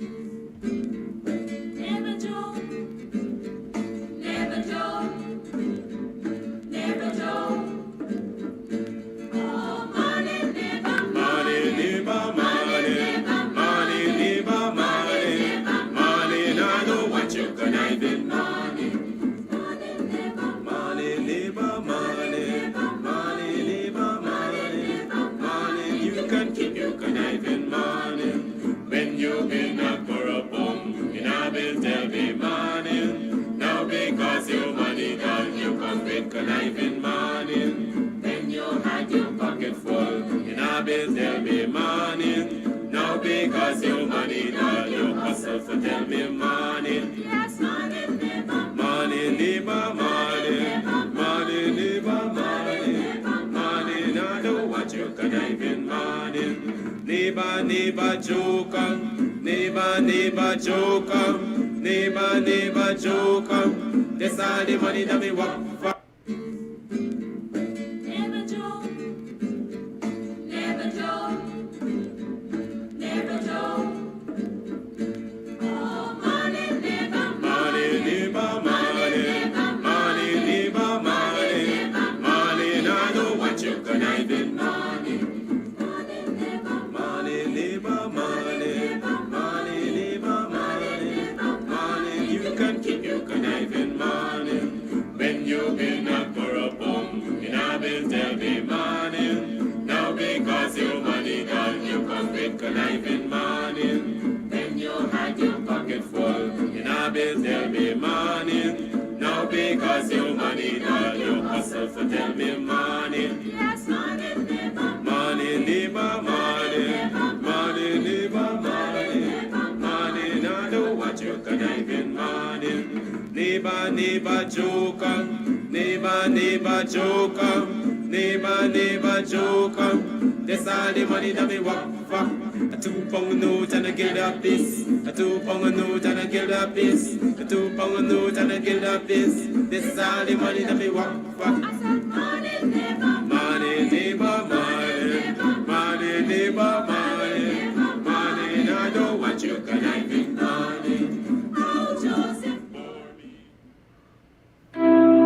Never joke, never joke, never joke. Oh, money, never money, never money, money, never money, money. Now know what you can have in money. Money, never money, never money, money, never money, money. You can keep your conniving money. When you've been up for a bum, you know, will tell me money. Now because your money done, you come with conniving money. When you had your pocket full, you know, will tell me money. Now because your money done, you hustle for tell me money. Yes, money, never money, never money, money, never money, money. Now know what you conniving money. Neighbor, neighbor, joker. Neighbor, neighbor, joker. Neighbor, neighbor, joker. That's all the money that me work for. Never joke. Never joke. Never joke. Oh, money, never money, never money, money, never money, money. Now I know what you conniving money. Money, never money, never money, money, never money, money. You can keep your conniving money. When you've been up for a bum, you know, will tell me money. Now because your money done, you come with conniving money. When you had your pocket full, you know, will tell me money. Now because your money done, you hustle for tell me money. Yes, money, never money, never money, money, never money, money. Now know what you conniving money. Neighbor, neighbor, joker. Neighbor, neighbor, joker. Neighbor, neighbor, joker. That's all the money that me work for. A 2 pound note and a get a piece. A 2 pound note and a get a piece. A 2 pound note and a get a piece. This is all the money that me work for. I said money, never money, never money, money, never money, money. Now I know what you can have in money. Oh, Joseph.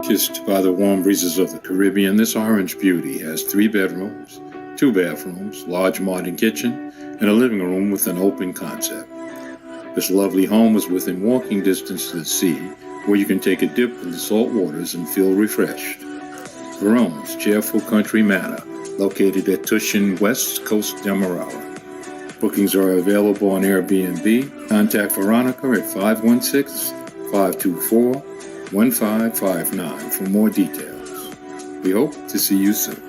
Kissed by the warm breezes of the Caribbean, this orange beauty has 3 bedrooms, 2 bathrooms, large modern kitchen, and a living room with an open concept. This lovely home is within walking distance to the sea, where you can take a dip in the salt waters and feel refreshed. Verone's Cheerful Country Manor, located at Tushin, West Coast Demerara. Bookings are available on Airbnb. Contact Veronica at 516-524-1559 for more details. We hope to see you soon.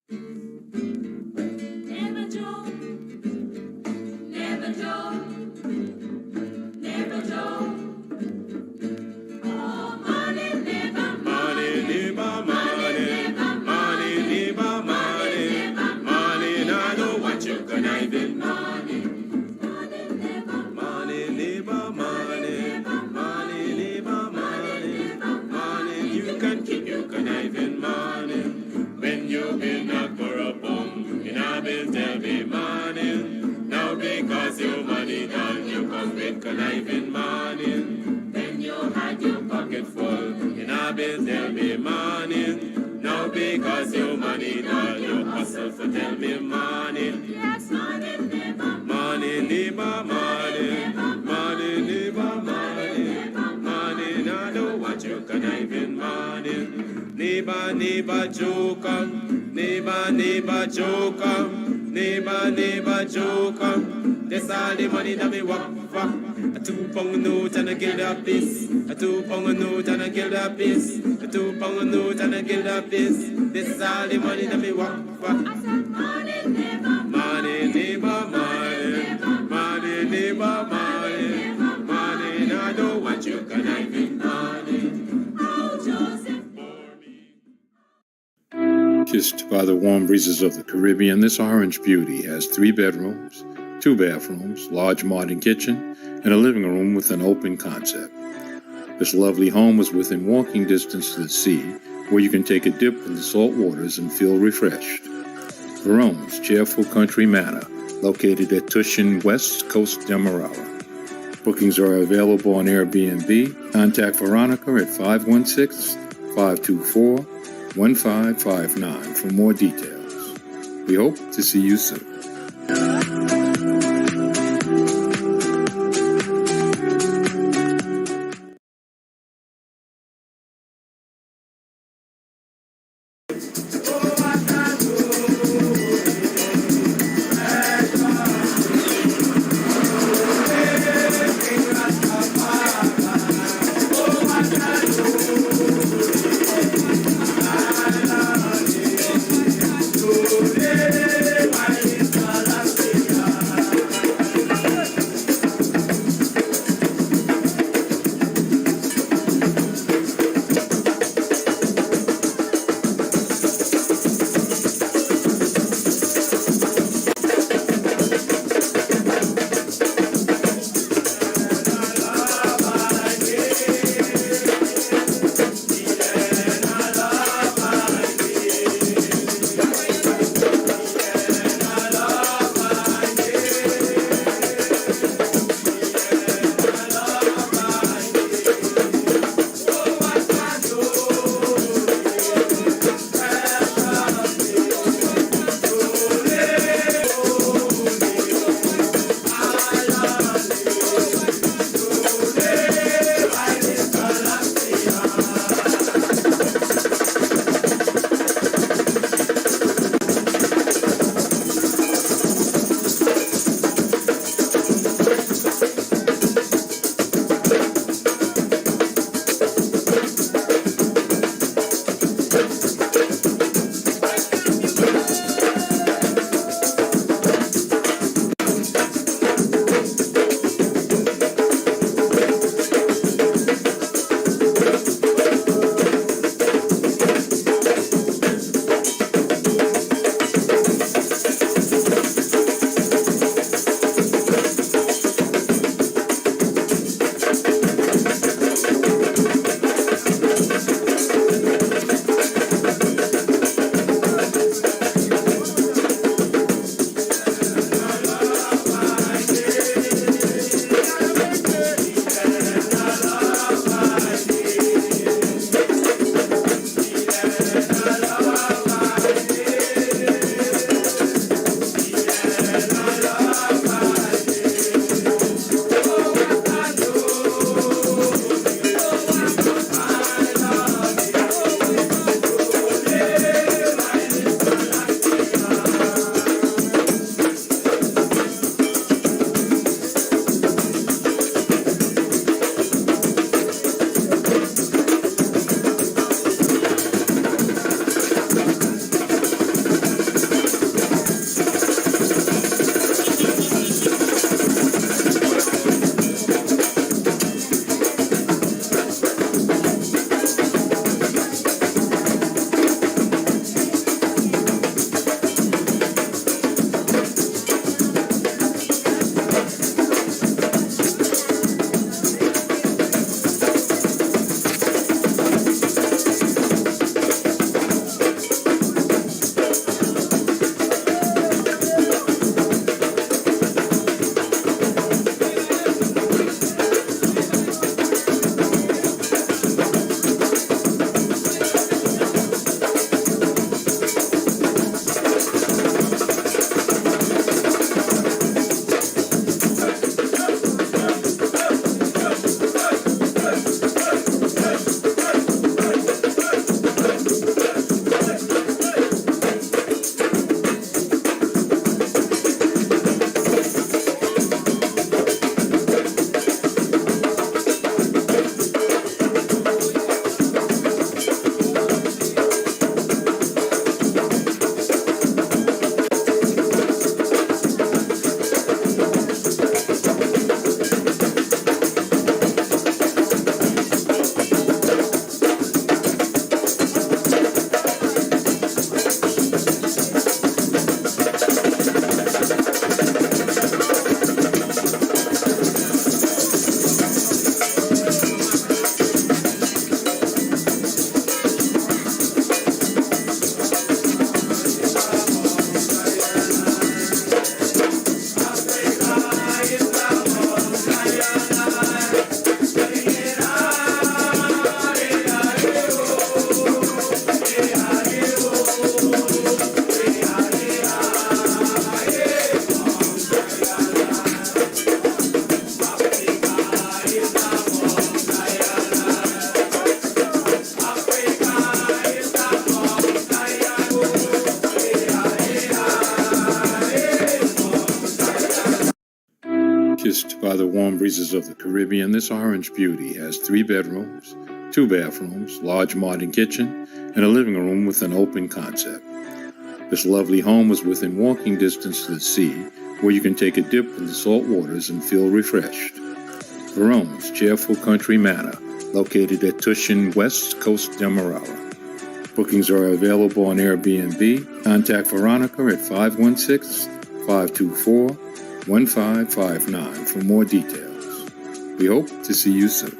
Never joke, never joke, never joke. Oh, money, never, money, never, money, money, never, money, money, I know what you conniving, money, money, never, money, never, money, money, never, money, money, you can keep your conniving, money. When you've been knocked for a bum, in a bill tell me money. Now because your money done, you come with conniving money. When you had your pocket full, in a bill tell me money. Now because your money done, you hustle for tell me money. Yes, money, neighbor, money, neighbor, money, money, neighbor, money, money, now know what you conniving money. Neighbor, neighbor, joker, neighbor, neighbor, joker, neighbor, neighbor, joker. That's all the money that me walk for. A 2 pound note and a guilder piece. A 2 pound note and a guilder piece. A 2 pound note and a guilder piece. This is all the money that me walk for. I said money, neighbor, money, neighbor, money, money, neighbor, money, money. Now I know what you conniving money. Oh, Joseph. Kissed by the warm breezes of the Caribbean, this orange beauty has 3 bedrooms, 2 bathrooms, large modern kitchen, and a living room with an open concept. This lovely home is within walking distance to the sea, where you can take a dip in the salt waters and feel refreshed. Verone's cheerful country manor, located at Tushin, West Coast Demerara. Bookings are available on Airbnb. Contact Veronica at 516-524-1559 for more details. We hope to see you soon. by the warm breezes of the Caribbean, this orange beauty has 3 bedrooms, 2 bathrooms, large modern kitchen, and a living room with an open concept. This lovely home is within walking distance to the sea, where you can take a dip in the salt waters and feel refreshed. Verone's cheerful country manor, located at Tushin, West Coast Demerara. Bookings are available on Airbnb. Contact Veronica at 516-524-1559 for more details. We hope to see you soon.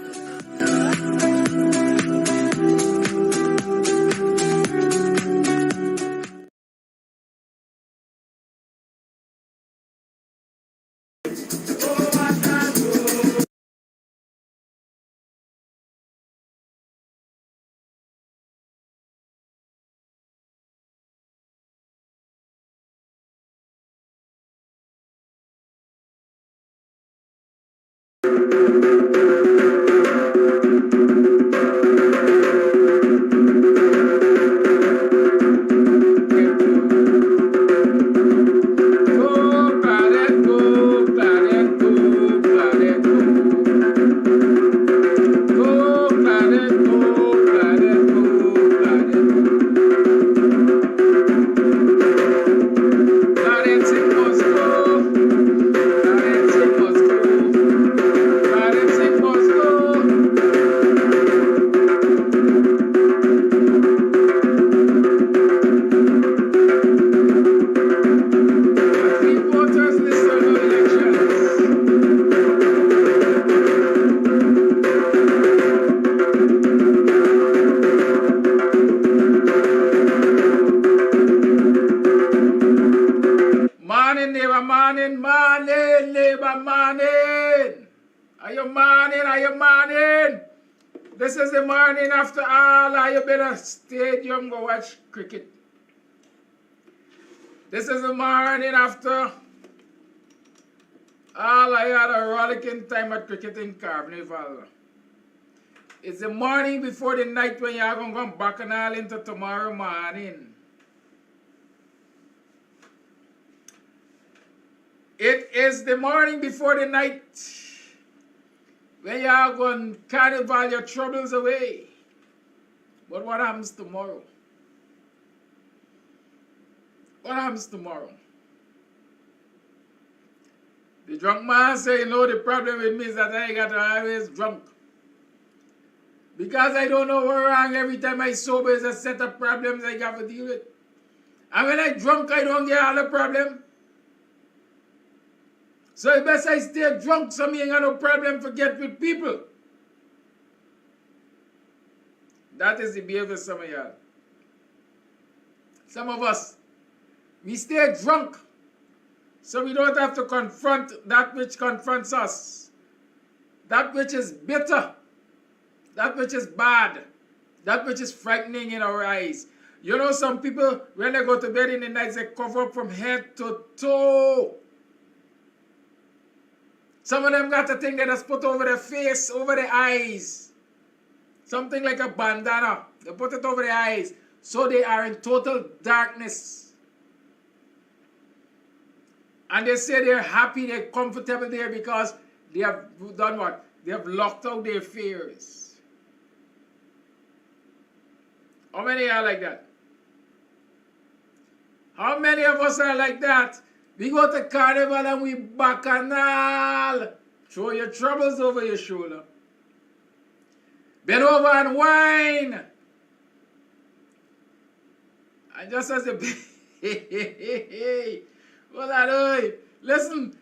This is the morning after all. Are you been a stadium go watch cricket? This is the morning after all. I had a rollicking time at cricket in Carnival. It's the morning before the night when you're going to go back and all into tomorrow morning. It is the morning before the night when you are going to carnival your troubles away. But what happens tomorrow? What happens tomorrow? The drunk man say, you know, the problem with me is that I got to always drunk. Because I don't know what's wrong. Every time I sober, there's a set of problems I got to deal with. And when I drunk, I don't get all the problem. So it's best I stay drunk so me ain't got no problem to get with people. That is the behavior of some of y'all. Some of us, we stay drunk so we don't have to confront that which confronts us. That which is bitter. That which is bad. That which is frightening in our eyes. You know, some people, when they go to bed in the night, they cover up from head to toe. Some of them got a thing that is put over their face, over their eyes. Something like a bandana. They put it over their eyes. So they are in total darkness. And they say they're happy, they're comfortable there because they have done what? They have locked out their fears. How many are like that? How many of us are like that? We go to carnival and we bacchanal. Throw your troubles over your shoulder. Bend over and whine. And just as a what are doing? Listen,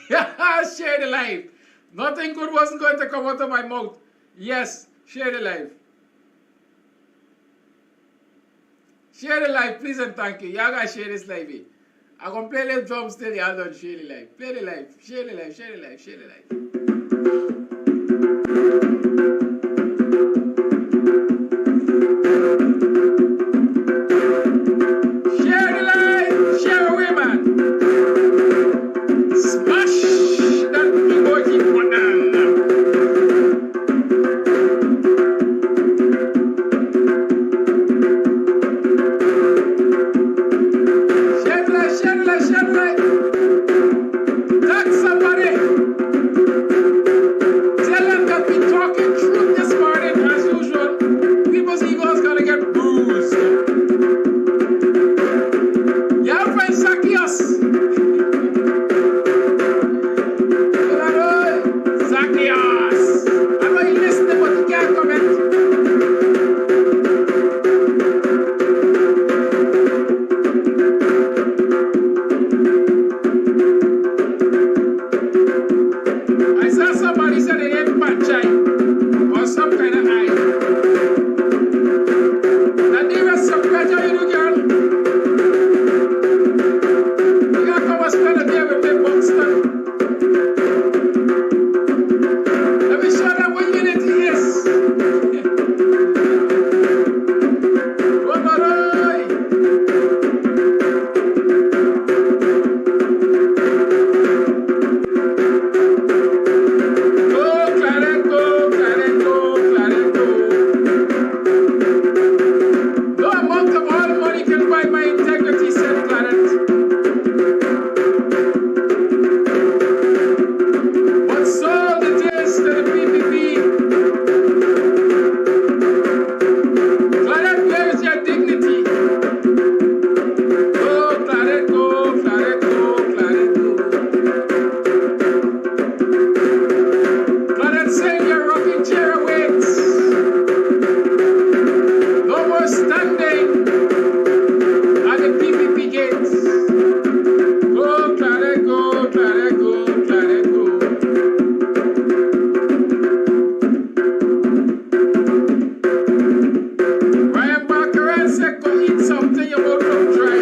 share the life. Nothing good wasn't going to come out of my mouth. Yes, share the life. Share the life, please and thank you. Y'all gotta share this life. I'm gonna play the drums till y'all don't share the life. Play the life, share the life, share the life, share the life. Share the life, share away, man. Smash that emoji button. Share the life, share the life, share the life. Tag somebody. by my integrity, said Claret. But sold it is to the PPP. Claret, where is your dignity? Go, Claret, go, Claret, go, Claret, go. Claret saying your rocking chair awaits. No more standing at the PPP gates. Go, Claret, go, Claret, go, Claret, go. Ryan Barker said, go eat something, you won't look dry.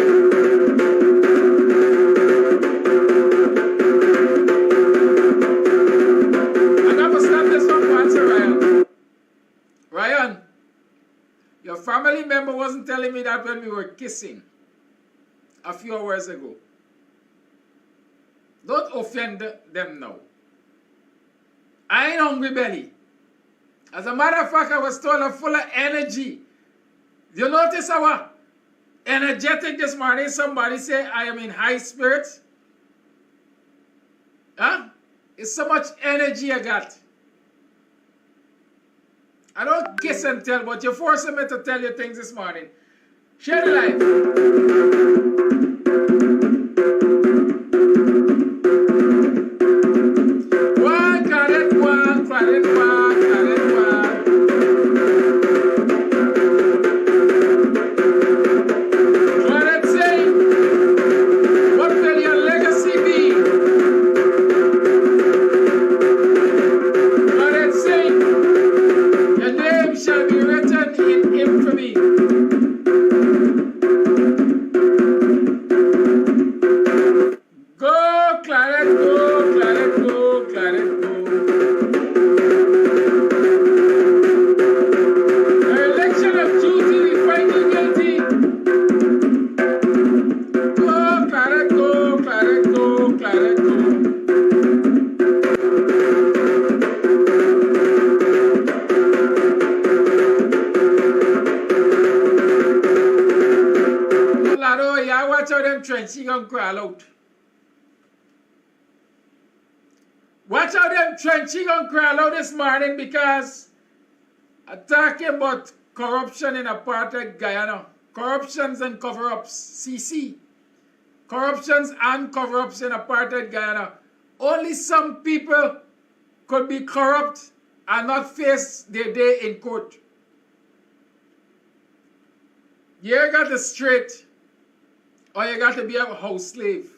I never stop this one once, Ryan. Ryan, your family member wasn't telling me that when we were kissing a few hours ago. Don't offend them now. I ain't hungry belly. As a matter of fact, I was told I'm full of energy. You notice how energetic this morning? Somebody say I am in high spirits. Huh? It's so much energy I got. I don't kiss and tell, but you're forcing me to tell you things this morning. Share the life. One, Claret, one, Claret, one, Claret, one. Claret saying, what will your legacy be? Claret saying, your name shall be written in infamy. Go, Claret, go, Claret, go, Claret, go. The election of duty, we find you guilty. Go, Claret, go, Claret, go, Claret, go. Lado, yeah, watch out them trench, you gonna crawl out. Watch out them trench, you gonna crawl out this morning because I'm talking about corruption in Apartheid Guyana. Corruptions and cover-ups, CC. Corruptions and cover-ups in Apartheid Guyana. Only some people could be corrupt and not face their day in court. You got to straight, or you got to be a house slave.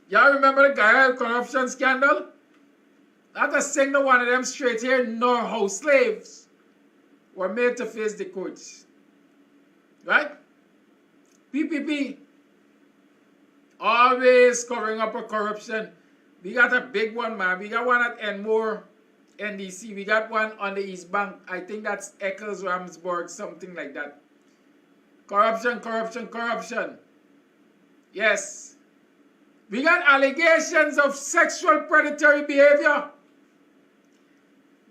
Y'all remember the Guyana corruption scandal? Not a single one of them straight here nor house slaves were made to face the courts. Right? PPP always covering up a corruption. We got a big one, man. We got one at Enmore, NDC. We got one on the East Bank. I think that's Eccles, Ramsburg, something like that. Corruption, corruption, corruption. Yes. We got allegations of sexual predatory behavior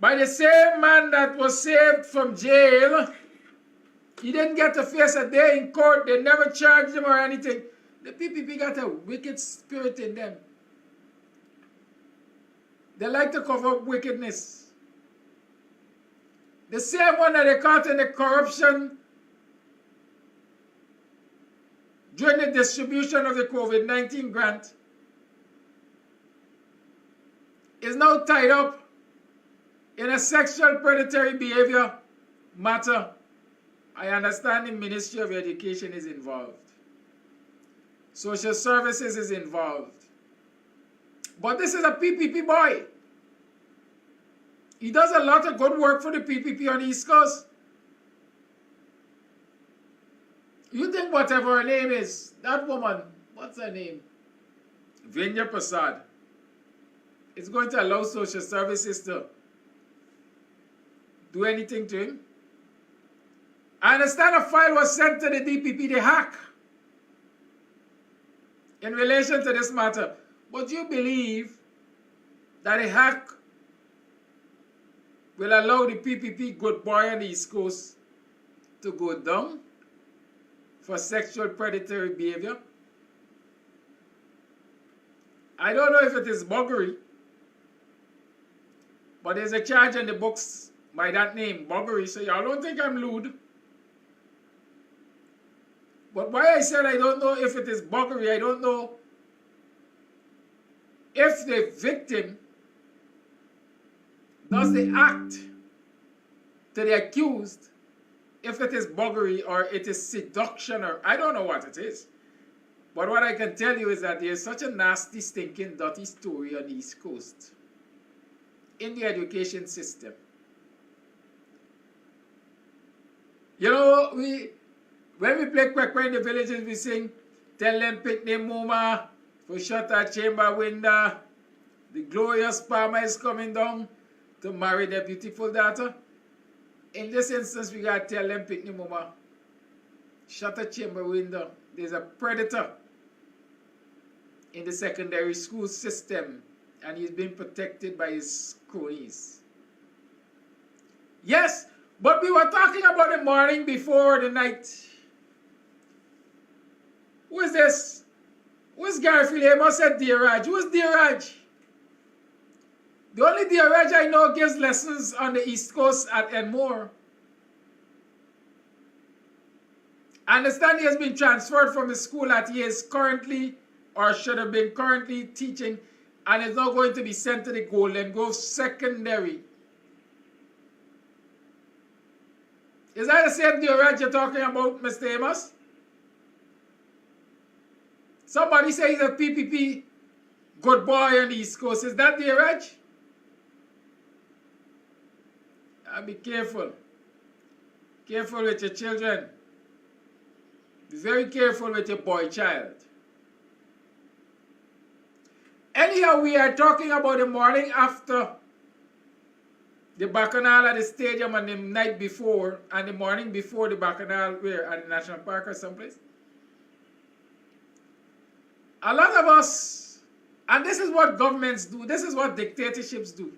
by the same man that was saved from jail. He didn't get to face a day in court. They never charged him or anything. The PPP got a wicked spirit in them. They like to cover up wickedness. The same one that they caught in the corruption during the distribution of the COVID-19 grant is now tied up in a sexual predatory behavior matter. I understand the Ministry of Education is involved. Social Services is involved. But this is a PPP boy. He does a lot of good work for the PPP on the East Coast. You think whatever her name is, that woman, what's her name? Vinya Prasad, is going to allow social services to do anything to him? I understand a file was sent to the DPP, the hack, in relation to this matter. But you believe that a hack will allow the PPP good boy on the East Coast to go down? for sexual predatory behavior. I don't know if it is buggery, but there's a charge in the books by that name, buggery, so y'all don't think I'm lewd. But why I said I don't know if it is buggery, I don't know if the victim does the act to the accused, if it is buggery or it is seduction, or I don't know what it is. But what I can tell you is that there is such a nasty, stinking, dirty story on the East Coast in the education system. You know, when we play kwekwe in the villages, we sing, tell them pick the mama for shut our chamber window. The glorious farmer is coming down to marry their beautiful daughter. In this instance, we got to tell them pick the mama, shut a chamber window. There's a predator in the secondary school system, and he's been protected by his cronies. Yes, but we were talking about the morning before the night. Who is this? Who is Garfield? Amos said Diraj. Who is Diraj? The only Diraj I know gives lessons on the East Coast at Enmore. I understand he has been transferred from the school that he is currently, or should have been currently teaching, and is now going to be sent to the Golden Grove Secondary. Is that the same Diraj you're talking about, Mr. Amos? Somebody says he's a PPP good boy on the East Coast. Is that Diraj? Be careful. Careful with your children. Be very careful with your boy child. Anyhow, we are talking about the morning after the Bacchanal at the stadium and the night before and the morning before the Bacchanal where at the National Park or someplace. A lot of us, and this is what governments do, this is what dictatorships do.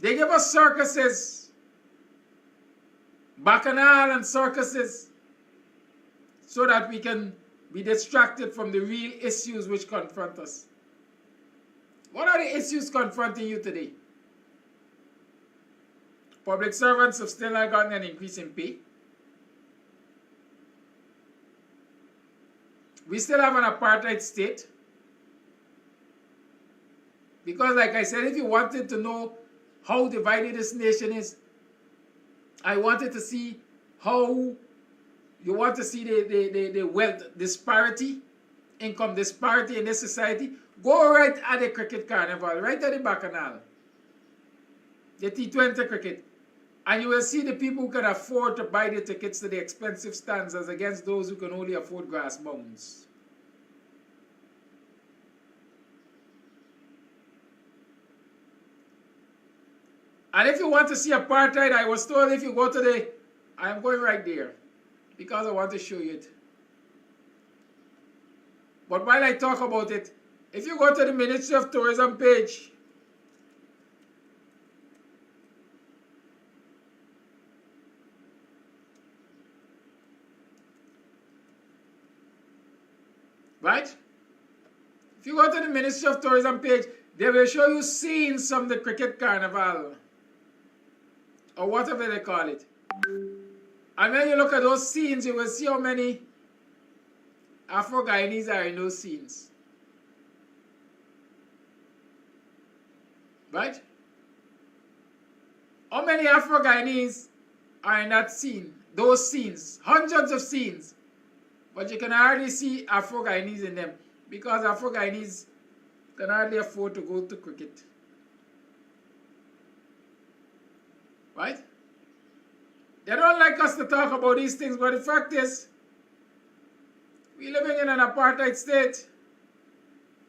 They give us circuses, Bacchanal and circuses, so that we can be distracted from the real issues which confront us. What are the issues confronting you today? Public servants have still not gotten an increase in pay. We still have an apartheid state. Because like I said, if you wanted to know how divided this nation is, I wanted to see how you want to see the wealth disparity, income disparity in this society. Go right at the cricket carnival, right at the Bacchanal, the T20 cricket, and you will see the people who can afford to buy the tickets to the expensive stands as against those who can only afford grass mounds. And if you want to see apartheid, I was told if you go to the, I am going right there because I want to show you it. But while I talk about it, if you go to the Ministry of Tourism page, right? If you go to the Ministry of Tourism page, they will show you scenes from the cricket carnival, or whatever they call it. And when you look at those scenes, you will see how many Afro-Guyanese are in those scenes. Right? How many Afro-Guyanese are in that scene? Those scenes. Hundreds of scenes. But you can hardly see Afro-Guyanese in them because Afro-Guyanese can hardly afford to go to cricket. Right? They don't like us to talk about these things, but the fact is, we're living in an apartheid state,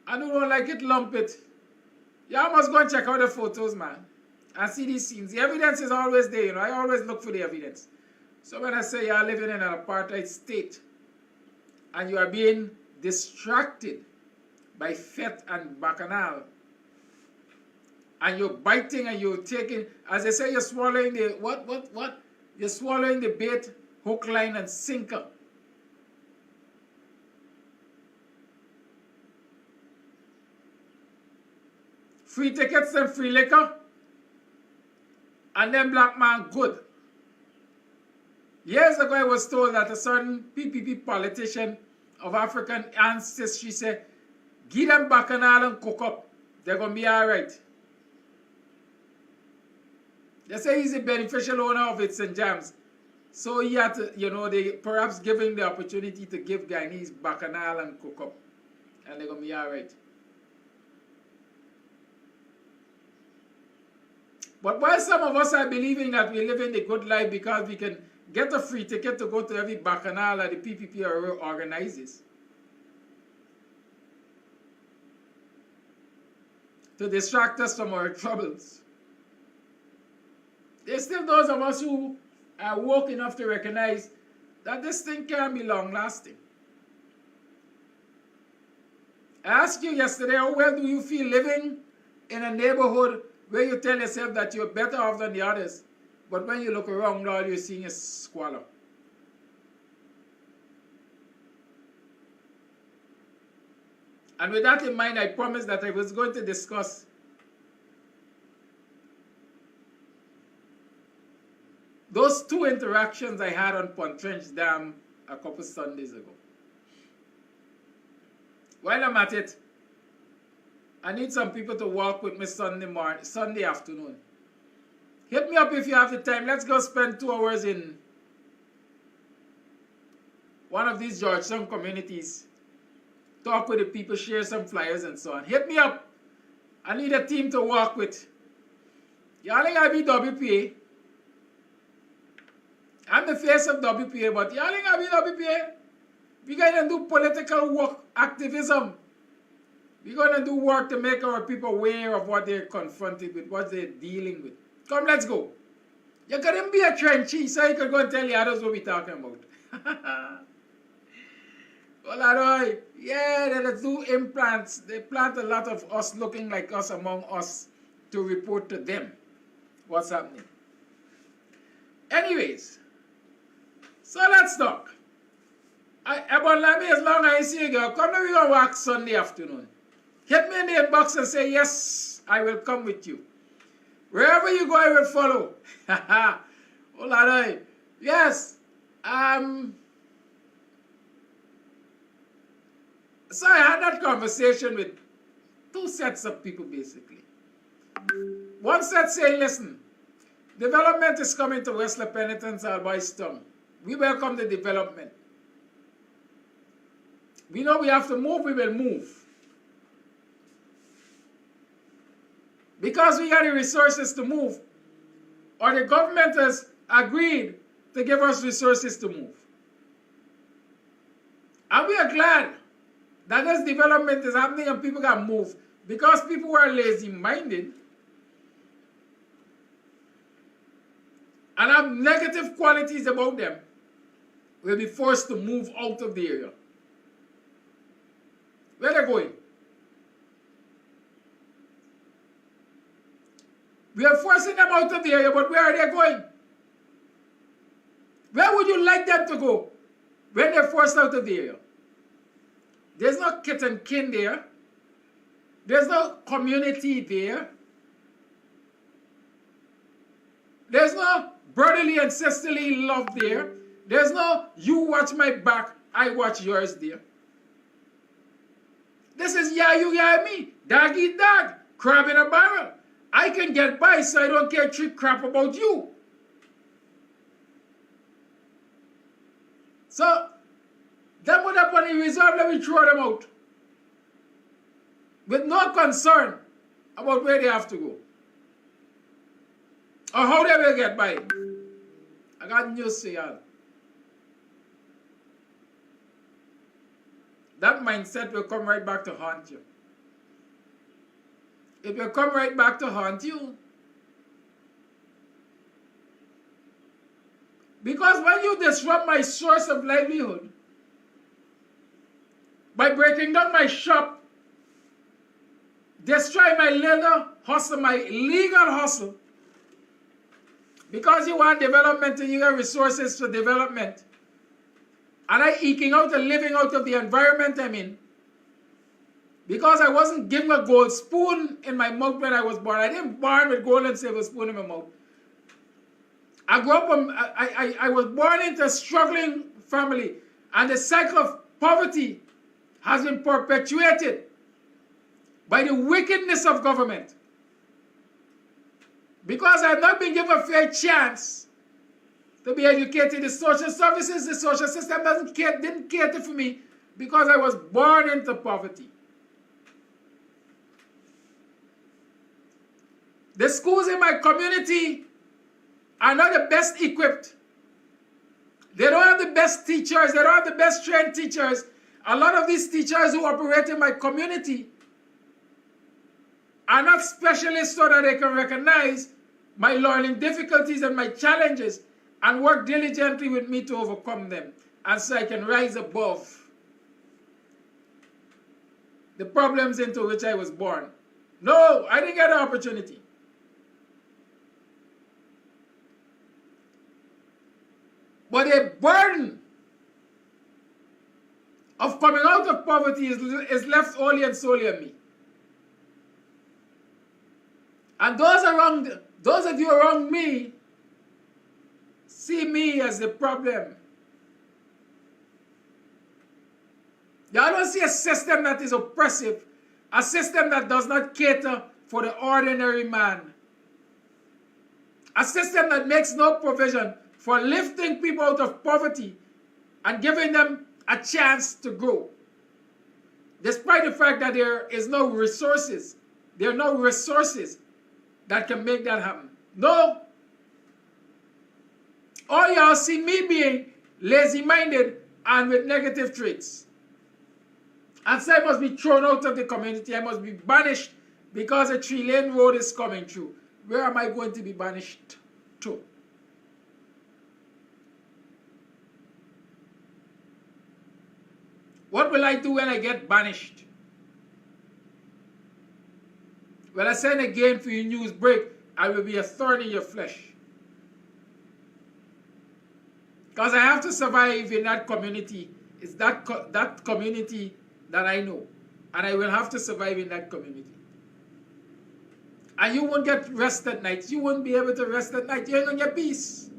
and who don't like it, lump it. Y'all must go and check out the photos, man, and see these scenes. The evidence is always there, you know. I always look for the evidence. So when I say y'all living in an apartheid state, and you are being distracted by Fete and Bacchanal, and you're biting and you're taking, as they say, you're swallowing the, what? You're swallowing the bait, hook, line, and sinker. Free tickets and free liquor, and then black man good. Years ago, I was told that a certain PPP politician of African ancestry said, give them bacchanal and cook up. They're going to be all right. They say he's a beneficial owner of its and jams. So he had to, you know, they perhaps giving the opportunity to give Guyanese bacchanal and cook up. And they're going to be all right. But while some of us are believing that we're living the good life because we can get a free ticket to go to every bacchanal that the PPP organizes, to distract us from our troubles, there's still those of us who are woke enough to recognize that this thing can't be long-lasting. I asked you yesterday, how well do you feel living in a neighborhood where you tell yourself that you're better off than the others, but when you look around, all you're seeing is squalor? And with that in mind, I promised that I was going to discuss those two interactions I had on Pontrench Dam a couple Sundays ago. While I'm at it, I need some people to walk with me Sunday afternoon. Hit me up if you have the time. Let's go spend 2 hours in one of these Georgetown communities. Talk with the people, share some flyers and so on. Hit me up. I need a team to walk with. Y'all ain't gotta be WPA. I'm the face of WPA, but y'all ain't gotta be WPA. We gotta do political work, activism. We're gonna do work to make our people aware of what they're confronted with, what they're dealing with. Come, let's go. You couldn't be a trenchy, so you could go and tell the others what we're talking about. Well, alright. Yeah, let's do implants. They plant a lot of us looking like us among us to report to them what's happening. Anyways, so let's talk. About let me, as long as I see you, girl, come to me and walk Sunday afternoon. Hit me in the inbox and say, yes, I will come with you. Wherever you go, I will follow. Oh, alright. Yes. So I had that conversation with 2 sets of people, basically. One set saying, listen, development is coming to West La Penitence, Alboiston. We welcome the development. We know we have to move, we will move. Because we got the resources to move, or the government has agreed to give us resources to move. And we are glad that this development is happening and people can move, because people who are lazy-minded and have negative qualities about them will be forced to move out of the area. Where are they going? We are forcing them out of the area, but where are they going? Where would you like them to go when they're forced out of the area? There's no kit and kin there. There's no community there. There's no brotherly and sisterly love there. There's no you watch my back, I watch yours there. This is yeah, you, yeah, me. Dog eat dog. Crab in a barrel. I can get by, so I don't care trick crap about you. So, them would up on the reserve, let me throw them out. With no concern about where they have to go. Or how they will get by. I got news to y'all. That mindset will come right back to haunt you. It will come right back to haunt you. Because when you disrupt my source of livelihood by breaking down my shop, destroy my legal hustle, my legal hustle, because you want development and you got resources for development, and I eking out a living out of the environment I'm in, because I wasn't given a gold spoon in my mouth when I was born. I didn't born with gold and silver spoon in my mouth. I grew up, I was born into a struggling family, and the cycle of poverty has been perpetuated by the wickedness of government. Because I have not been given a fair chance to be educated, the social services, the social system didn't cater for me because I was born into poverty. The schools in my community are not the best equipped. They don't have the best teachers. They don't have the best trained teachers. A lot of these teachers who operate in my community are not specialists so that they can recognize my learning difficulties and my challenges and work diligently with me to overcome them, and so I can rise above the problems into which I was born. No, I didn't get an opportunity. But a burden of coming out of poverty is left only and solely on me. And those of you around me see me as the problem. Y'all don't see a system that is oppressive, a system that does not cater for the ordinary man, a system that makes no provision for lifting people out of poverty and giving them a chance to grow. Despite the fact that there are no resources that can make that happen. No. All y'all see me being lazy-minded and with negative traits. And so I must be thrown out of the community. I must be banished because a 3-lane road is coming through. Where am I going to be banished to? What will I do when I get banished? When I send again for your news break, I will be a thorn in your flesh. Because I have to survive in that community. It's that community that I know. And I will have to survive in that community. And you won't get rest at night. You won't be able to rest at night. You ain't gonna get peace.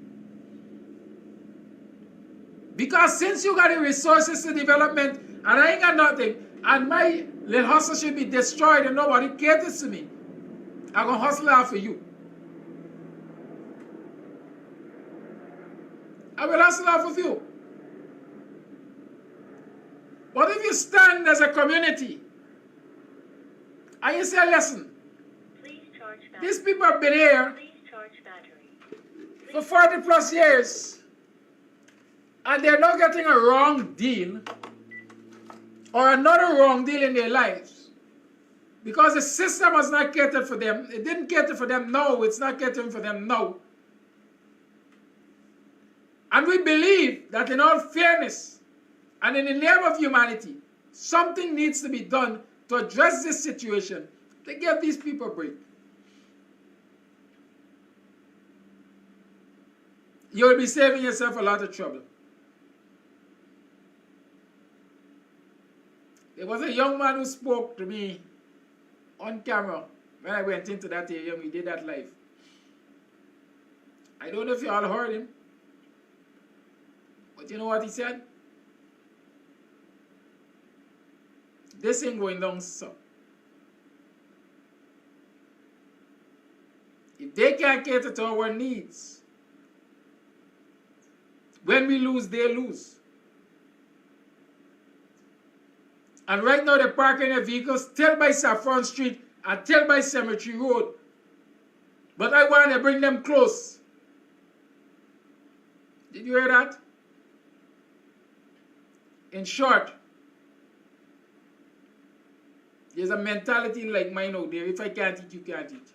Because since you got the resources to development and I ain't got nothing, and my little hustle should be destroyed and nobody caters to me, I'm going to hustle out for you. I will hustle out for you. But if you stand as a community and you say, listen, these people have been here for 40 plus years and they're not getting a wrong deal or another wrong deal in their lives because the system has not catered for them. It didn't cater for them now. It's not catering for them now. And we believe that in all fairness and in the name of humanity, something needs to be done to address this situation to give these people a break. You'll be saving yourself a lot of trouble. There was a young man who spoke to me on camera when I went into that area and we did that live. I don't know if you all heard him, but you know what he said? This ain't going down, so. If they can't cater to our needs, when we lose, they lose. And right now they're parking their vehicles still by Saffron Street and still by Cemetery Road. But I want to bring them close. Did you hear that? In short, there's a mentality like mine out there. If I can't eat, you can't eat.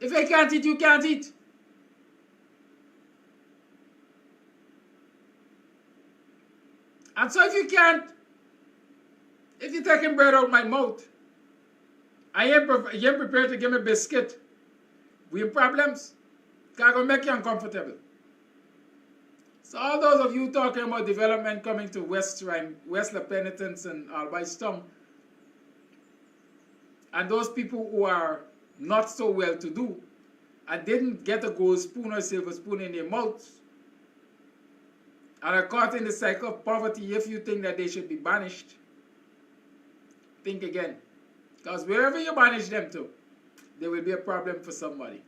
If I can't eat, you can't eat. And so if If you're taking bread out my mouth, I ain't prepared to give me biscuit, we have problems. Because I'm going to make you uncomfortable. So all those of you talking about development coming to West La Penitence and Albaiston, and those people who are not so well to do and didn't get a gold spoon or silver spoon in their mouths and are caught in the cycle of poverty, if you think that they should be banished, think again. Because wherever you banish them to, there will be a problem for somebody.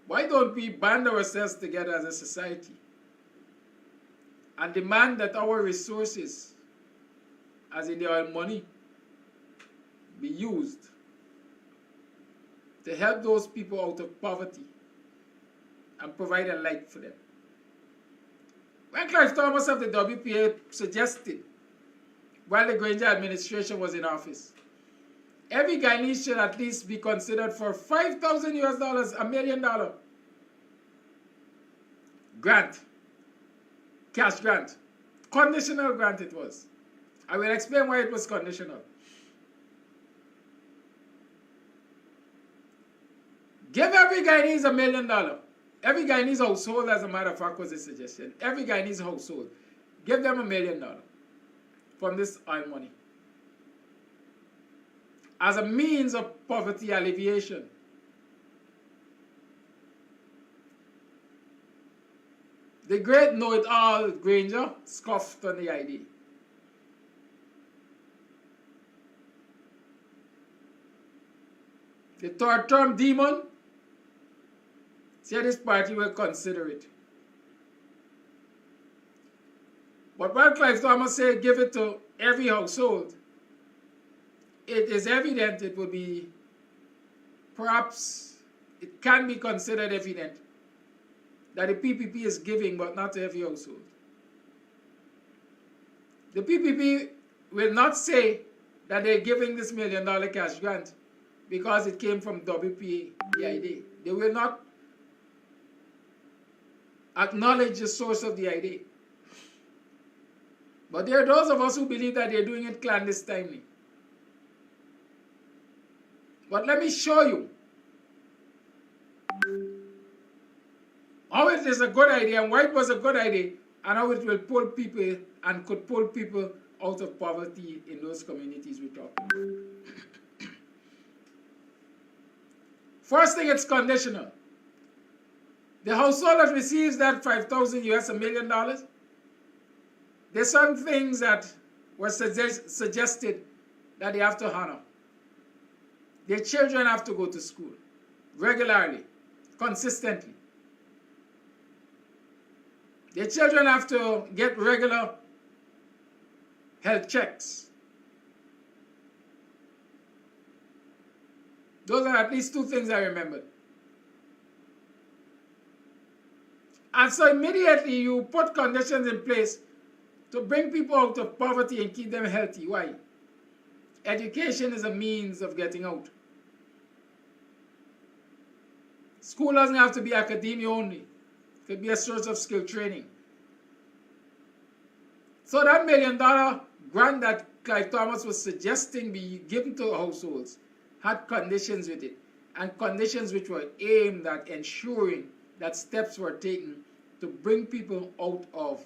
Why don't we band ourselves together as a society and demand that our resources, as in the oil money, be used to help those people out of poverty and provide a light for them? When Clive Thomas of the WPA suggested, while the Granger administration was in office, every Guyanese should at least be considered for $5,000 US, $1 million grant, cash grant, conditional grant it was. I will explain why it was conditional. Give every Guyanese $1 million. Every Guyanese household, as a matter of fact, was a suggestion. Every Guyanese household, give them $1 million from this oil money as a means of poverty alleviation. The great know-it-all Granger scoffed on the idea. The third-term demon said his party will consider it. But while Clive Thomas said give it to every household, it is evident it will be, perhaps it can be considered evident that the PPP is giving but not to every household. The PPP will not say that they're giving this $1 million cash grant because it came from WPA, the idea. They will not acknowledge the source of the idea. But there are those of us who believe that they're doing it clandestinely. But let me show you how it is a good idea and why it was a good idea and how it will pull people and could pull people out of poverty in those communities we're talking about. First thing, it's conditional. The household that receives that $5,000 US, $1 million, there's some things that were suggested that they have to honor. Their children have to go to school regularly, consistently. Their children have to get regular health checks. Those are at least two things I remembered. And so immediately you put conditions in place to bring people out of poverty and keep them healthy. Why? Education is a means of getting out. School doesn't have to be academia only. It could be a source of skill training. So that $1 million grant that Clive Thomas was suggesting be given to households had conditions with it, and conditions which were aimed at ensuring that steps were taken to bring people out of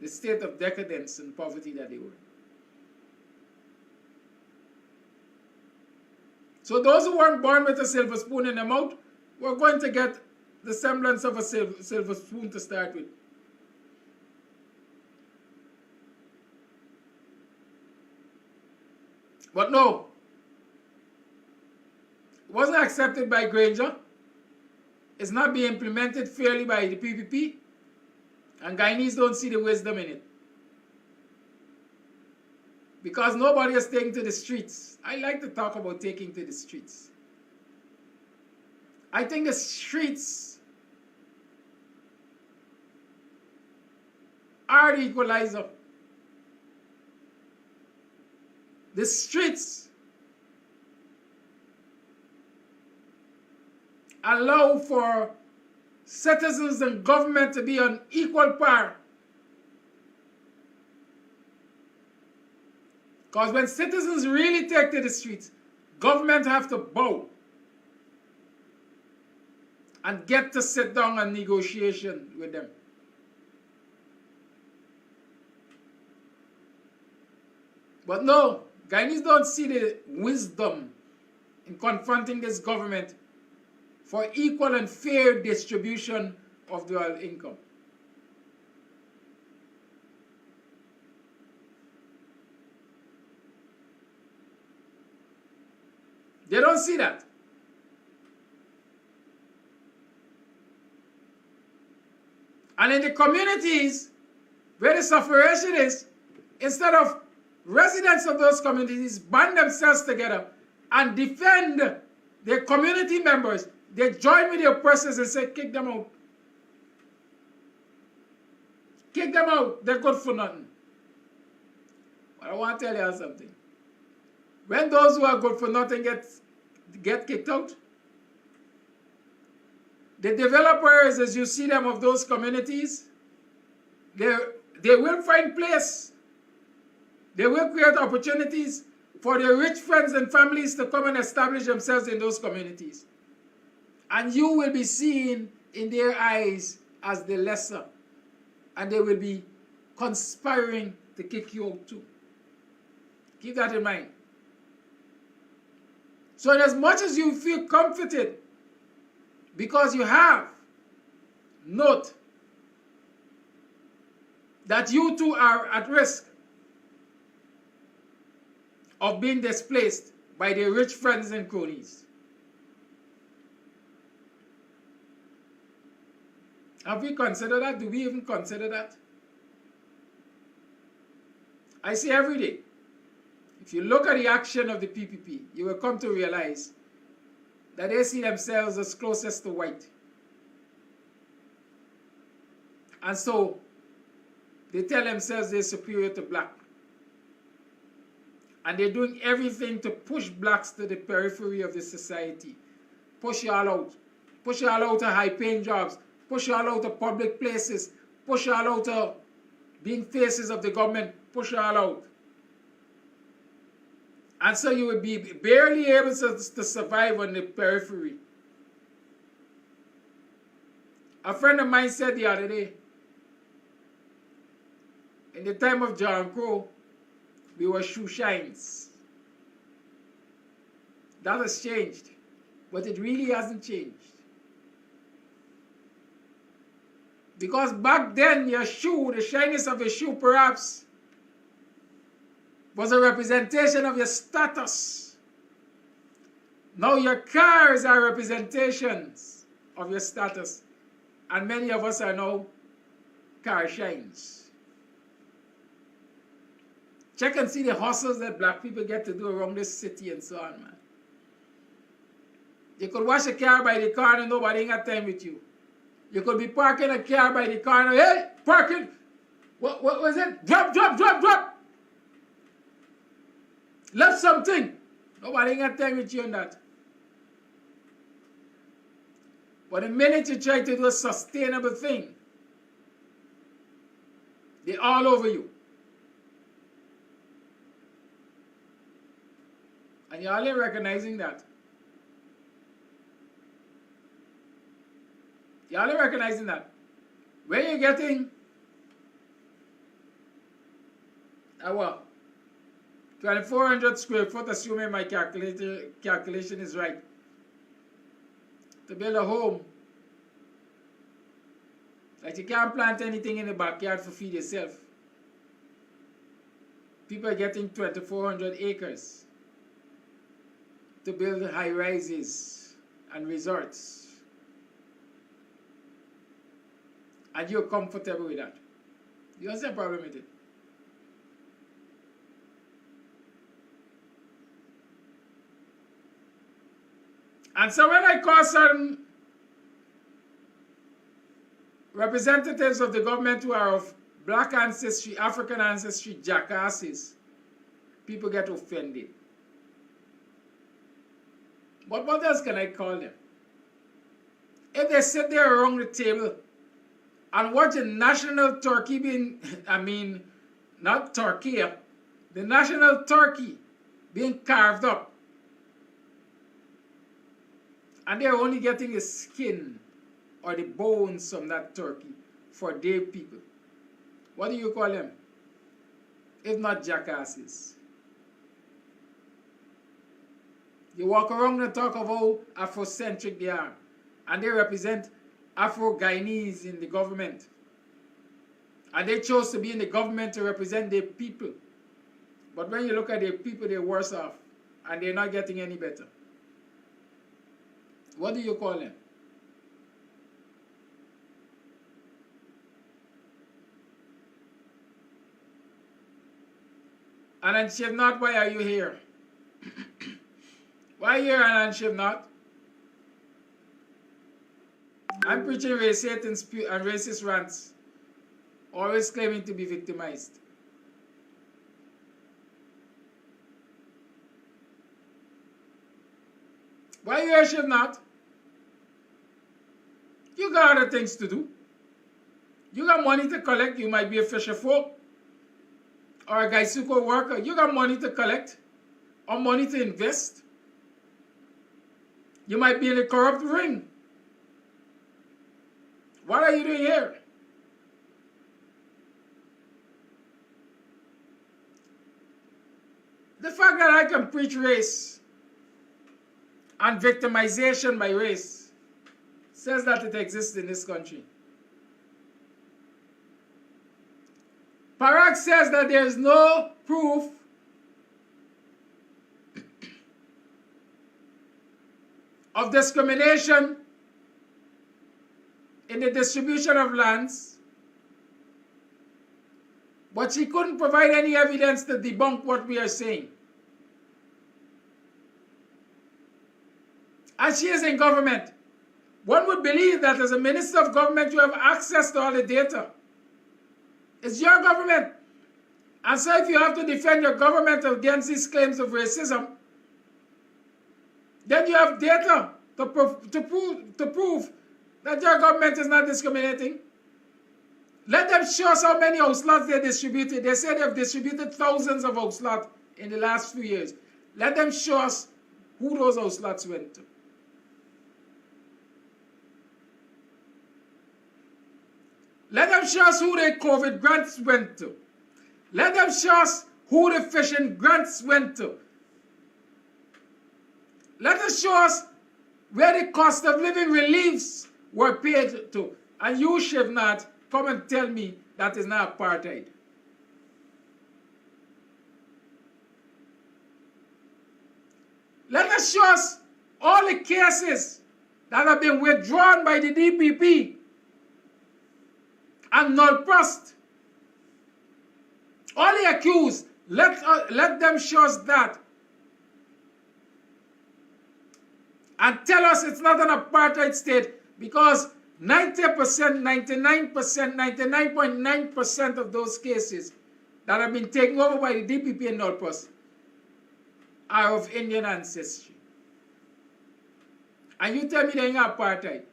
the state of decadence and poverty that they were in. So those who weren't born with a silver spoon in their mouth were going to get the semblance of a silver spoon to start with. But no, it wasn't accepted by Granger. It's not being implemented fairly by the PPP, and Guyanese don't see the wisdom in it. Because nobody is taking to the streets. I like to talk about taking to the streets. I think the streets are the equalizer. The streets allow for citizens and government to be on equal par. Because when citizens really take to the streets, government have to bow and get to sit down and negotiation with them. But no, Guyanese don't see the wisdom in confronting this government for equal and fair distribution of dual income. They don't see that. And in the communities where the sufferation is, instead of residents of those communities band themselves together and defend their community members, they join with the oppressors and say, kick them out. Kick them out. They're good for nothing. But I want to tell you something. When those who are good for nothing get kicked out, the developers, as you see them, of those communities, they will find place. They will create opportunities for their rich friends and families to come and establish themselves in those communities. And you will be seen in their eyes as the lesser. And they will be conspiring to kick you out too. Keep that in mind. So as much as you feel comforted because you have, note that you too are at risk of being displaced by their rich friends and cronies. Have we considered that? Do we even consider that? I say every day, if you look at the action of the PPP, you will come to realize that they see themselves as closest to white. And so, they tell themselves they're superior to black. And they're doing everything to push blacks to the periphery of the society. Push y'all out. Push y'all out of high-paying jobs. Push y'all out of public places. Push y'all out of being faces of the government. Push y'all out. And so you would be barely able to survive on the periphery. A friend of mine said the other day, in the time of John Crow, we were shoe shines. That has changed, but it really hasn't changed. Because back then, your shoe, the shyness of your shoe perhaps, was a representation of your status. Now your cars are representations of your status. And many of us are now car shines. Check and see the hustles that black people get to do around this city and so on, man. You could wash a car by the corner and nobody ain't got time with you. You could be parking a car by the corner. Hey, parking! What was it? Drop! Left something. Nobody ain't got time with you on that. But the minute you try to do a sustainable thing, they're all over you. And y'all ain't recognizing that. Y'all ain't recognizing that. When you're getting 2,400 square foot, assuming my calculation is right, to build a home, like you can't plant anything in the backyard for feed yourself. People are getting 2,400 acres to build high rises and resorts. And you're comfortable with that. You don't see a problem with it. And so when I call certain representatives of the government who are of black ancestry, African ancestry, jackasses, people get offended. But what else can I call them? If they sit there around the table and watch a national turkey being, not Turkey, the national turkey being carved up, and they're only getting the skin or the bones from that turkey for their people. What do you call them? If not jackasses. You walk around and talk of how Afrocentric they are, and they represent Afro-Guyanese in the government. And they chose to be in the government to represent their people. But when you look at their people, they're worse off, and they're not getting any better. What do you call them? Alan Shivnat, why are you here? Why are you here, Alan Shivnat? I'm preaching racist and racist rants, always claiming to be victimized. Why are you here, Shivnat? You got other things to do. You got money to collect. You might be a fisher folk or a Gaisuko worker. You got money to collect or money to invest. You might be in a corrupt ring. What are you doing here? The fact that I can preach race and victimization by race says that it exists in this country. Parag says that there is no proof of discrimination in the distribution of lands, but she couldn't provide any evidence to debunk what we are saying. And she is in government. One would believe that as a minister of government, you have access to all the data. It's your government. And so if you have to defend your government against these claims of racism, then you have data to prove that your government is not discriminating. Let them show us how many house lots they distributed. They say they've distributed thousands of house lots in the last few years. Let them show us who those house lots went to. Let them show us who the COVID grants went to. Let them show us who the fishing grants went to. Let us show us where the cost of living reliefs were paid to. And you, Shivnat, come and tell me that is not apartheid. Let us show us all the cases that have been withdrawn by the DPP and null-prost. All the accused, let them show us that. And tell us it's not an apartheid state, because 90%, 99%, 99.9% of those cases that have been taken over by the DPP and null-prost are of Indian ancestry. And you tell me they ain't apartheid.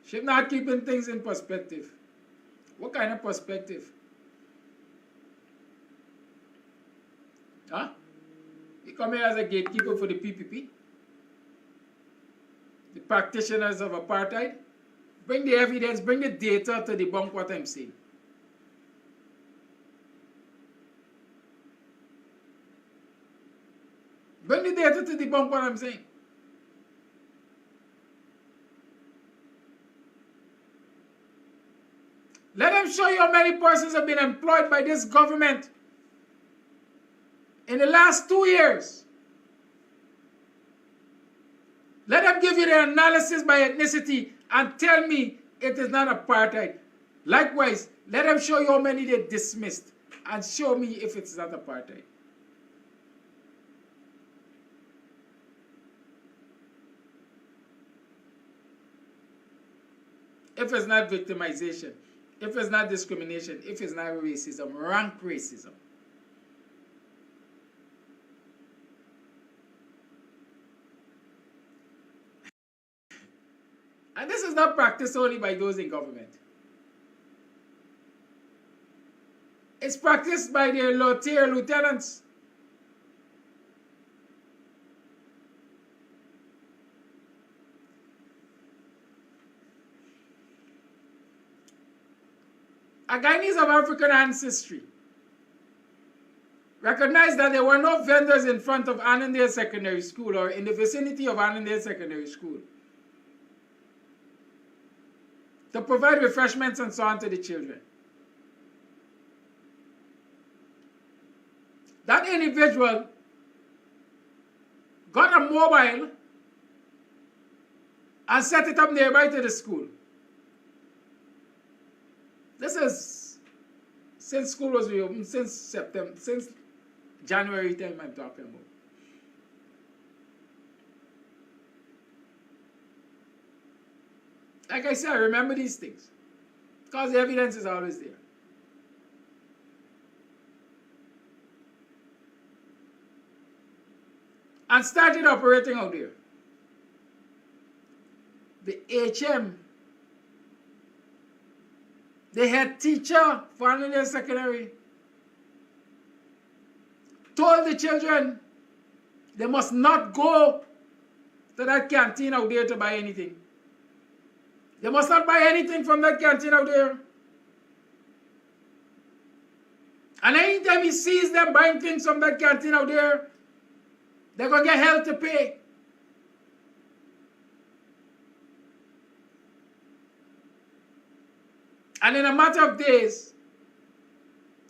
She's not keeping things in perspective. What kind of perspective? Huh? You come here as a gatekeeper for the PPP? The practitioners of apartheid? Bring the evidence, bring the data to debunk what I'm saying. Bring the data to debunk what I'm saying. Let them show you how many persons have been employed by this government in the last 2 years. Let them give you the analysis by ethnicity and tell me it is not apartheid. Likewise, let them show you how many they dismissed and show me if it's not apartheid. If it's not victimization, if it's not discrimination, if it's not racism, rank racism. And this is not practiced only by those in government. It's practiced by their low-tier lieutenants. A Guyanese of African ancestry recognized that there were no vendors in front of Annandale Secondary School or in the vicinity of Annandale Secondary School to provide refreshments and so on to the children. That individual got a mobile and set it up nearby to the school. This is since school was reopened, since September, since January time I'm talking about. Like I said, I remember these things because the evidence is always there. And started operating out there. The HM, the head teacher for Annandale Secondary, told the children they must not go to that canteen out there to buy anything. They must not buy anything from that canteen out there. And anytime he sees them buying things from that canteen out there, they're going to get hell to pay. And in a matter of days,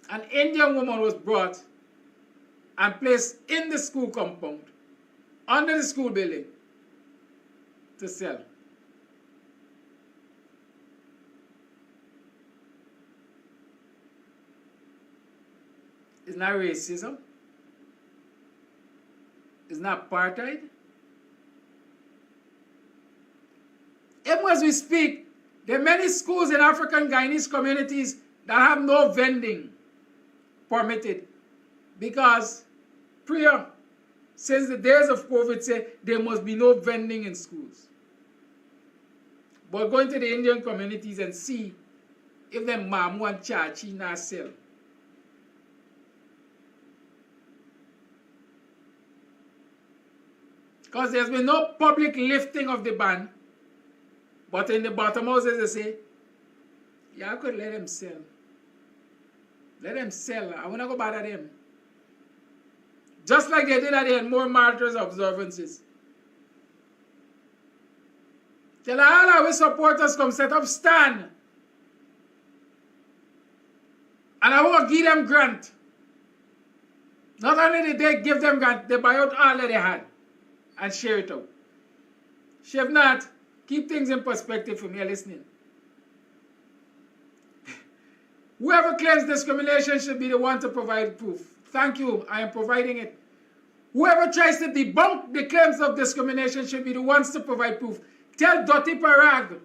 an Indian woman was brought and placed in the school compound, under the school building, to sell. Isn't that racism? Isn't that apartheid? Even as we speak, there are many schools in African Guyanese communities that have no vending permitted because prayer, since the days of COVID, say there must be no vending in schools. But go into the Indian communities and see if them mamu and chachi not sell. Because there's been no public lifting of the ban. But in the bottom houses, they say, yeah, I could let them sell. Let them sell. I want to go bother them. Just like they did at the more martyrs observances. Tell all our supporters come set up stand. And I want to give them grant. Not only did they give them grant, they buy out all that they had and share it out. If not, keep things in perspective for me listening. Whoever claims discrimination should be the one to provide proof. Thank you, I am providing it. Whoever tries to debunk the claims of discrimination should be the ones to provide proof. Tell Dottie Parag.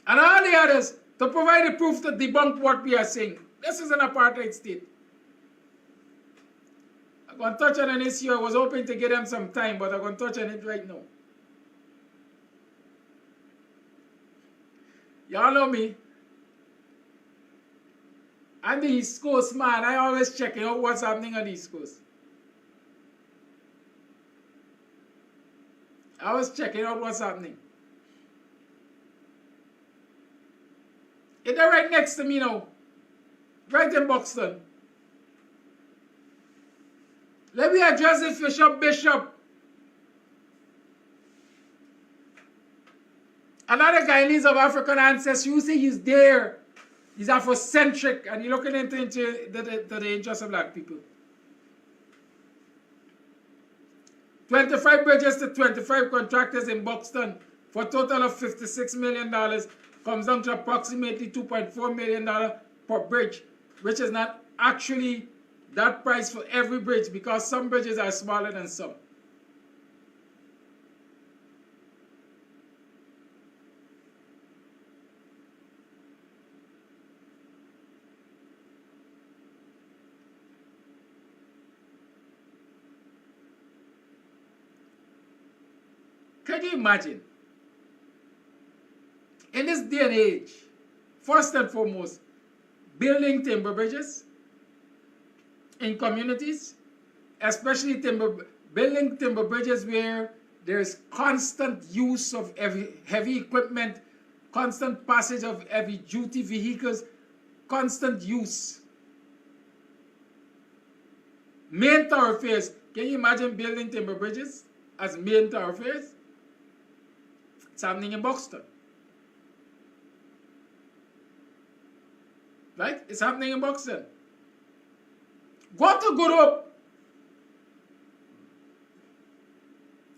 And all the others to provide the proof to debunk what we are saying. This is an apartheid state. I'm going to touch on an issue. I was hoping to give them some time, but I'm going to touch on it right now. Y'all know me. I'm the East Coast man. I always checking out what's happening on the East Coast. I was checking out what's happening. They're right next to me now. Right in Buxton. Let me address it, Bishop. Another Guyanese of African ancestry, you see he's there. He's Afrocentric and he's looking into the interests of black people. 25 bridges to 25 contractors in Buxton for a total of $56 million comes down to approximately $2.4 million per bridge, which is not actually that price for every bridge because some bridges are smaller than some. Can you imagine? In this day and age, first and foremost, building timber bridges in communities, especially building timber bridges where there's constant use of heavy equipment, constant passage of heavy duty vehicles, constant use. Main thoroughfares. Can you imagine building timber bridges as main thoroughfares? It's happening in Buxton. Right? It's happening in Buxton. Go to Gurup.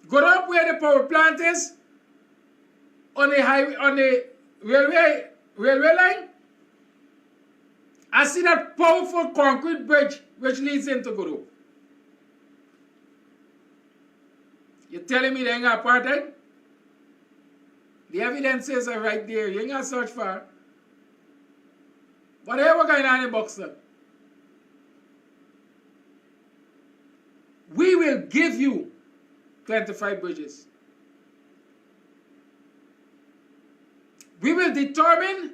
Gurup where the power plant is, on the highway, on the railway line. I see that powerful concrete bridge which leads into Gurup. You're telling me they ain't got apartheid? The evidences are right there. You ain't got to search far. Whatever going on in Buxton, we will give you 25 bridges. We will determine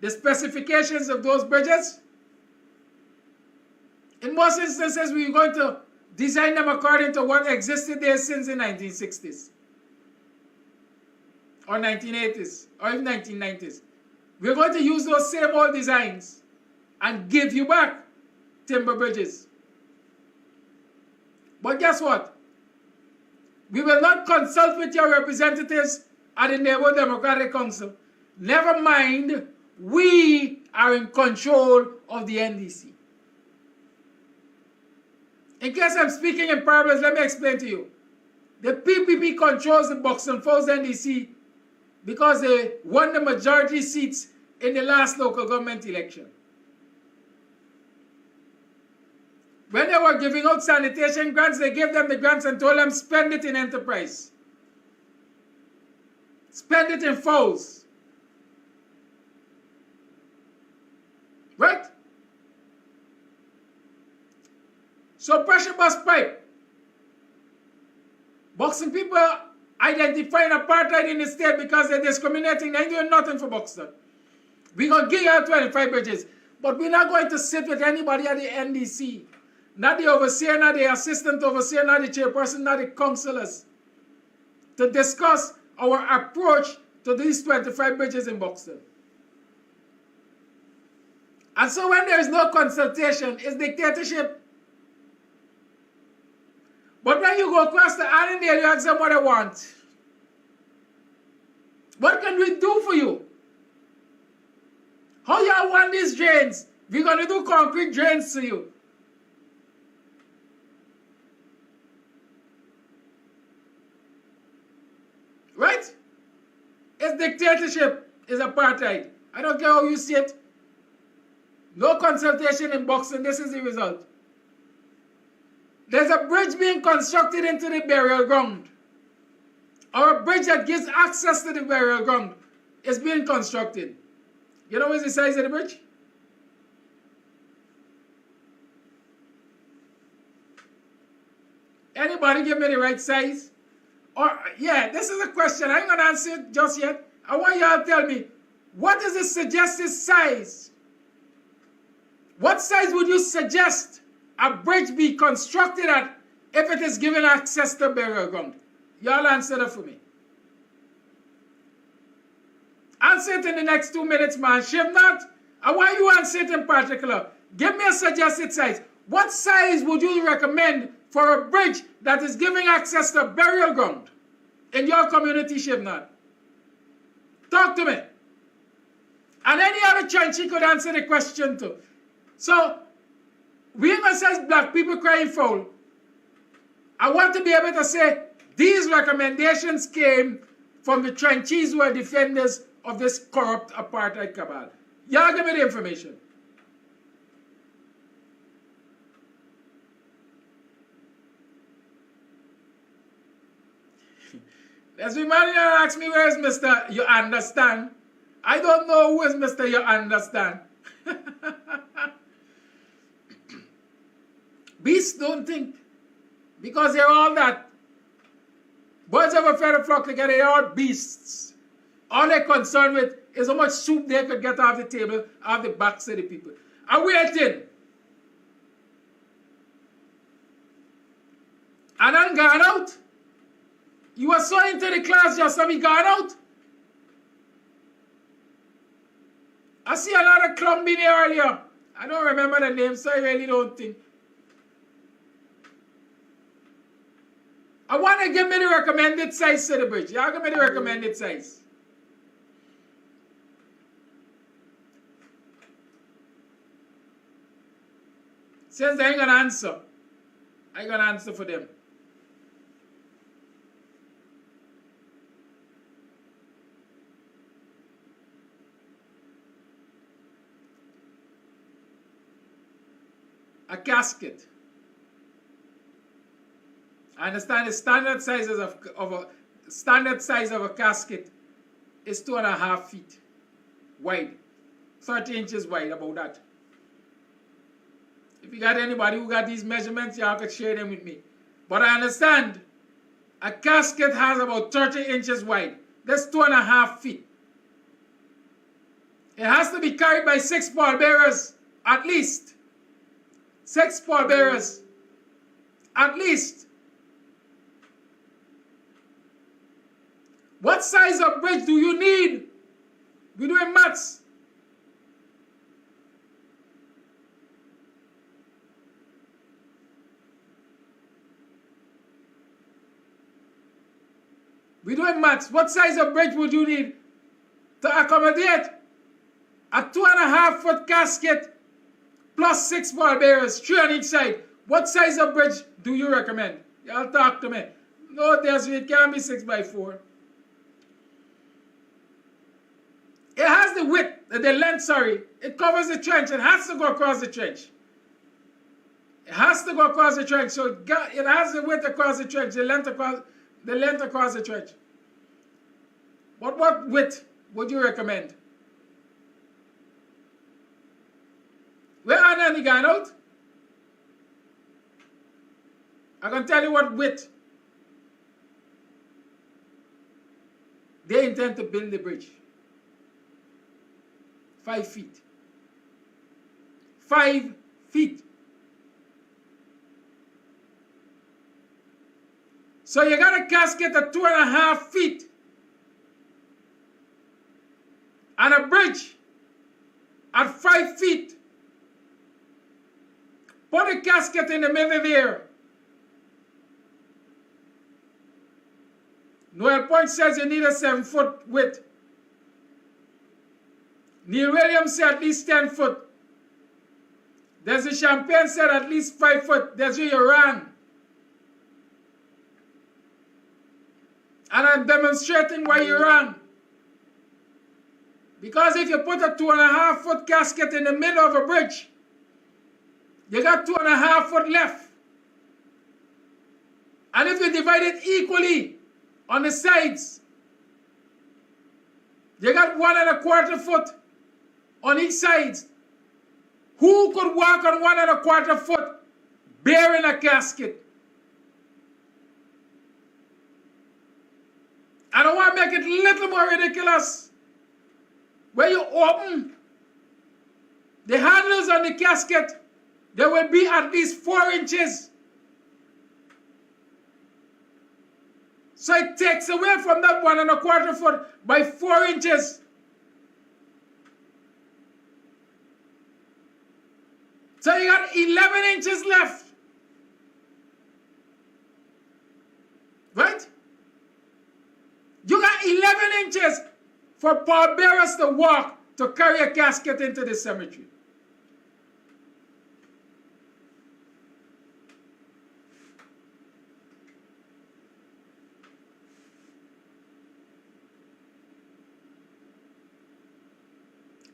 the specifications of those bridges. In most instances, we're going to design them according to what existed there since the 1960s or 1980s or even 1990s. We're going to use those same old designs and give you back timber bridges. But guess what? We will not consult with your representatives at the Neighborhood Democratic Council. Never mind, we are in control of the NDC. In case I'm speaking in parables, let me explain to you. The PPP controls the Buxton Falls NDC because they won the majority seats in the last local government election. When they were giving out sanitation grants, they gave them the grants and told them spend it in enterprise. Spend it in falls. Right? So pressure bus pipe. Buxton people identifying apartheid in the state because they're discriminating. They ain't doing nothing for Buxton. We're going to give you 25 bridges. But we're not going to sit with anybody at the NDC. Not the overseer, not the assistant overseer, not the chairperson, not the councillors. To discuss our approach to these 25 bridges in Buxton. And so when there is no consultation, it's dictatorship. But when you go across the island there, you ask them what they want. What can we do for you? How y'all want these drains? We're going to do concrete drains to you. Right? It's dictatorship. It's apartheid. I don't care how you see it. No consultation in Buxton. This is the result. There's a bridge being constructed into the burial ground. Or a bridge that gives access to the burial ground is being constructed. You know what's the size of the bridge? Anybody give me the right size? Or, yeah, this is a question. I ain't going to answer it just yet. I want y'all to tell me, what is the suggested size? What size would you suggest a bridge be constructed at if it is given access to burial ground? Y'all answer that for me. Answer it in the next 2 minutes, man. Shiv not. I want you to answer it in particular. Give me a suggested size. What size would you recommend for a bridge that is giving access to burial ground in your community, Shivnat? Talk to me. And any other chance she could answer the question too. So, we ain't gonna say black people crying foul. I want to be able to say these recommendations came from the trenches who are defenders of this corrupt apartheid cabal. Y'all give me the information. There's a man here ask me, where is Mr. You Understand? I don't know who is Mr. You Understand. Beasts don't think. Because they're all that. Birds of a feather flock together, they're all beasts. All they're concerned with is how much soup they could get off the table, off the backs of the people. I'm waiting. And then gone out. You were so into the class just to be gone out. I see a lot of clumping here earlier. I don't remember the name, so I really don't think. I want to give me the recommended size to the bridge. Y'all give me the recommended size. Since I ain't going to answer, I going to answer for them. A casket. I understand the standard sizes standard size of a casket is 2.5 feet wide, 30 inches wide, about that. If you got anybody who got these measurements, y'all could share them with me. But I understand a casket has about 30 inches wide. That's 2.5 feet. It has to be carried by 6 pallbearers, at least. 6 pallbearers, at least. What size of bridge do you need? We're doing maths. We're doing maths. What size of bridge would you need to accommodate a 2.5 foot casket plus 6 pallbearers, 3 on each side? What size of bridge do you recommend? Y'all talk to me. No, it can't be 6 by 4. It has the width, the length, sorry. It covers the trench. It has to go across the trench. It has to go across the trench. So it has the width across the trench, the length across the trench. But what width would you recommend? Where are they going out? I can tell you what width they intend to build the bridge. 5 feet. 5 feet. So you got a casket at 2.5 feet. And a bridge at 5 feet. Put a casket in the middle there. Noel Point says you need a 7 foot width. Neil Williams said at least 10 foot. There's a Champagne said at least 5 foot. There's where you ran. And I'm demonstrating why you ran. Because if you put a 2.5 foot casket in the middle of a bridge, you got 2.5 foot left. And if you divide it equally on the sides, you got 1.25 foot on each side. Who could walk on 1.25 foot bearing a casket? I don't want to make it a little more ridiculous. Where you open the handles on the casket, there will be at least 4 inches. So it takes away from that 1.25 foot by 4 inches. So you got 11 inches left. Right? You got 11 inches for pallbearers to walk to carry a casket into the cemetery.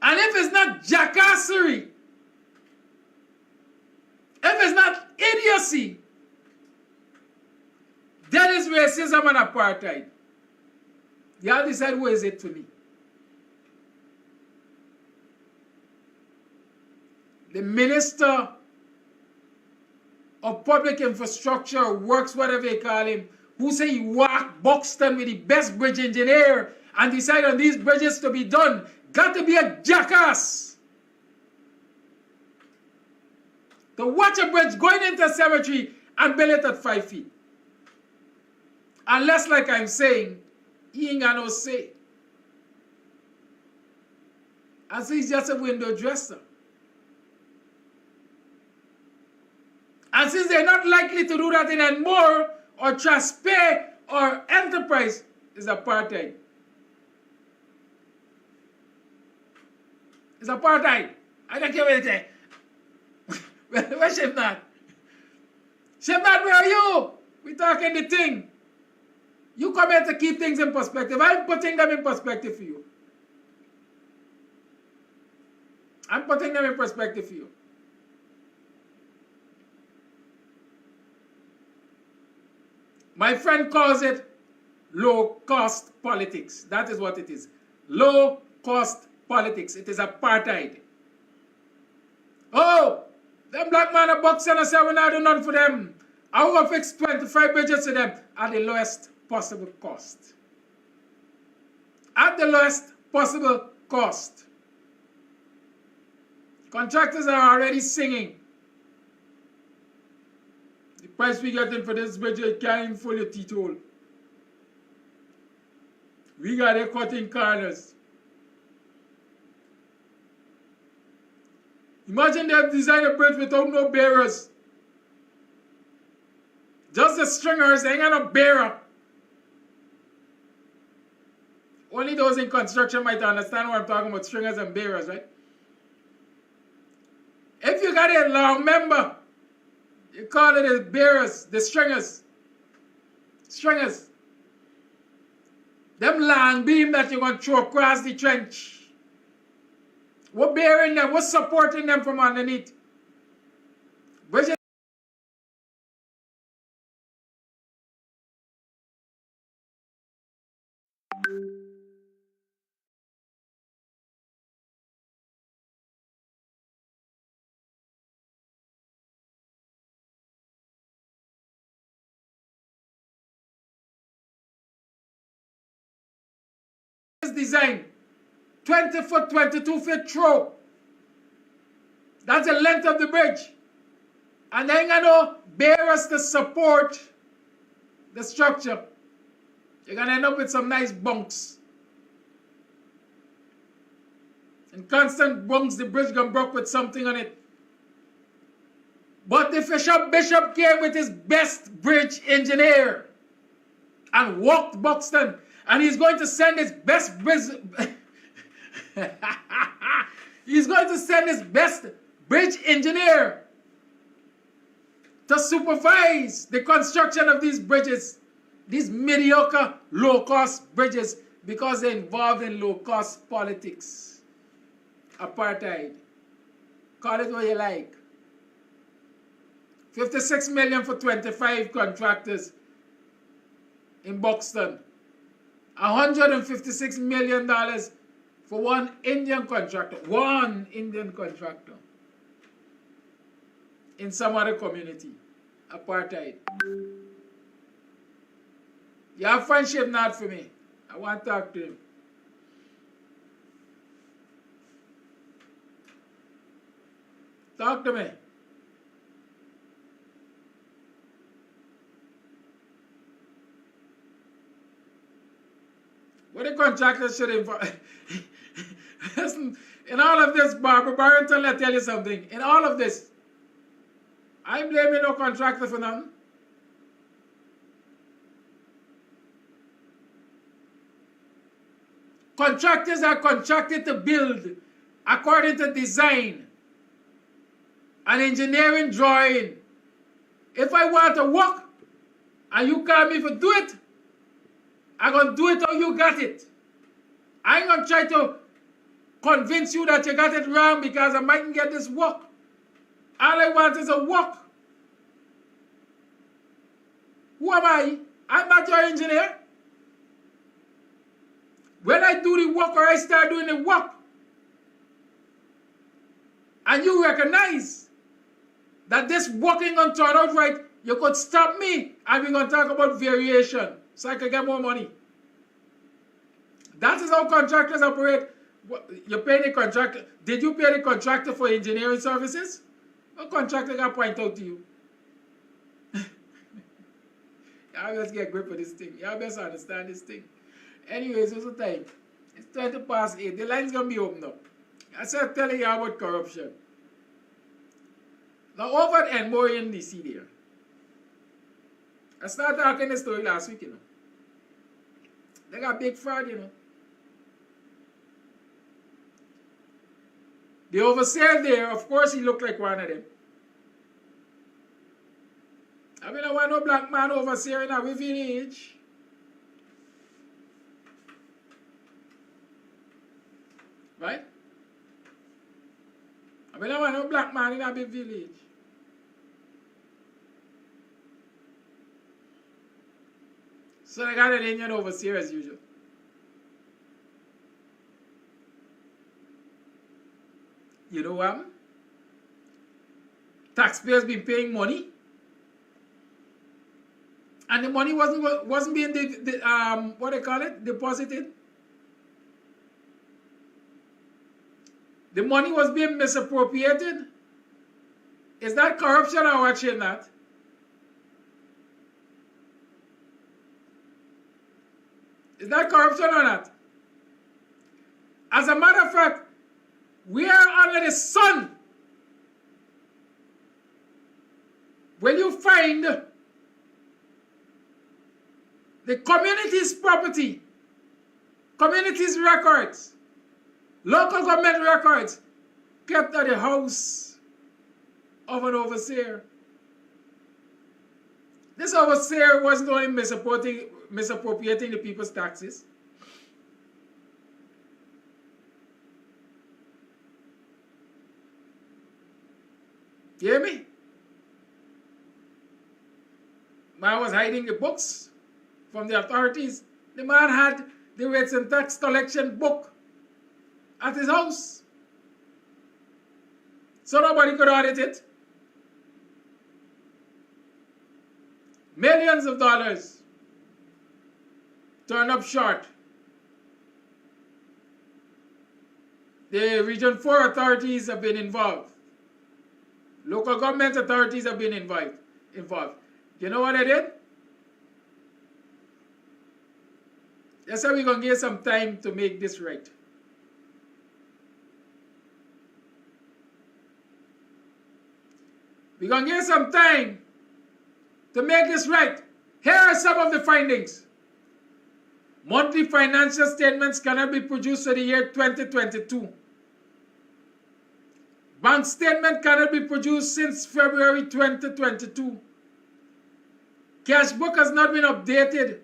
And if it's not jackassery, if it's not idiocy, that is racism and apartheid. Y'all decide who is it for me. The Minister of Public Infrastructure, Works, whatever you call him, who say he walked Buxton with the best bridge engineer and decide on these bridges to be done, got to be a jackass. To watch a bridge going into a cemetery and build it at 5 feet. Unless, like I'm saying, he ain't got no say. And so he's just a window dresser. And since they're not likely to do that in Enmore or Traspay or Enterprise, it's apartheid. It's apartheid. I don't care what you say. Where's Shepnat? Shepnat, where are you? We talking the thing. You come here to keep things in perspective. I'm putting them in perspective for you. I'm putting them in perspective for you. My friend calls it low-cost politics. That is what it is. Low-cost politics. It is apartheid. Oh, them black man of Buxton say we not do none for them. I will fix 25 bridges to them at the lowest possible cost. At the lowest possible cost. Contractors are already singing. The price we getting for this bridge, you can't even fool your teeth hole. We got a cutting corners. Imagine they have designed a bridge without no bearers. Just the stringers, they ain't got no bearer. Only those in construction might understand what I'm talking about, stringers and bearers, right? If you got a long member, you call it the bearers, the stringers. Stringers. Them long beam that you're going to throw across the trench. We're bearing them, we're supporting them from underneath. Bridges design 20 foot, 22 feet through. That's the length of the bridge. And they ain't got no bearers to support the structure. You're going to end up with some nice bunks. And constant bunks, the bridge gonna broke with something on it. But the Bishop came with his best bridge engineer and walked Buxton. And he's going to send his best bridge. He's going to send his best bridge engineer to supervise the construction of these bridges, these mediocre, low-cost bridges, because they're involved in low-cost politics. Apartheid. Call it what you like. 56 million for 25 contractors in Buxton. $156 million for one Indian contractor. One Indian contractor. In some other community. Apartheid. You have friendship not for me. I want to talk to him. Talk to me. What the contractors should involve. Listen, in all of this, Barbara Barrington, let me tell you something. In all of this, I'm blaming no contractor for nothing. Contractors are contracted to build according to design and engineering drawing. If I want to work and you call me for do it, I'm going to do it how you got it. I ain't going to try to convince you that you got it wrong because I mightn't get this work. All I want is a work. Who am I? I'm not your engineer. When I do the work or I start doing the work, and you recognize that this working on turn out right, you could stop me And we're going to talk about variation so I can get more money. That is how contractors operate. You pay the contractor. Did you pay the contractor for engineering services? A contractor got to point out to you. Y'all best get grip of this thing. Y'all best understand this thing. Anyways, what's the time? It's 20 past 8. The line's going to be opened up. I started telling you about corruption. Now, over and more in DC there. I started talking this story last week, you know. They got big fraud, you know. The overseer there, of course, he looked like one of them. I mean, I want no black man overseer in our village. Right? I mean, I want no black man in our big village. So they got an Indian overseer as usual. You know what? Taxpayers been paying money, and the money wasn't being what they call it, deposited. The money was being misappropriated. Is that corruption or watching that? Is that corruption or not? As a matter of fact, we are under the sun. When you find the community's property, community's records, local government records kept at the house of an overseer. This overseer wasn't only misappropriating the people's taxes. You hear me? Man was hiding the books from the authorities. The man had the rates and tax collection book at his house. So nobody could audit it. Millions of dollars turned up short. The Region 4 authorities have been involved. Local government authorities have been involved. You know what they did? They said we're going to give some time to make this right. We're going to give some time to make this right. Here are some of the findings. Monthly financial statements cannot be produced for the year 2022. Bank statement cannot be produced since February 2022. Cash book has not been updated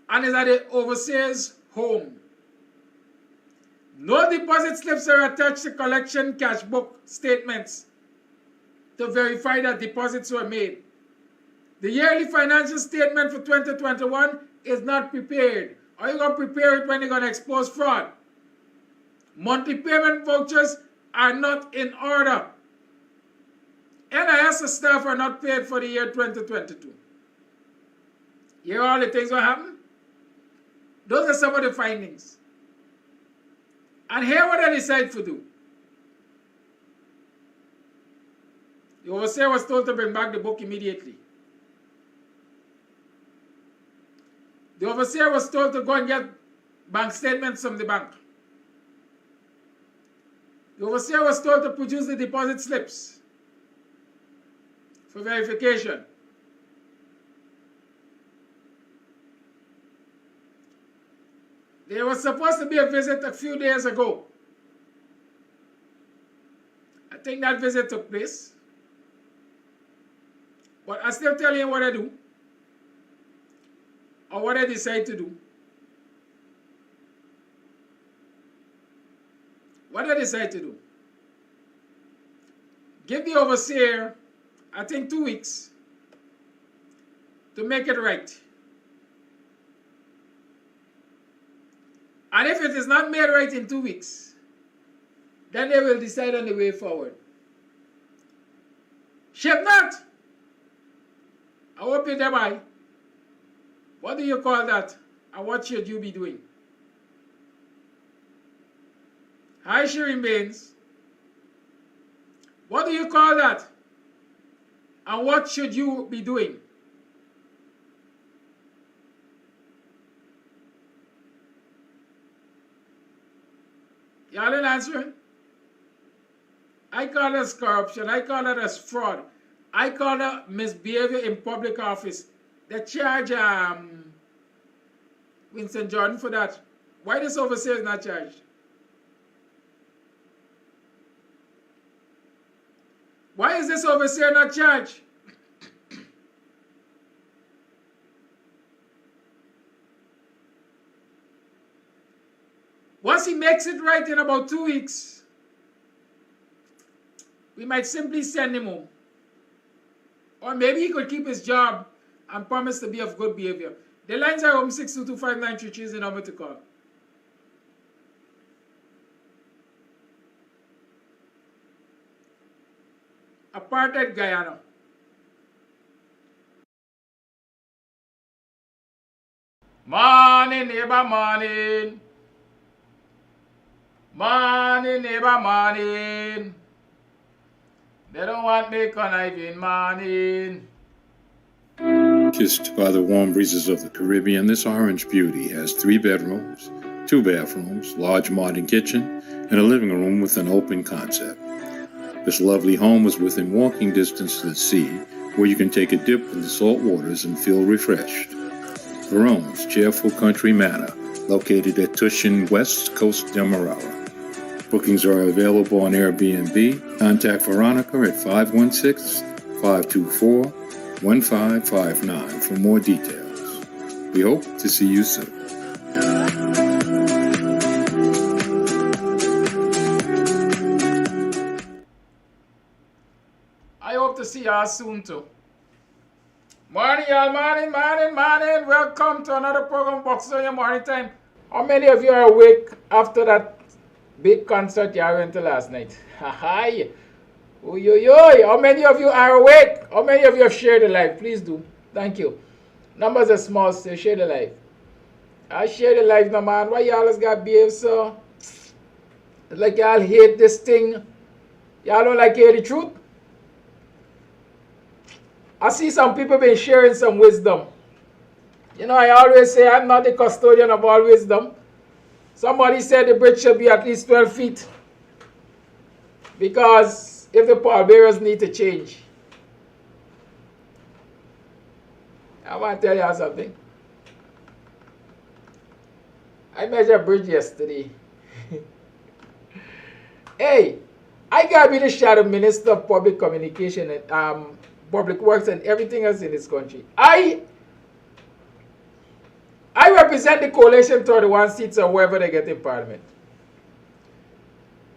and is at the overseer's home. No deposit slips are attached to collection cash book statements to verify that deposits were made. The yearly financial statement for 2021 is not prepared. Are you going to prepare it when you're going to expose fraud? Monthly payment vouchers are not in order. NIS staff are not paid for the year 2022. Here are all the things that happen. Those are some of the findings. And here what they decide to do. The overseer was told to bring back the book immediately. The overseer was told to go and get bank statements from the bank. The overseer was told to produce the deposit slips for verification. There was supposed to be a visit a few days ago. I think that visit took place. But I still tell you what I do, or what I decide to do. What I decide to do? Give the overseer, I think, 2 weeks to make it right. And if it is not made right in 2 weeks, then they will decide on the way forward. Should not. I hope you thereby. What do you call that? And what should you be doing? Hi, Shireen Baines. What do you call that? And what should you be doing? Y'all ain't answering? I call it as corruption. I call it as fraud. I call it misbehavior in public office. They charge Winston Jordan for that. Why this overseer is not charged? Why is this overseer not charged? Once he makes it right in about 2 weeks, we might simply send him home. Or maybe he could keep his job and promise to be of good behavior. The lines are home 6225933 is the number to call. Apartheid Guyana. Morning, neighbor, morning. Morning, neighbor, morning. They don't want me conniving, morning. Kissed by the warm breezes of the Caribbean, this orange beauty has 3 bedrooms, 2 bathrooms, large modern kitchen, and a living room with an open concept. This lovely home is within walking distance to the sea, where you can take a dip in the salt waters and feel refreshed. Verone's cheerful country manor, located at Tushin, West Coast Demerara. Bookings are available on Airbnb. Contact Veronica at 516-524-1559 for more details. We hope to see you soon. I hope to see y'all soon too. Morning, y'all. Morning, morning, morning. Welcome to another program, BUXTONIAN Morning Time. How many of you are awake after that big concert y'all went to last night? Hi. How many of you are awake? How many of you have shared the live? Please do. Thank you. Numbers are small, so share the live. I share the live, no man. Why y'all always got behave so? It's like y'all hate this thing. Y'all don't like hear the truth? I see some people been sharing some wisdom. You know, I always say I'm not the custodian of all wisdom. Somebody said the bridge should be at least 12 feet. Because if the pallbearers need to change. I want to tell you something. I measured a bridge yesterday. Hey, I gotta be the shadow minister of public communication and public works and everything else in this country. I represent the coalition 31 seats or wherever they get in parliament.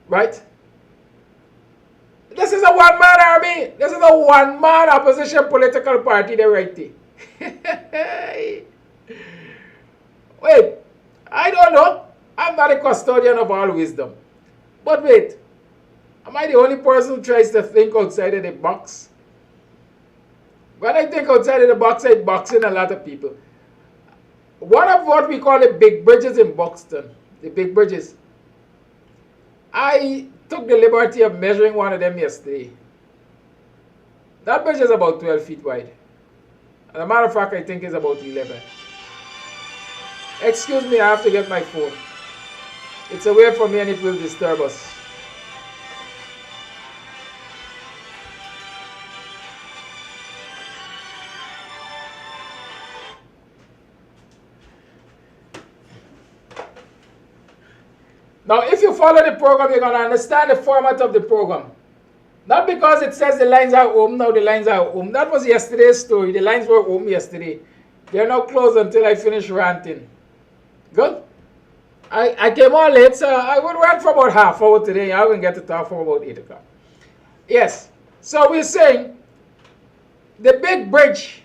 Right? This is a one-man army. This is a one-man opposition political party they're writing. Wait, I don't know. I'm not a custodian of all wisdom. But wait, am I the only person who tries to think outside of the box? When I think outside of the box, I box in a lot of people. One of what we call the big bridges in Buxton, the big bridges, I took the liberty of measuring one of them yesterday. That bridge is about 12 feet wide. As a matter of fact, I think it's about 11. Excuse me, I have to get my phone. It's away from me and it will disturb us. Now, if you follow the program, you're going to understand the format of the program. Not because it says the lines are open, now the lines are open. That was yesterday's story. The lines were open yesterday. They're now closed until I finish ranting. Good? I came on late, so I would rant for about half hour today. I will get to talk for about 8 o'clock. Yes. So we're saying the big bridge.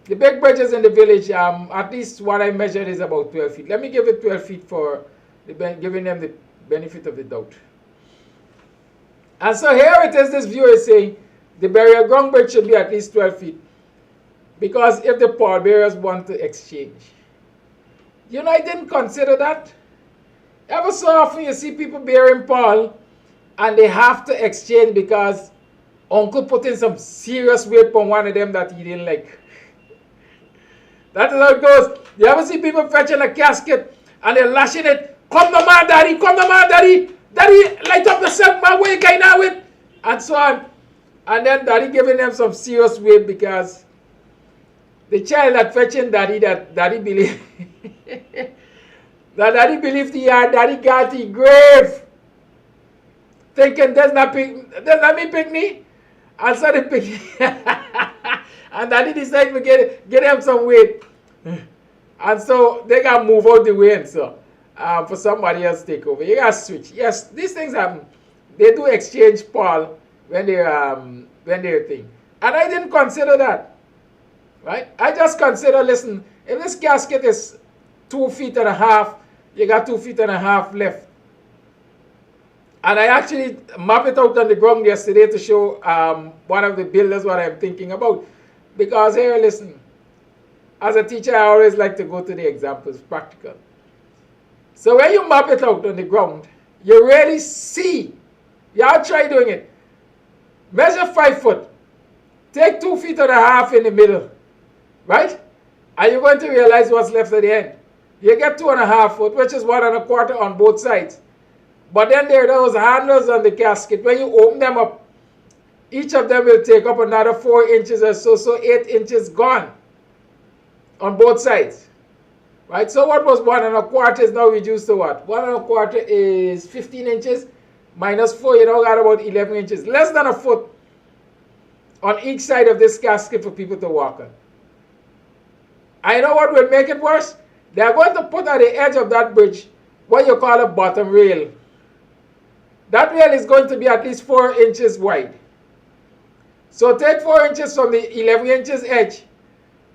The big bridges in the village, at least what I measured is about 12 feet. Let me give it 12 feet for giving them the benefit of the doubt. And so here it is, this viewer is saying, the burial ground bridge should be at least 12 feet. Because if the pallbearers want to exchange. You know, I didn't consider that. Ever so often you see people bearing pall and they have to exchange because uncle put in some serious weight on one of them that he didn't like. That is how it goes. You ever see people fetching a casket and they're lashing it? Come the man, daddy, come the man, daddy. Daddy, light up the set, man, what you going out with? And so on. And then daddy giving them some serious weight because the child that fetching daddy, that daddy believe that daddy believed he had, daddy got the grave. Thinking does not me pick me. And so they pick and daddy decided to get him some weight. And so they got to move out the way and so for somebody else to take over. You got to switch. Yes, these things happen. They do exchange pall when they're thing. And I didn't consider that. Right? I just consider, listen, if this casket is 2.5 feet, you got 2.5 feet left. And I actually mapped it out on the ground yesterday to show one of the builders what I'm thinking about. Because here, listen, as a teacher, I always like to go to the examples, practical. So when you map it out on the ground, you really see. Y'all try doing it. Measure 5 foot. Take 2.5 feet in the middle. Right? And you're going to realize what's left at the end. You get 2.5 foot, which is 1 1/4 on both sides. But then there are those handles on the casket. When you open them up, each of them will take up another 4 inches or so. So 8 inches gone on both sides. Right? So what was 1 1/4 is now reduced to what? 1 1/4 is 15 inches. Minus 4, you now got about 11 inches. Less than a foot on each side of this casket for people to walk on. I know what will make it worse. They are going to put at the edge of that bridge what you call a bottom rail. That rail is going to be at least 4 inches wide. So take 4 inches from the 11 inches edge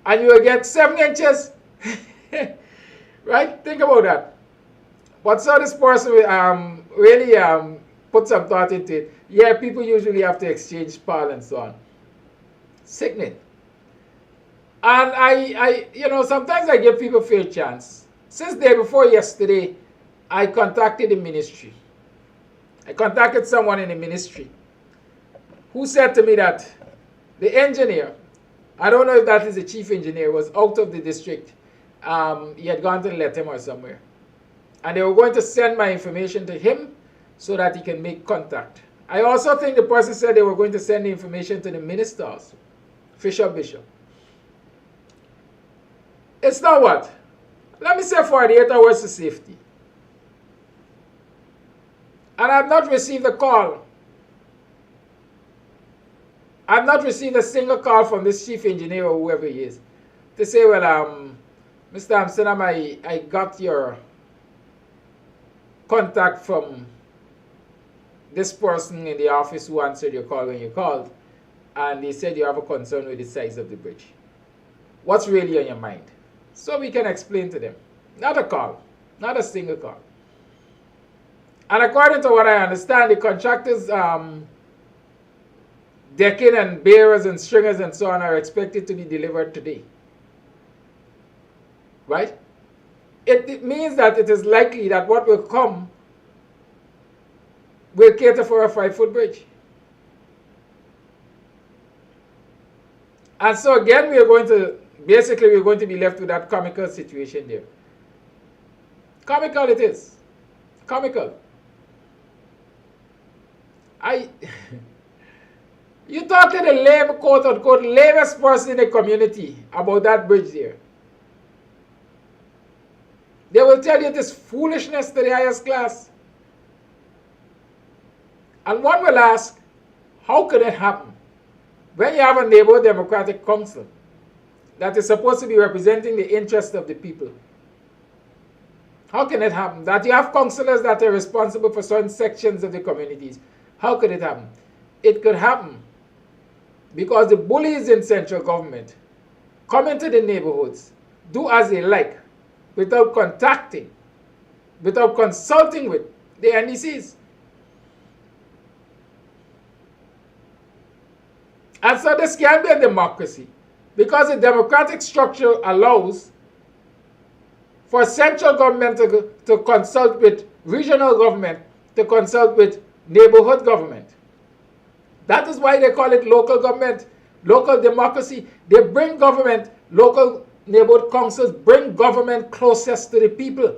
and you will get 7 inches. Right? Think about that. But so this person really put some thought into it. Yeah, people usually have to exchange pall and so on. Sickening. And I you know, sometimes I give people fair chance. Since day before yesterday, I contacted the ministry. I contacted someone in the ministry who said to me that the engineer, I don't know if that is the chief engineer, was out of the district. He had gone to let him or somewhere. And they were going to send my information to him so that he can make contact. I also think the person said they were going to send the information to the ministers, Fisher Bishop. It's not what? Let me say 48 hours to safety. And I've not received a call. I've not received a single call from this chief engineer or whoever he is to say, well, Mr. Amsterdam, I got your contact from this person in the office who answered your call when you called, and they said you have a concern with the size of the bridge. What's really on your mind? So we can explain to them. Not a call, not a single call. And according to what I understand, the contractors, decking and bearers and stringers and so on are expected to be delivered today. Right? It means that it is likely that what will come will cater for a 5-foot bridge. And so again, we're going to be left with that comical situation there. Comical it is. Comical. You talk to the labor, quote unquote, lamest person in the community about that bridge there. They will tell you it is foolishness to the highest class. And one will ask, how could it happen? When you have a neighborhood democratic council that is supposed to be representing the interests of the people, how can it happen? That you have councillors that are responsible for certain sections of the communities. How could it happen? It could happen because the bullies in central government come into the neighborhoods, do as they like, without contacting, without consulting with the NDCs. And so this can be a democracy because the democratic structure allows for central government to consult with regional government, to consult with neighborhood government. That is why they call it local government, local democracy. They bring government, local neighborhood councils bring government closest to the people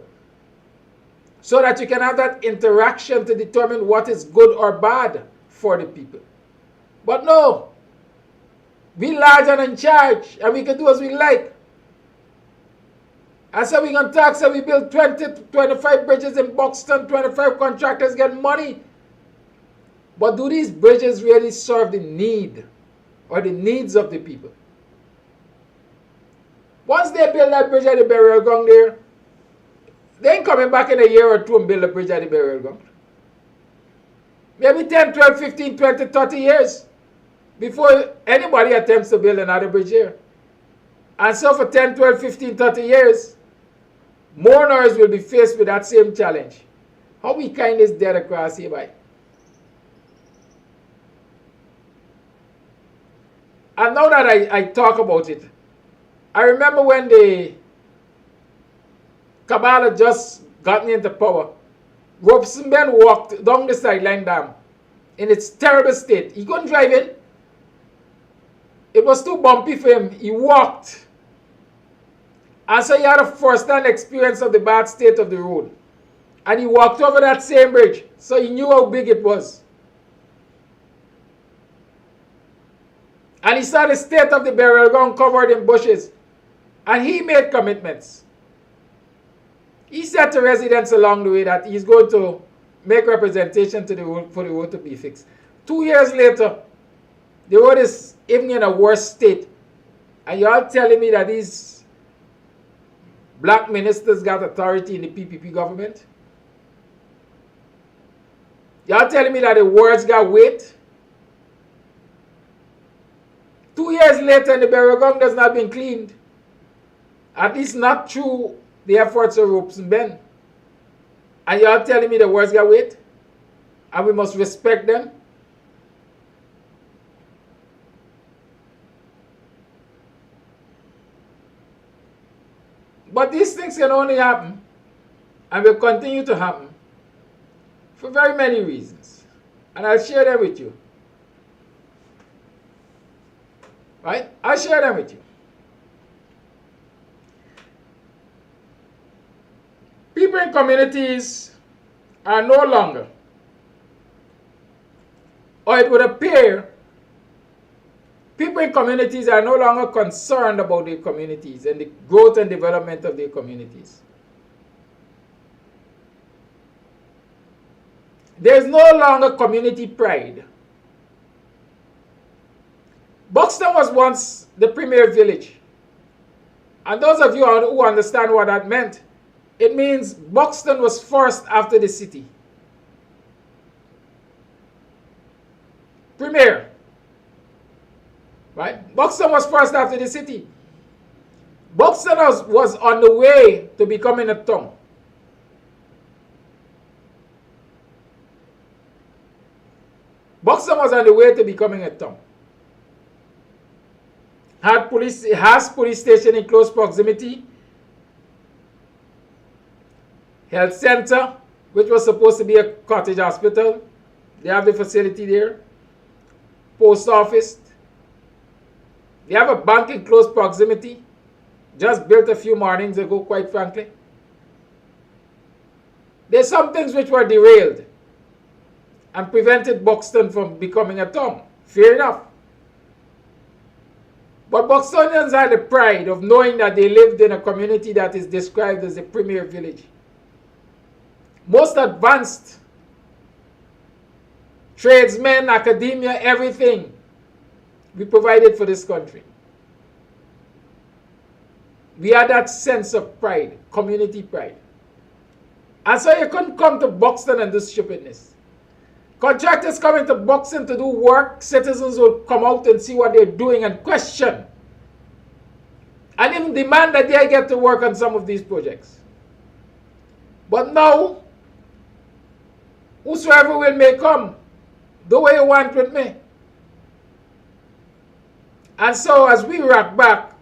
so that you can have that interaction to determine what is good or bad for the people. But no, we large and in charge and we can do as we like. And so we can talk, so we build 20 to 25 bridges in Buxton, 25 contractors get money. But do these bridges really serve the need or the needs of the people? Once they build that bridge at the burial ground there, they ain't coming back in a year or two and build a bridge at the burial ground. Maybe 10, 12, 15, 20, 30 years before anybody attempts to build another bridge here. And so for 10, 12, 15, 30 years, mourners will be faced with that same challenge. How we kind is dead across here by? And now that I talk about it, I remember when the Kabbalah just got me into power. Robeson Ben walked down the sideline dam in its terrible state. He couldn't drive in. It was too bumpy for him. He walked. And so he had a first-hand experience of the bad state of the road. And he walked over that same bridge. So he knew how big it was. And he saw the state of the burial ground covered in bushes. And he made commitments. He said to residents along the way that he's going to make representation to the road for the road to be fixed. 2 years later, the road is even in a worse state. And you're telling me that these black ministers got authority in the PPP government? Y'all telling me that the words got weight? 2 years later, and the burial ground has not been cleaned. At least not through the efforts of Robeson Ben. And y'all telling me the words got weight? And we must respect them? But these things can only happen and will continue to happen for very many reasons. And I'll share them with you. Right? I'll share them with you. People in communities are no longer, or it would appear, people in communities are no longer concerned about their communities and the growth and development of their communities. There's no longer community pride. Buxton was once the premier village. And those of you who understand what that meant, it means Buxton was first after the city. Premier. Right? Buxton was first after the city. Buxton was on the way to becoming a town. Buxton was on the way to becoming a town. It has police station in close proximity. Health center, which was supposed to be a cottage hospital. They have the facility there. Post office. They have a bank in close proximity. Just built a few mornings ago, quite frankly. There's some things which were derailed and prevented Buxton from becoming a town. Fair enough. But Buxtonians had the pride of knowing that they lived in a community that is described as a premier village. Most advanced tradesmen, academia, everything we provided for this country. We had that sense of pride, community pride. And so you couldn't come to Buxton and do stupidness. Contractors coming to Buxton to do work, citizens will come out and see what they're doing and question. And even demand that they get to work on some of these projects. But now, whosoever will may come, do what you want with me. And so as we rock back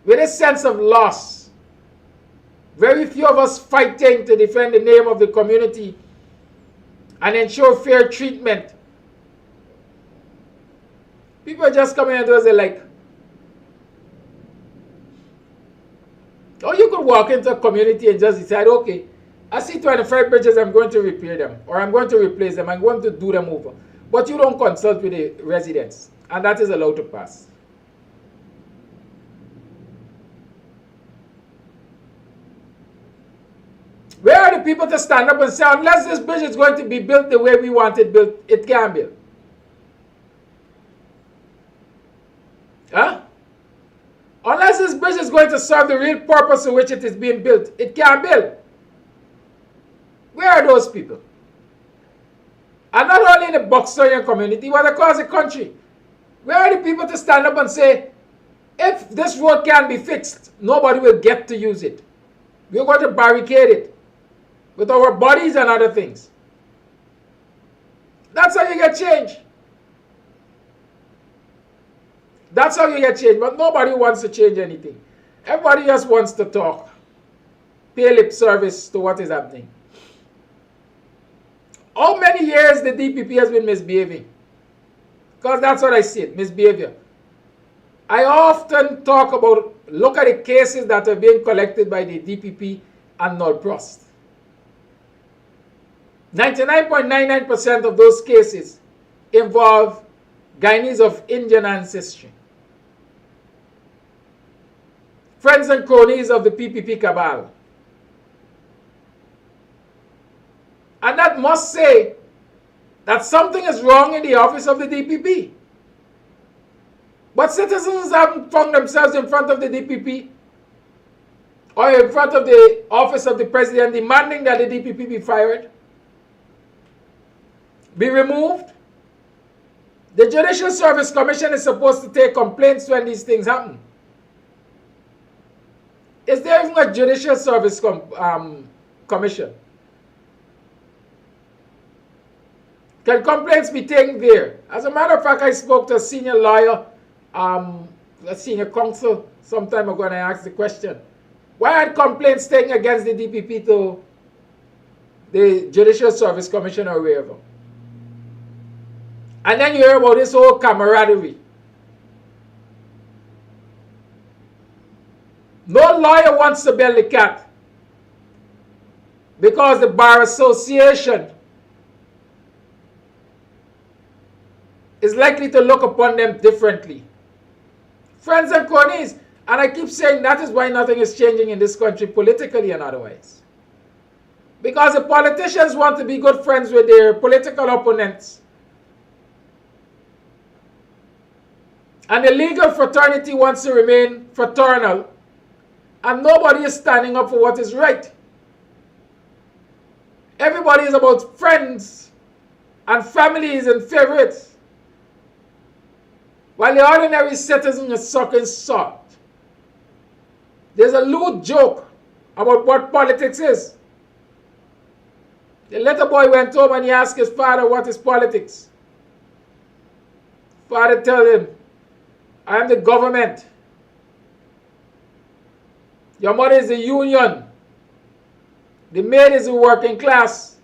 with a sense of loss, very few of us fighting to defend the name of the community and ensure fair treatment. People are just coming to us and like, oh, you could walk into a community and just decide, okay, I see 25 bridges, I'm going to repair them, or I'm going to replace them, I'm going to do them over. But you don't consult with the residents, and that is allowed to pass. Where are the people to stand up and say, unless this bridge is going to be built the way we want it built, it can't build? Huh? Unless this bridge is going to serve the real purpose for which it is being built, it can't build. Where are those people? And not only in the BUXTONIAN community, but across the country. Where are the people to stand up and say, if this road can be fixed, nobody will get to use it. We're going to barricade it with our bodies and other things. That's how you get change. That's how you get change. But nobody wants to change anything. Everybody just wants to talk. Pay lip service to what is happening. How many years the DPP has been misbehaving? Because that's what I see it, misbehavior. I often talk about, look at the cases that are being collected by the DPP and Nolprost. 99.99% of those cases involve Guyanese of Indian ancestry. Friends and cronies of the PPP cabal. And that must say that something is wrong in the office of the DPP. But citizens haven't found themselves in front of the DPP or in front of the office of the president demanding that the DPP be fired, be removed. The Judicial Service Commission is supposed to take complaints when these things happen. Is there even a Judicial Service Commission? Can complaints be taken there? As a matter of fact, I spoke to a senior lawyer, a senior counsel some time ago, and I asked the question, why aren't complaints taken against the DPP to the Judicial Service Commission or wherever? And then you hear about this whole camaraderie. No lawyer wants to bail the cat because the Bar Association is likely to look upon them differently. Friends and cronies, and I keep saying that is why nothing is changing in this country politically and otherwise. Because the politicians want to be good friends with their political opponents. And the legal fraternity wants to remain fraternal. And nobody is standing up for what is right. Everybody is about friends and families and favorites. While the ordinary citizen is sucking salt. There's a lewd joke about what politics is. The little boy went home and he asked his father what is politics. Father told him, I am the government. Your mother is the union. The maid is the working class.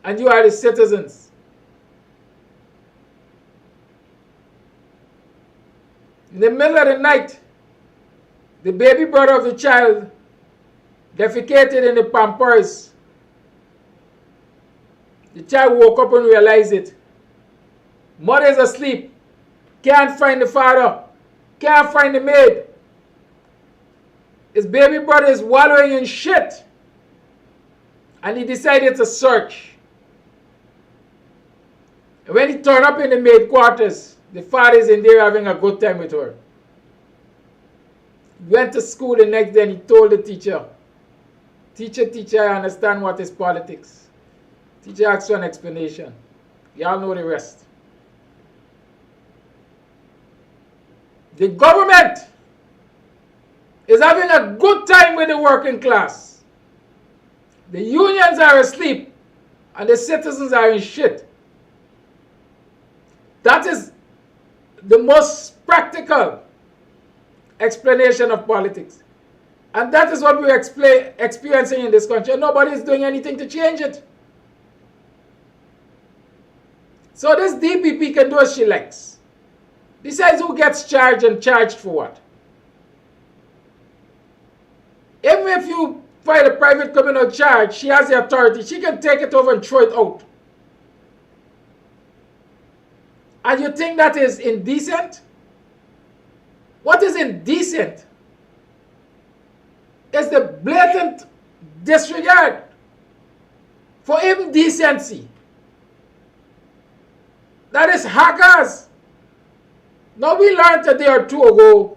And you are the citizens. In the middle of the night, the baby brother of the child defecated in the Pampers. The child woke up and realized it. Mother is asleep. Can't find the father. Can't find the maid. His baby brother is wallowing in shit. And he decided to search. And when he turned up in the maid quarters, the father is in there having a good time with her. He went to school the next day and he told the teacher, Teacher, I understand what is politics. Teacher asked for an explanation. Y'all know the rest. The government is having a good time with the working class. The unions are asleep and the citizens are in shit. That is the most practical explanation of politics. And that is what we're experiencing in this country. Nobody is doing anything to change it. So this DPP can do as she likes. Decides who gets charged and charged for what. Even if you file a private criminal charge, she has the authority. She can take it over and throw it out. And you think that is indecent? What is indecent is the blatant disregard for even decency. That is hackers. Now we learned a day or two ago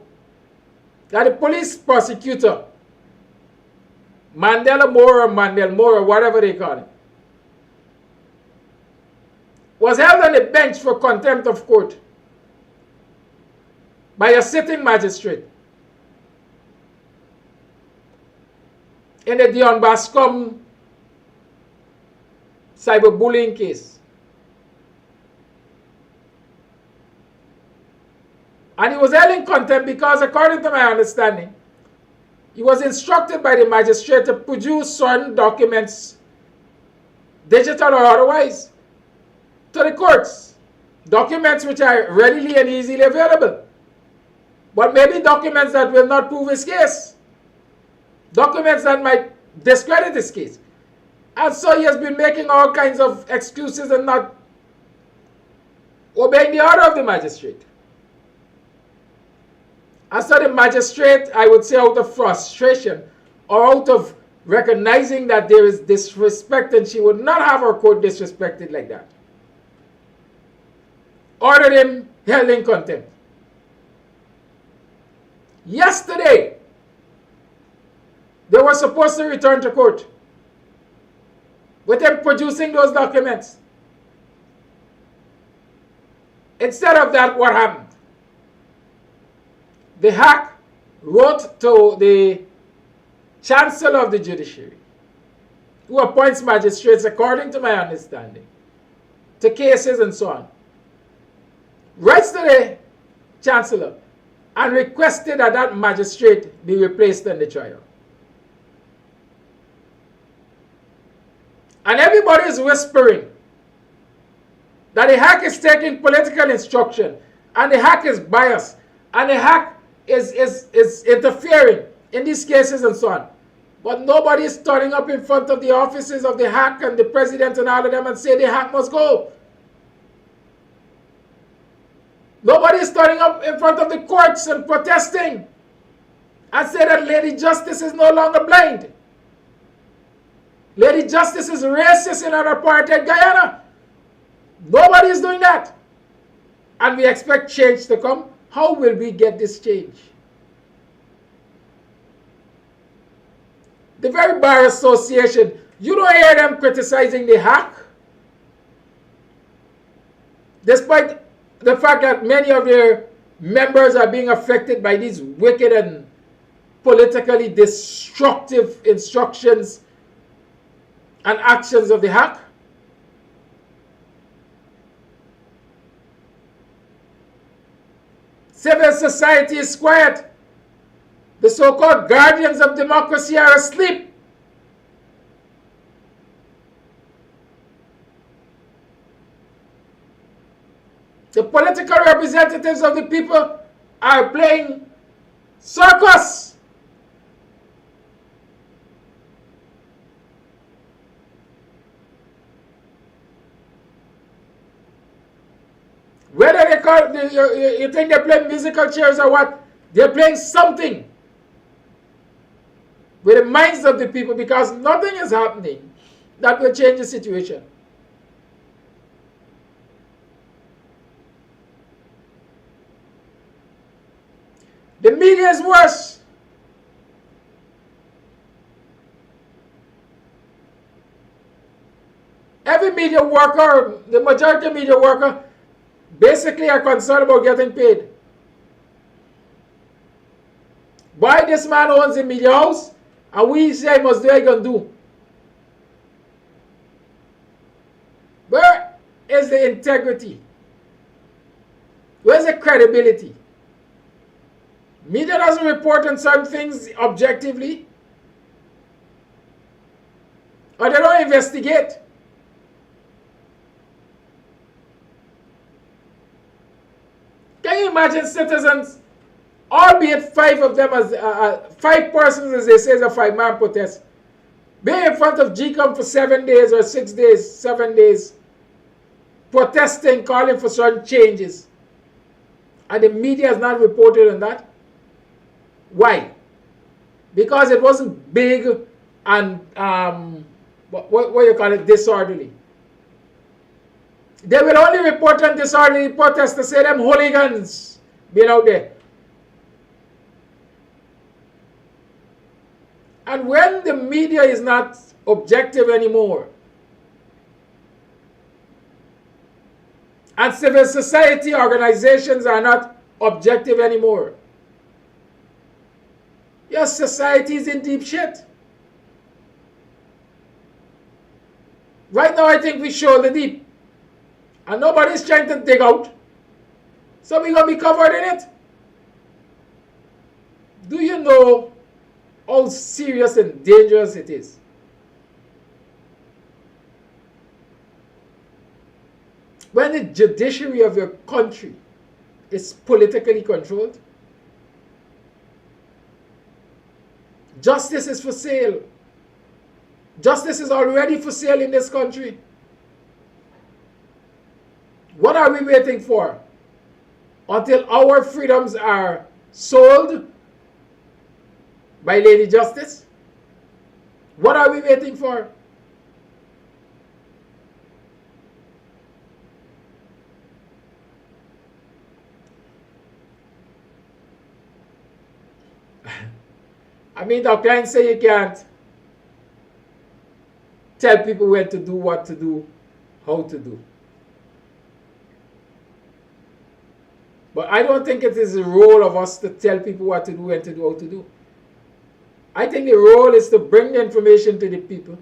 that the police prosecutor, Mandela Moore or Mandel Moore or whatever they call him, was held on the bench for contempt of court by a sitting magistrate in the DION BASCOM cyberbullying case. And he was held in contempt because, according to my understanding, he was instructed by the magistrate to produce certain documents, digital or otherwise, to the courts. Documents which are readily and easily available. But maybe documents that will not prove his case. Documents that might discredit his case. And so he has been making all kinds of excuses and not obeying the order of the magistrate. And so the magistrate, I would say out of frustration or out of recognizing that there is disrespect and she would not have her court disrespected like that, ordered him held in contempt. Yesterday, they were supposed to return to court with him producing those documents. Instead of that, what happened? The hack wrote to the Chancellor of the Judiciary, who appoints magistrates according to my understanding, to cases and so on. Writes to the Chancellor and requested that that magistrate be replaced in the trial. And everybody is whispering that the hack is taking political instruction, and the hack is biased, and the hack is interfering in these cases and so on. But nobody is turning up in front of the offices of the hack and the president and all of them and say the hack must go. Nobody is turning up in front of the courts and protesting and say that Lady Justice is no longer blind. Lady Justice is racist in an apartheid Guyana. Nobody is doing that. And we expect change to come. How will we get this change? The very Bar Association, you don't hear them criticizing the hack. Despite the fact that many of their members are being affected by these wicked and politically destructive instructions and actions of the hack. Civil society is quiet. The so-called guardians of democracy are asleep. The political representatives of the people are playing circus. Whether they call you think they're playing musical chairs or what, they're playing something with the minds of the people, because nothing is happening that will change the situation. The media is worse. Every media worker, the majority of media worker, basically are concerned about getting paid. Why this man owns a media house and we say he must do what he can do? Where is the integrity? Where's the credibility? Media doesn't report on certain things objectively, or they don't investigate. Can you imagine citizens, albeit 5 of them, as 5 persons, as they say, is a 5-man protest, being in front of GCOM for 7 days or 6 days, 7 days, protesting, calling for certain changes, and the media has not reported on that? Why? Because it wasn't big and what you call it, disorderly. They will only report on disorderly protests to say them hooligans being out there. And when the media is not objective anymore, and civil society organizations are not objective anymore, your society is in deep shit. Right now, I think we shoulder deep. And nobody's trying to dig out. So we're going to be covered in it. Do you know how serious and dangerous it is? When the judiciary of your country is politically controlled, justice is for sale. Justice is already for sale in this country. What are we waiting for? Until our freedoms are sold by Lady Justice? What are we waiting for? I mean, our clients say you can't tell people when to do, what to do, how to do. But I don't think it is the role of us to tell people what to do, when to do, how to do. I think the role is to bring the information to the people,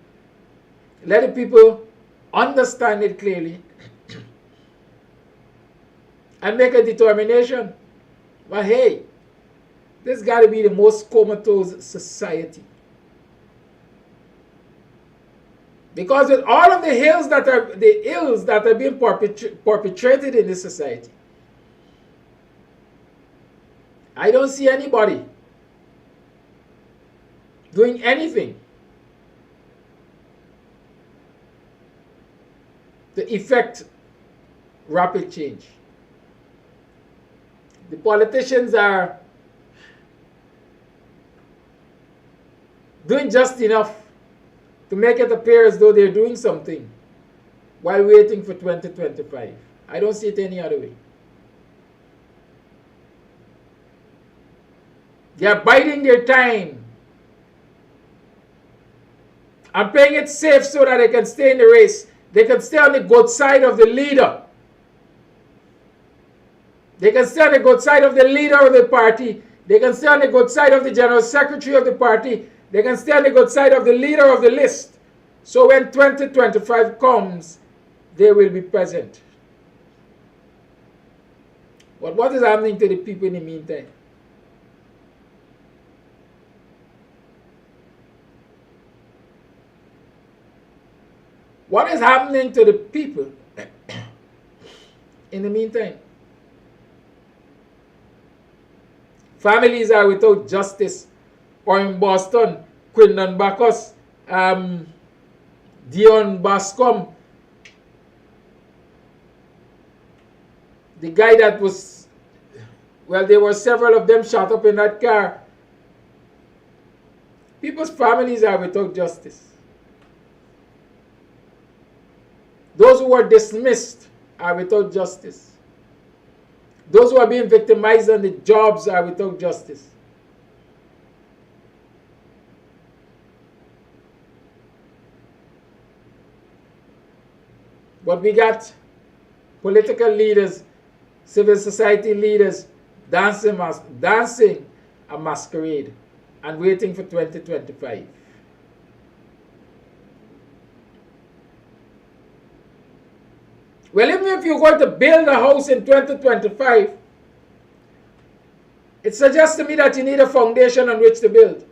let the people understand it clearly, and make a determination. But hey, this got to be the most comatose society. Because with all of the ills that are being perpetrated in this society, I don't see anybody doing anything to effect rapid change. The politicians are doing just enough to make it appear as though they're doing something while waiting for 2025. I don't see it any other way. They are biding their time and playing it safe so that they can stay in the race. They can stay on the good side of the leader. They can stay on the good side of the leader of the party. They can stay on the good side of the general secretary of the party. They can stay on the good side of the leader of the list. So when 2025 comes, they will be present. But what is happening to the people in the meantime? What is happening to the people in the meantime? Families are without justice. Or in Boston, Quindon Bacchus, DION BASCOM, the guy that was, well, there were several of them shot up in that car. People's families are without justice. Those who are dismissed are without justice. Those who are being victimized on the jobs are without justice. But we got political leaders, civil society leaders dancing a masquerade and waiting for 2025. Well, even if you're going to build a house in 2025, it suggests to me that you need a foundation on which to build.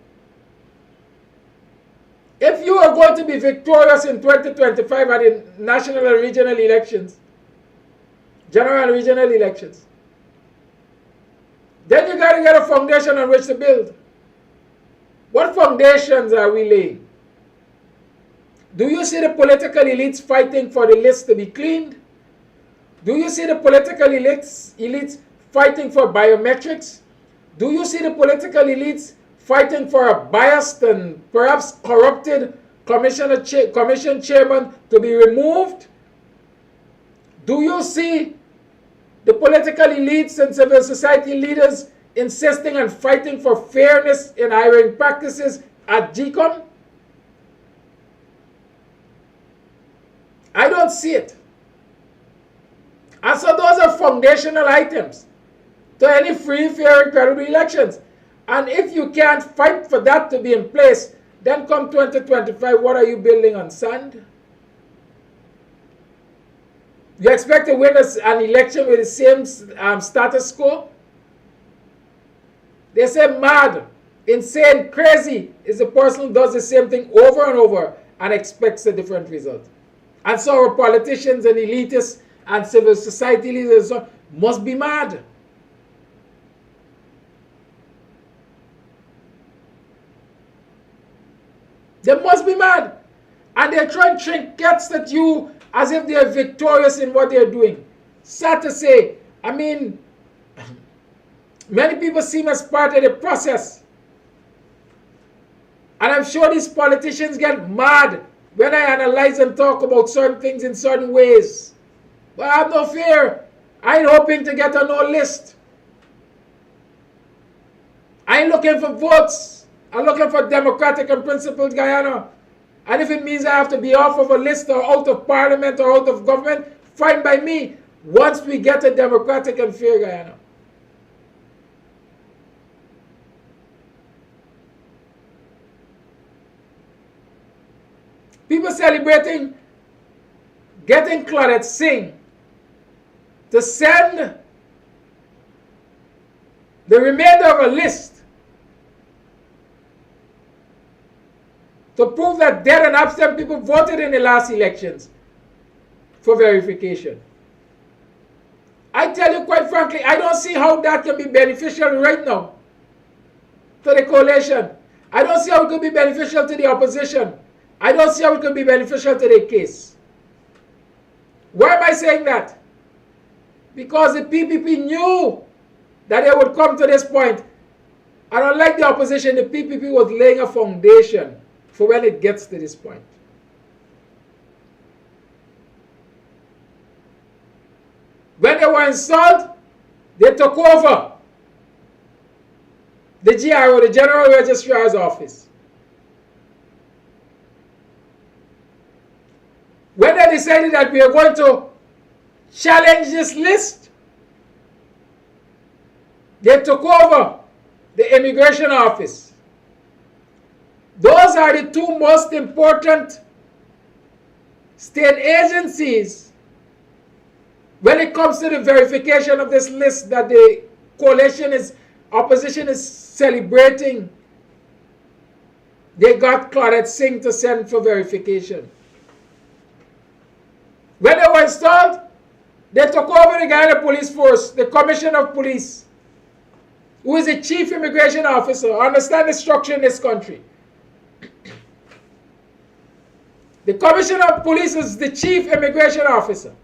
If you are going to be victorious in 2025 at the national and regional elections, general and regional elections, then you got to get a foundation on which to build. What foundations are we laying? Do you see the political elites fighting for the list to be cleaned? Do you see the political elites fighting for biometrics? Do you see the political elites fighting for a biased and perhaps corrupted commission chairman to be removed? Do you see the political elites and civil society leaders insisting and fighting for fairness in hiring practices at GCOM? I don't see it. And so those are foundational items to any free, fair, and credible elections. And if you can't fight for that to be in place, then come 2025, what are you building on sand? You expect to win an election with the same status quo? They say mad, insane, crazy is the person who does the same thing over and over and expects a different result. And so our politicians and elitists and civil society leaders must be mad. They must be mad. And they're trying trinkets at you as if they're victorious in what they're doing. Sad to say, I mean, many people see me as part of the process. And I'm sure these politicians get mad when I analyze and talk about certain things in certain ways. But I have no fear. I ain't hoping to get on no list. I ain't looking for votes. I'm looking for democratic and principled Guyana. And if it means I have to be off of a list or out of parliament or out of government, fine by me, once we get a democratic and fair Guyana. People celebrating getting Claudette Singh to send the remainder of a list to prove that dead and absent people voted in the last elections for verification. I tell you quite frankly, I don't see how that can be beneficial right now to the coalition. I don't see how it could be beneficial to the opposition. I don't see how it could be beneficial to the case. Why am I saying that? Because the PPP knew that they would come to this point. And unlike the opposition, the PPP was laying a foundation for when it gets to this point. When they were installed, they took over the GRO, the General Registrar's Office. When they decided that we are going to challenge this list, they took over the Immigration Office. Those are the two most important state agencies when it comes to the verification of this list that the opposition is celebrating. They got Claudette Singh to send for verification. When they were installed, they took over the Guyana Police Force, the Commissioner of Police, who is the Chief Immigration Officer. Understand the structure in this country. The Commissioner of Police is the Chief Immigration Officer.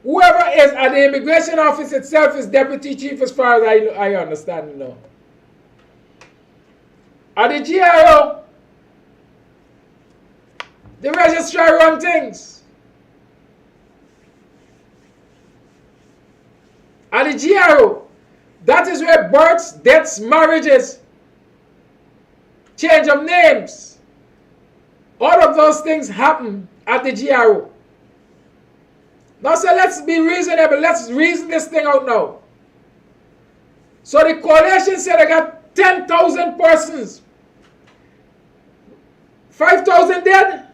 Whoever is at the Immigration Office itself is Deputy Chief as far as I understand, you know. At the GRO, the registrar run things. At the GRO, that is where births, deaths, marriages, change of names, all of those things happen at the GRO. Now, so let's be reasonable. Let's reason this thing out now. So the coalition said I got 10,000 persons. 5,000 dead.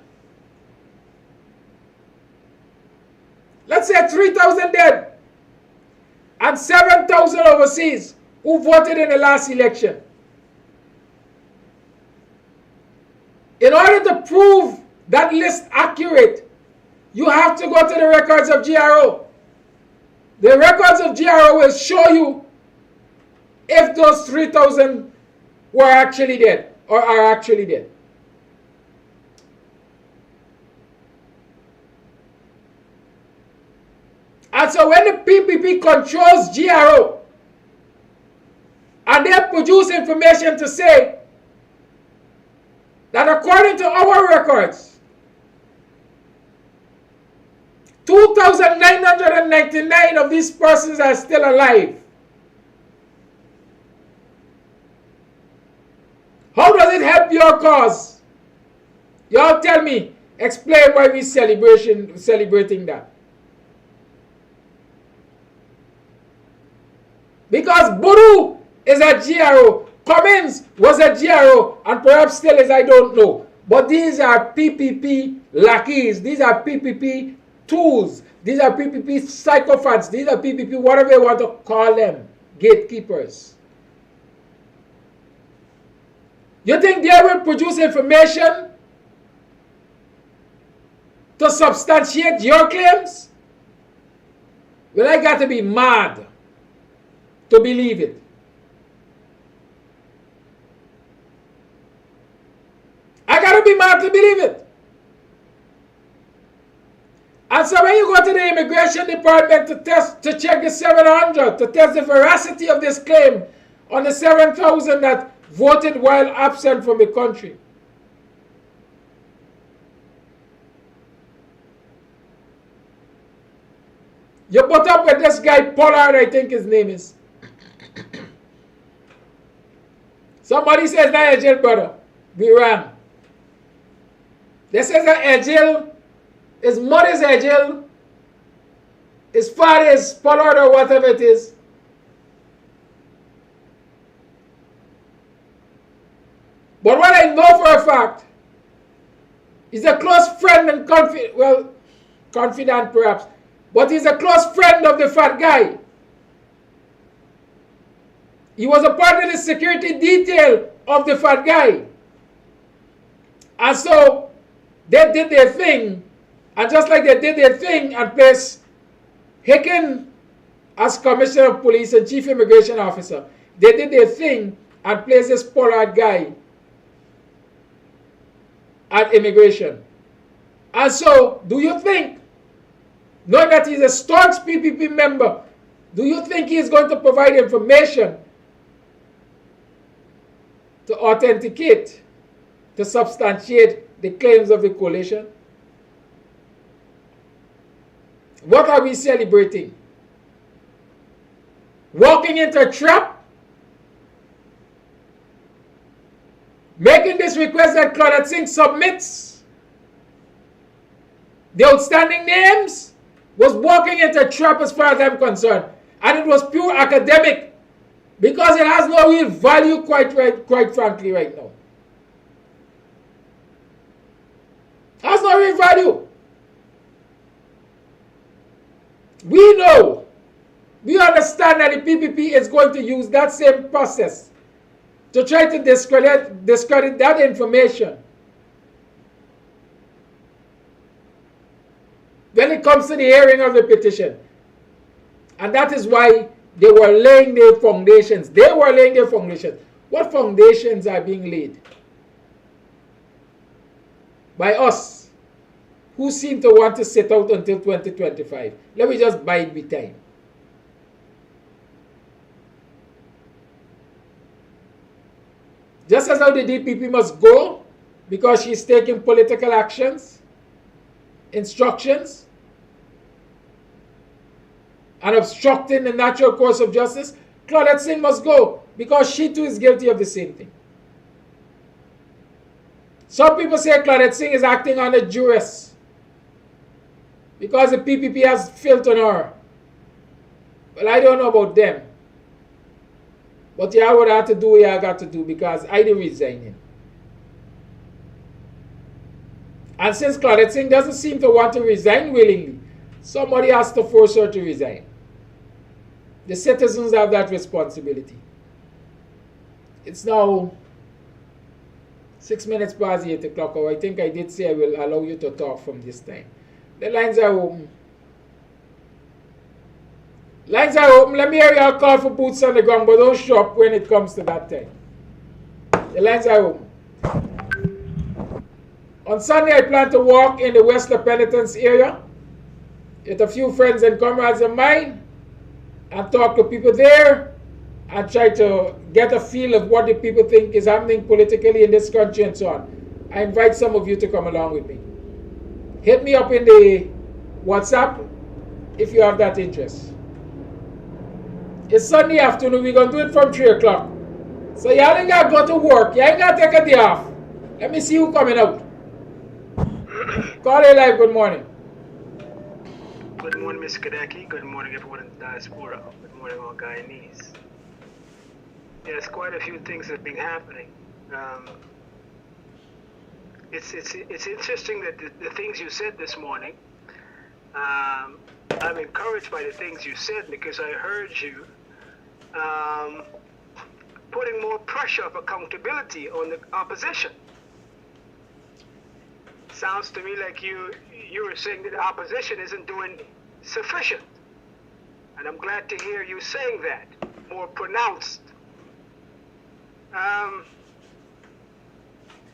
let's say 3,000 dead, and 7,000 overseas who voted in the last election. In order to prove that list accurate, you have to go to the records of GRO. The records of GRO will show you if those 3,000 were actually dead or are actually dead. And so when the PPP controls GRO and they produce information to say that according to our records, 2,999 of these persons are still alive. How does it help your cause? Y'all tell me, explain why we're celebrating that. Because Buru is a GRO, Cummins was a GRO, and perhaps still is, I don't know. But these are PPP lackeys, these are PPP tools, these are PPP psychopaths, these are PPP, whatever you want to call them, gatekeepers. You think they will produce information to substantiate your claims? Well, I got to be mad to believe it. I got to be mad to believe it. And so when you go to the immigration department to check the 700, to test the veracity of this claim on the 7,000 that voted while absent from the country, you put up with this guy Pollard, I think his name is. Somebody says that Ejil, brother. We ran. They say that Ejil, his mother's Ejil, his father is Pollard or whatever it is. But what I know for a fact, he's a close friend and confidant perhaps, but he's a close friend of the fat guy. He was a part of the security detail of the fat guy. And so they did their thing. And just like they did their thing and placed Hicken as Commissioner of Police and Chief Immigration Officer, they did their thing and placed this Pollard guy at immigration. And so, do you think, knowing that he's a staunch PPP member, do you think he's going to provide information to authenticate, to substantiate the claims of the coalition? What are we celebrating? Walking into a trap? Making this request that Claudette Singh submits the outstanding names was walking into a trap as far as I'm concerned. And it was pure academic because it has no real value quite frankly right now. It has no real value. We know, we understand that the PPP is going to use that same process to try to discredit that information when it comes to the hearing of the petition. And that is why they were laying their foundations. They were laying their foundations. What foundations are being laid? By us, who seem to want to sit out until 2025. Let me just bide with time. Just as how the DPP must go because she's taking political actions, instructions, and obstructing the natural course of justice, Claudette Singh must go because she too is guilty of the same thing. Some people say Claudette Singh is acting under duress because the PPP has filth on her. Well, I don't know about them. But yeah, what I have to do, what I got to do because I didn't resign. And since Claudette Singh doesn't seem to want to resign willingly, somebody has to force her to resign. The citizens have that responsibility. It's now 6 minutes past 8 o'clock, or I think I did say I will allow you to talk from this time. The lines are open. Lines are open. Let me hear y'all call for boots on the ground, but don't show up when it comes to that time. The lines are open. On Sunday, I plan to walk in the Westler Penitence area with a few friends and comrades of mine and talk to people there and try to get a feel of what the people think is happening politically in this country and so on. I invite some of you to come along with me. Hit me up in the WhatsApp if you have that interest. It's Sunday afternoon. We're going to do it from 3 o'clock. So y'all ain't got to go to work. You ain't got to take a day off. Let me see who coming out. Call it live. Good morning. Good morning, Mr. Kadeki. Good morning, everyone in the diaspora. Good morning, all Guyanese. Yes, quite a few things have been happening. It's interesting that the things you said this morning, I'm encouraged by the things you said because I heard you putting more pressure of accountability on the opposition. Sounds to me like you were saying that the opposition isn't doing sufficient. And I'm glad to hear you saying that, more pronounced.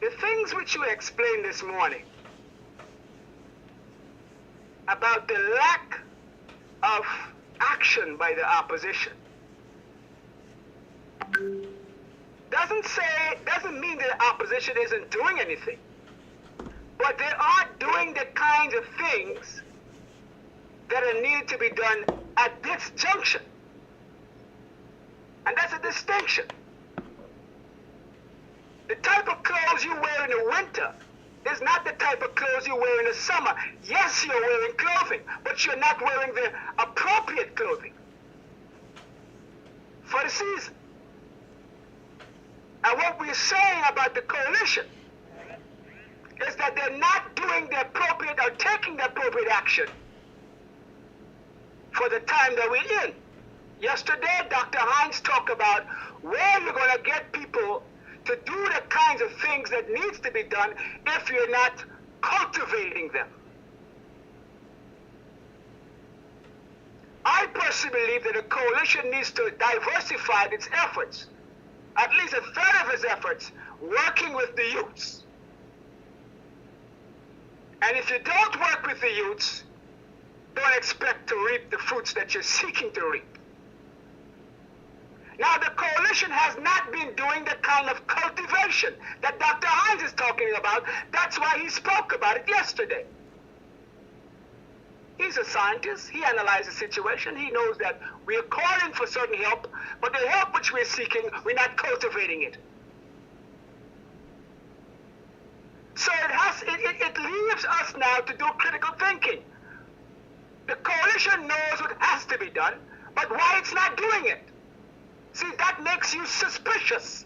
The things which you explained this morning about the lack of action by the opposition doesn't mean that the opposition isn't doing anything. But they are doing the kinds of things that are needed to be done at this junction. And that's a distinction. The type of clothes you wear in the winter is not the type of clothes you wear in the summer. Yes, you're wearing clothing, but you're not wearing the appropriate clothing for the season. And what we're saying about the coalition is that they're not doing the appropriate or taking the appropriate action for the time that we're in. Yesterday, Dr. Hinds talked about where you're going to get people to do the kinds of things that needs to be done if you're not cultivating them. I personally believe that the coalition needs to diversify its efforts, at least a third of its efforts, working with the youths. And if you don't work with the youths, don't expect to reap the fruits that you're seeking to reap. Now, the coalition has not been doing the kind of cultivation that Dr. Hinds is talking about. That's why he spoke about it yesterday. He's a scientist. He analyzes the situation. He knows that we are calling for certain help, but the help which we're seeking, we're not cultivating it. So it leaves us now to do critical thinking. The coalition knows what has to be done, but why it's not doing it? See, that makes you suspicious.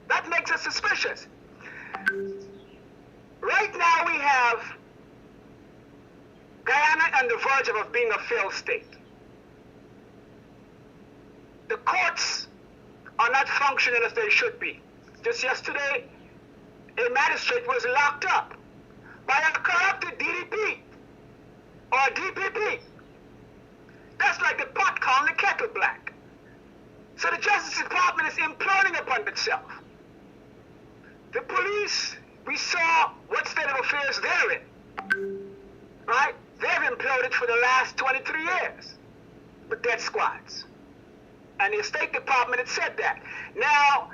That makes us suspicious. Right now we have Guyana on the verge of being a failed state. The courts are not functioning as they should be. Just yesterday, a magistrate was locked up by a corrupted DDP or DPP. That's like the pot calling the kettle black. So the Justice Department is imploding upon itself. The police, we saw what state of affairs they're in. Right? They've imploded for the last 23 years with death squads. And the State Department had said that. Now,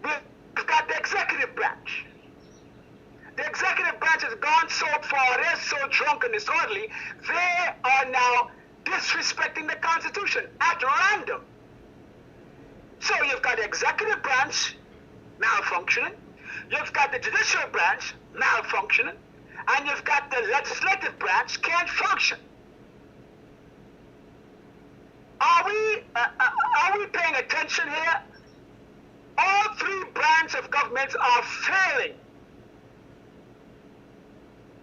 we've got the executive branch. The executive branch has gone so far, they're so drunk and disorderly, they are now disrespecting the Constitution at random. So you've got the executive branch malfunctioning, you've got the judicial branch malfunctioning, and you've got the legislative branch can't function. Are we paying attention here? All three branches of government are failing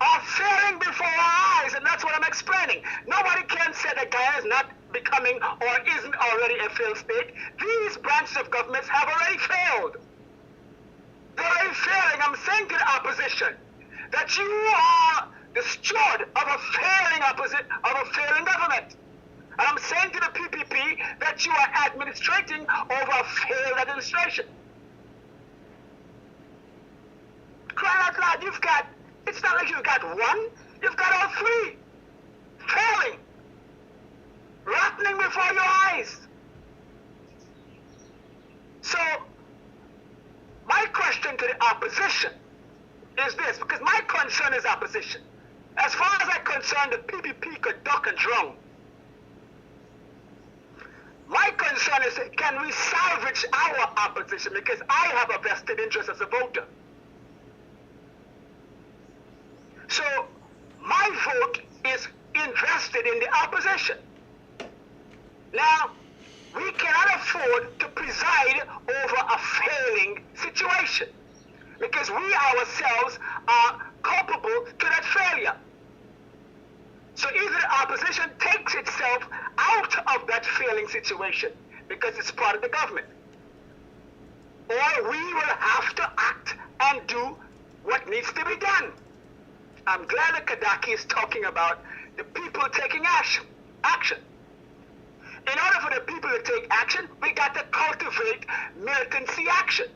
are failing before our eyes, and that's what I'm explaining. Nobody can say that Guyana is not becoming or isn't already a failed state. These branches of governments have already failed. They're already failing. I'm saying to the opposition that you are the steward of a failing government. And I'm saying to the PPP that you are administrating over a failed administration. Crying out loud, it's not like you've got one, you've got all three. Failing. Rotting before your eyes. So, my question to the opposition is this, because my concern is opposition. As far as I'm concerned, the PPP could duck and drown. My concern is, can we salvage our opposition? Because I have a vested interest as a voter. So, my vote is invested in the opposition. Now, we cannot afford to preside over a failing situation because we ourselves are culpable to that failure. So either the opposition takes itself out of that failing situation because it's part of the government, or we will have to act and do what needs to be done. I'm glad that Kadaki is talking about the people taking action. In order for the people to take action, we got to cultivate militancy action.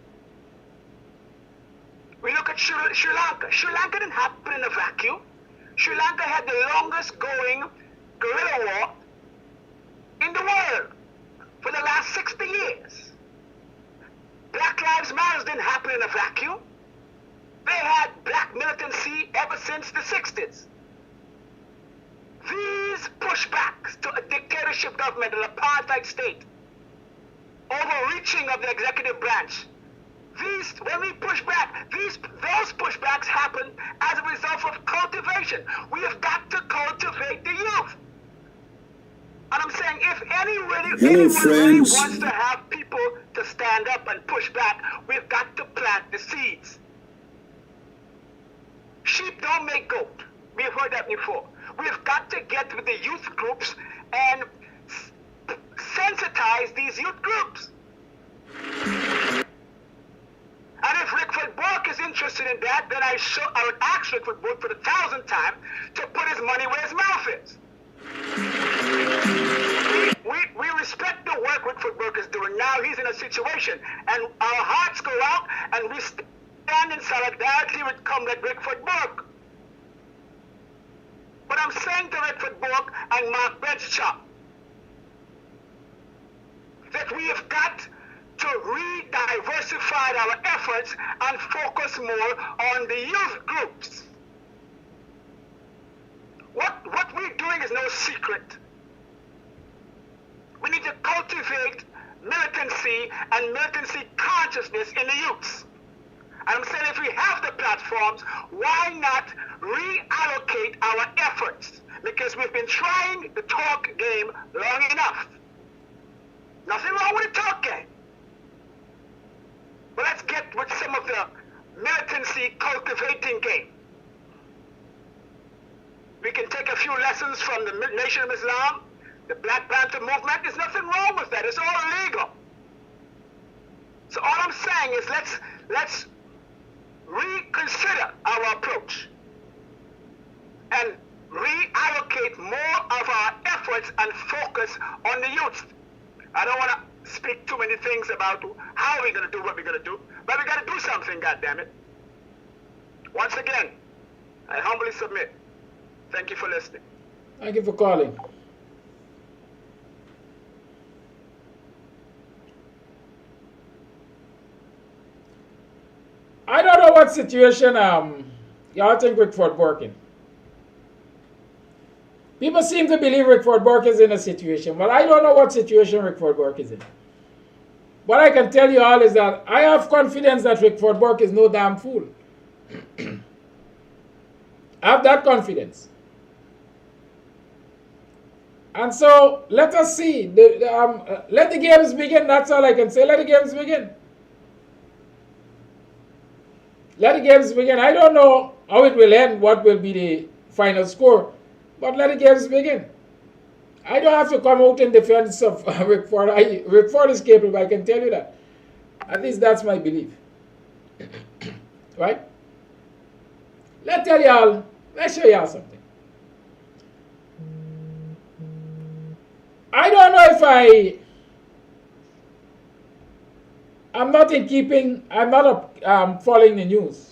We look at Sri Lanka. Sri Lanka didn't happen in a vacuum. Sri Lanka had the longest going guerrilla war in the world for the last 60 years. Black Lives Matter didn't happen in a vacuum. They had black militancy ever since the 60s. These pushbacks to a dictatorship government, an apartheid state, overreaching of the executive branch, when we push back, those pushbacks happen as a result of cultivation. We have got to cultivate the youth. And I'm saying, if anyone really wants to have people to stand up and push back, we've got to plant the seeds. Sheep don't make goat. We've heard that before. We've got to get with the youth groups and sensitize these youth groups. And if Rickford Bork is interested in that, then I would ask Rickford Bork for the 1,000th time to put his money where his mouth is. We respect the work Rickford Bork is doing. Now he's in a situation, and our hearts go out, and we stand in solidarity with Comrade Rickford Bork. But I'm saying to Rickford Bork and Mark Benchchop that we have got to re-diversify our efforts and focus more on the youth groups. What we're doing is no secret. We need to cultivate militancy and militancy consciousness in the youths. And I'm saying, if we have the platforms, why not reallocate our efforts? Because we've been trying the talk game long enough. Nothing wrong with the talk game. But let's get with some of the militancy cultivating game. We can take a few lessons from the Nation of Islam, the Black Panther movement. There's nothing wrong with that. It's all legal. So all I'm saying is let's reconsider our approach and reallocate more of our efforts and focus on the youth. I don't want to speak too many things about how we're going to do what we're going to do, but we got to do something, goddammit. Once again, I humbly submit. Thank you for listening. Thank you for calling. I don't know what situation y'all think Rickford Bork in. People seem to believe Rickford Bork is in a situation. Well, I don't know what situation Rickford Bork is in. What I can tell you all is that I have confidence that Rickford Bork is no damn fool. I have that confidence. And so, let us see. Let the games begin. That's all I can say. Let the games begin. Let the games begin. I don't know how it will end, what will be the final score. But let the games begin. I don't have to come out in defense of Rick Ford. Rick Ford is capable, I can tell you that. At least that's my belief. Right? Let's show y'all something. I don't know if I'm not in keeping, I'm not following the news.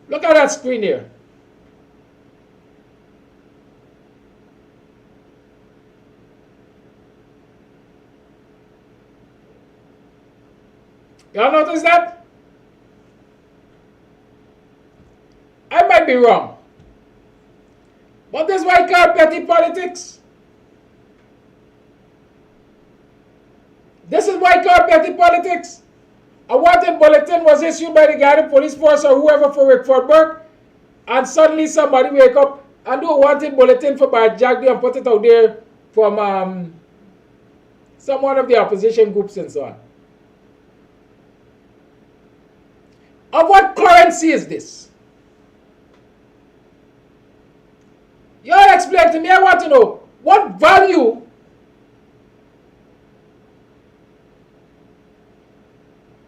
Look at that screen here. Y'all notice that? I might be wrong. But this is why I call petty politics. This is why I call petty politics. A wanted bulletin was issued by the Guyana police force or whoever for Rickford Burke, and suddenly somebody wake up and do a wanted bulletin for Bad Jack and put it out there from some one of the opposition groups and so on. Of what currency is this? You all explain to me. I want to know what value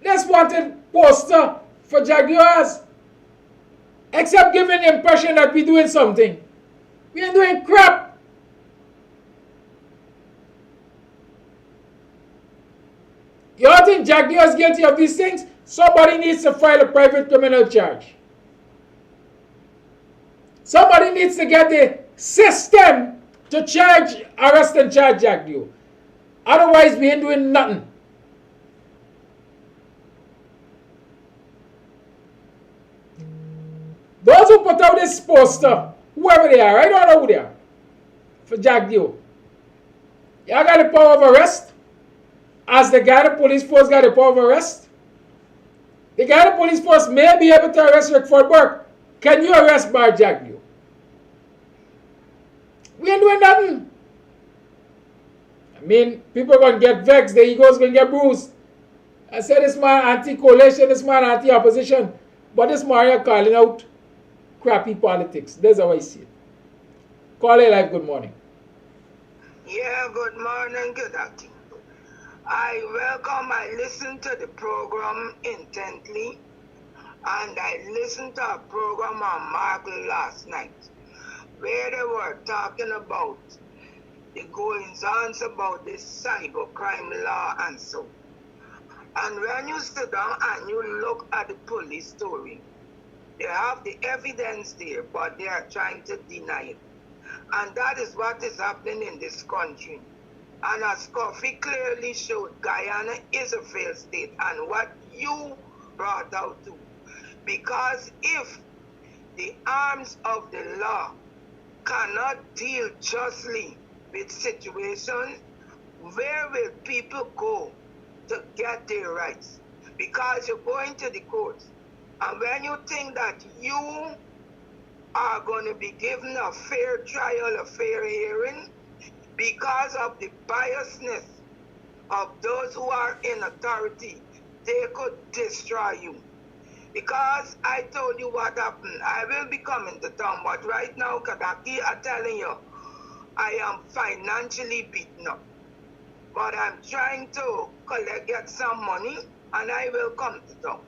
this wanted poster for Jaguar has, except giving the impression that we're doing something. We ain't doing crap. You all think Jaguar is guilty of these things? Somebody needs to file a private criminal charge. Somebody needs to get the system to charge, arrest and charge Jaguar. Otherwise, we ain't doing nothing. Those who put out this poster, whoever they are, I don't know who they are, for Jaguar. Y'all got the power of arrest? As the Guyana police force got the power of arrest? The Guyana police force may be able to arrest Rickford Burke. Can you arrest Bar Jaguar? We ain't doing nothing. I mean, people are going to get vexed. The ego's going to get bruised. I said this man anti-coalition, this man anti-opposition. But this Mario calling out crappy politics. That's how I see it. Call it live, good morning. Yeah, good morning, good afternoon. I listened to the program intently, and I listened to a program on Margaret last night, where they were talking about the goings-ons about this cybercrime law and so. And when you sit down and you look at the police story, they have the evidence there, but they are trying to deny it. And that is what is happening in this country. And as Coffee clearly showed, Guyana is a failed state, and what you brought out too. Because if the arms of the law cannot deal justly with situations, where will people go to get their rights? Because you're going to the courts, and when you think that you are going to be given a fair trial, a fair hearing, because of the biasness of those who are in authority, they could destroy you. Because I told you what happened. I will be coming to town, but right now, Kadaki, I'm telling you, I am financially beaten up. But I'm trying to get some money, and I will come to town.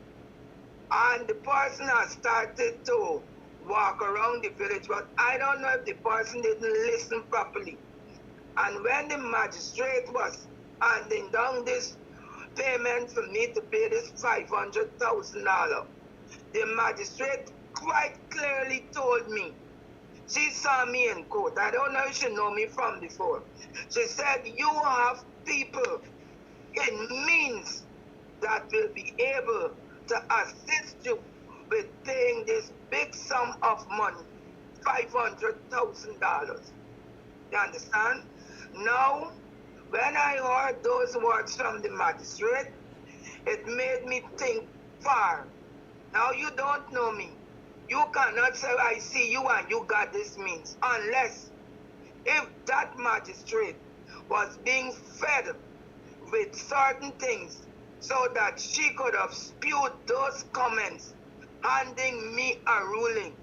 And the person has started to walk around the village, but I don't know if the person didn't listen properly. And when the magistrate was handing down this payment for me to pay this $500,000, the magistrate quite clearly told me, she saw me in court. I don't know if she know me from before. She said, you have people in means that will be able to assist you with paying this big sum of money, $500,000. You understand? Now, when I heard those words from the magistrate, it made me think far. Now you don't know me. You cannot say, I see you and you got this means, unless if that magistrate was being fed with certain things so that she could have spewed those comments, handing me a ruling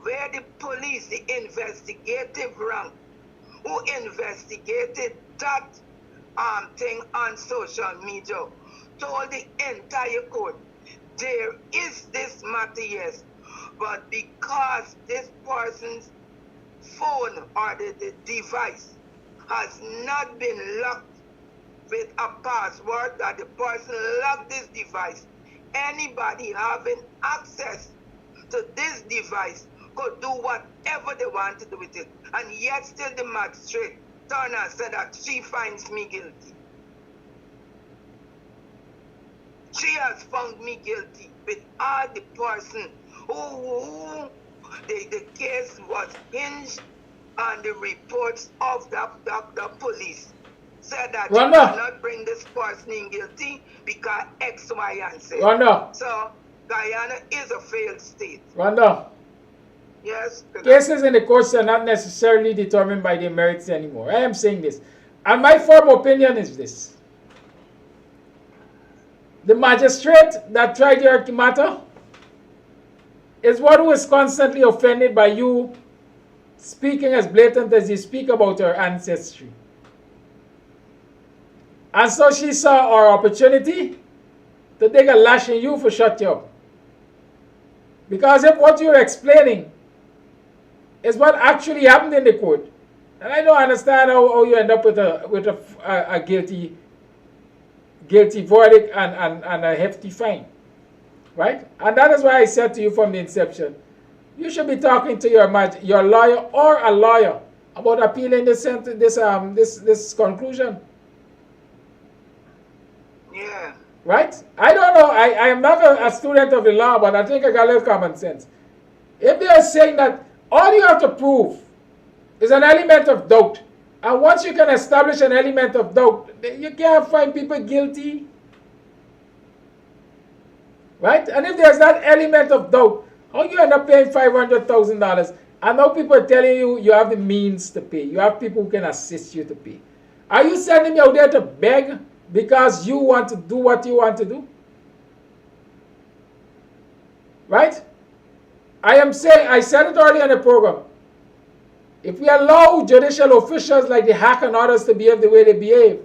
where the police, the investigative rank, who investigated that thing on social media, told the entire court, there is this matter, yes, but because this person's phone or the device has not been locked with a password, that the person locked this device, anybody having access to this device could do whatever they want to do with it. And yet still the magistrate turned and said that she finds me guilty. She has found me guilty with all the person who the case was hinged on the reports of the police. Said that you cannot bring this person in guilty because X, Y, and Z. So Guyana is a failed state. Yes. Cases in the courts are not necessarily determined by their merits anymore. I am saying this. And my firm opinion is this. The magistrate that tried your matter is one who is constantly offended by you speaking as blatant as you speak about her ancestry. And so she saw our opportunity to take a lash in you for shut you up. Because if what you're explaining is what actually happened in the court, and I don't understand how you end up with a guilty verdict and a hefty fine, right? And that is why I said to you from the inception, you should be talking to your lawyer or a lawyer about appealing this conclusion. Yeah. Right? I don't know. I am not a student of the law, but I think I got a little common sense. If they are saying that all you have to prove is an element of doubt, and once you can establish an element of doubt, you can't find people guilty. Right? And if there's that element of doubt, how you end up paying $500,000? And now people are telling you you have the means to pay. You have people who can assist you to pay. Are you sending me out there to beg because you want to do what you want to do? Right? I said it earlier in the program. If we allow judicial officials like the hack and others to behave the way they behave,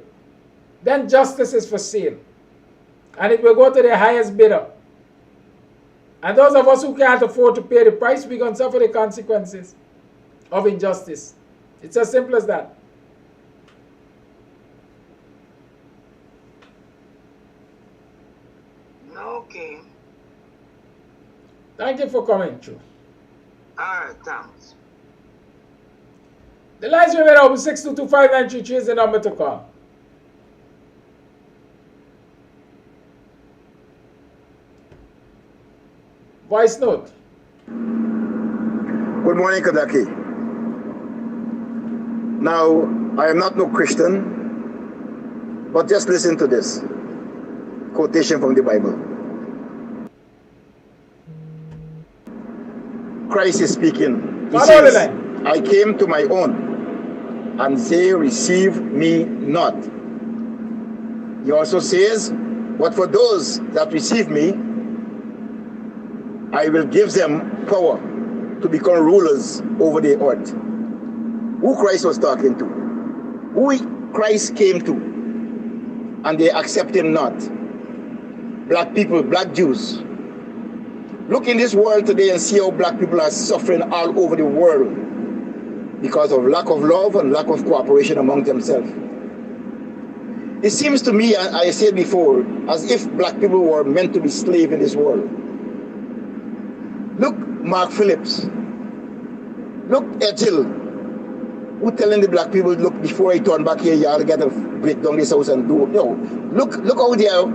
then justice is for sale. And it will go to the highest bidder. And those of us who can't afford to pay the price, we're going to suffer the consequences of injustice. It's as simple as that. Okay. Thank you for coming through. All right, thanks. The lines remain open. 6225933 is the number to call. Voice note. Good morning, Kadaki. Now, I am not no Christian, but just listen to this quotation from the Bible. Christ is speaking. He says, I came to my own, and they received me not. He also says, but for those that receive me, I will give them power to become rulers over the earth. Who Christ was talking to? Who Christ came to, and they accept him not. Black people, black Jews. Look in this world today and see how black people are suffering all over the world because of lack of love and lack of cooperation among themselves. It seems to me, I said before, as if black people were meant to be slaves in this world. Look, Mark Phillips. Look, Ethel, who telling the black people, look, before I turn back here, you ought to get to break down this house and do it. No. Look how they are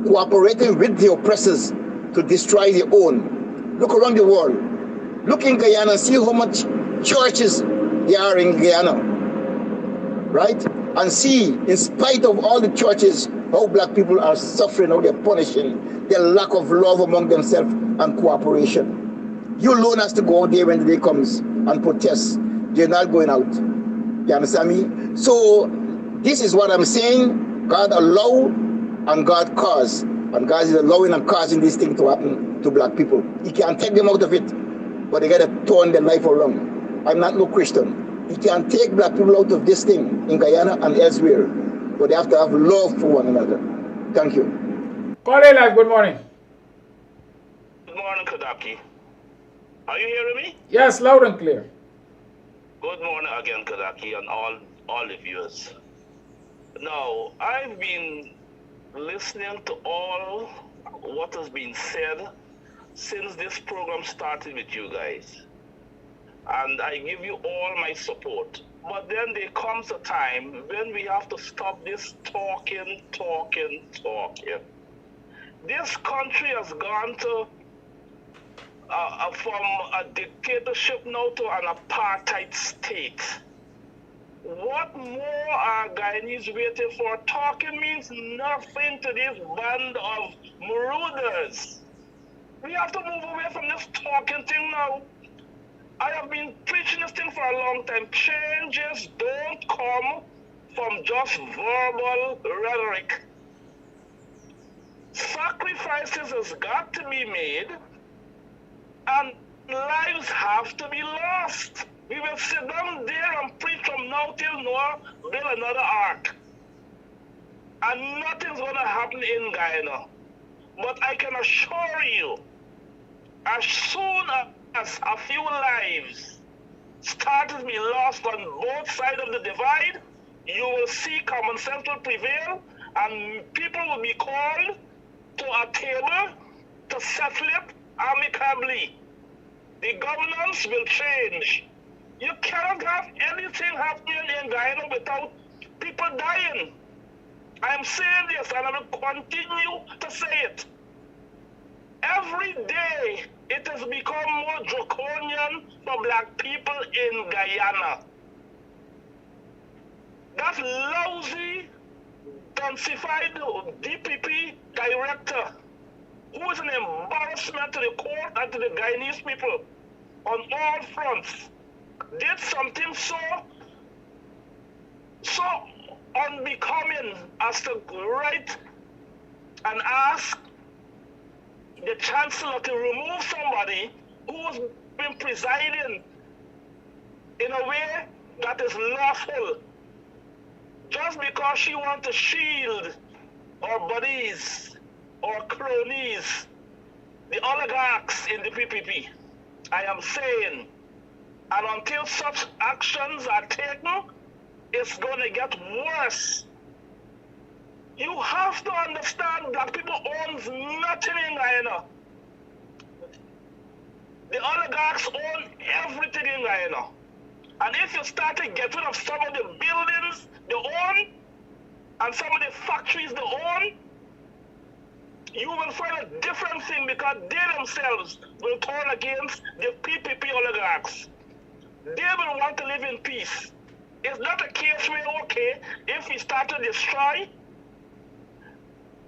cooperating with the oppressors to destroy their own. Look around the world. Look in Guyana, see how much churches there are in Guyana. Right? And see, in spite of all the churches, how black people are suffering, how they're punishing, their lack of love among themselves and cooperation. You alone has to go out there when the day comes and protest. You're not going out. You understand me? So this is what I'm saying. God allow and God cause. And God is allowing and causing this thing to happen to black people. He can't take them out of it, but they gotta turn their life around. I'm not no Christian. He can take black people out of this thing in Guyana and elsewhere, but they have to have love for one another. Thank you. Call A Live, good morning. Good morning, Kadaki. Are you hearing me? Yes, loud and clear. Good morning again, Kadaki, and all the viewers. Now, I've been listening to all what has been said since this program started with you guys. And I give you all my support. But then there comes a time when we have to stop this talking. This country has gone to from a dictatorship now to an apartheid state. What more are Guyanese waiting for? Talking means nothing to this band of marauders. We have to move away from this talking thing now. I have been preaching this thing for a long time. Changes don't come from just verbal rhetoric. Sacrifices has got to be made, and lives have to be lost. We will sit down there and preach from now till Noah, build another ark. And nothing's going to happen in Guyana. But I can assure you, as soon as a few lives start to be lost on both sides of the divide, you will see common sense will prevail, and people will be called to a table to settle it amicably. The governance will change. You cannot have anything happening in Guyana without people dying. I'm saying this, and I will continue to say it. Every day, it has become more draconian for black people in Guyana. That lousy, densified DPP director, who is an embarrassment to the court and to the Guyanese people on all fronts, did something so unbecoming as to write and ask the chancellor to remove somebody who has been presiding in a way that is lawful, just because she wants to shield our buddies or cronies, the oligarchs in the PPP. I am saying, and until such actions are taken, it's going to get worse. You have to understand that people own nothing in Guyana. The oligarchs own everything in Guyana. And if you start to get rid of some of the buildings they own and some of the factories they own, you will find a different thing, because they themselves will turn against the PPP oligarchs. They will want to live in peace. It's not a case where, okay, if we start to destroy,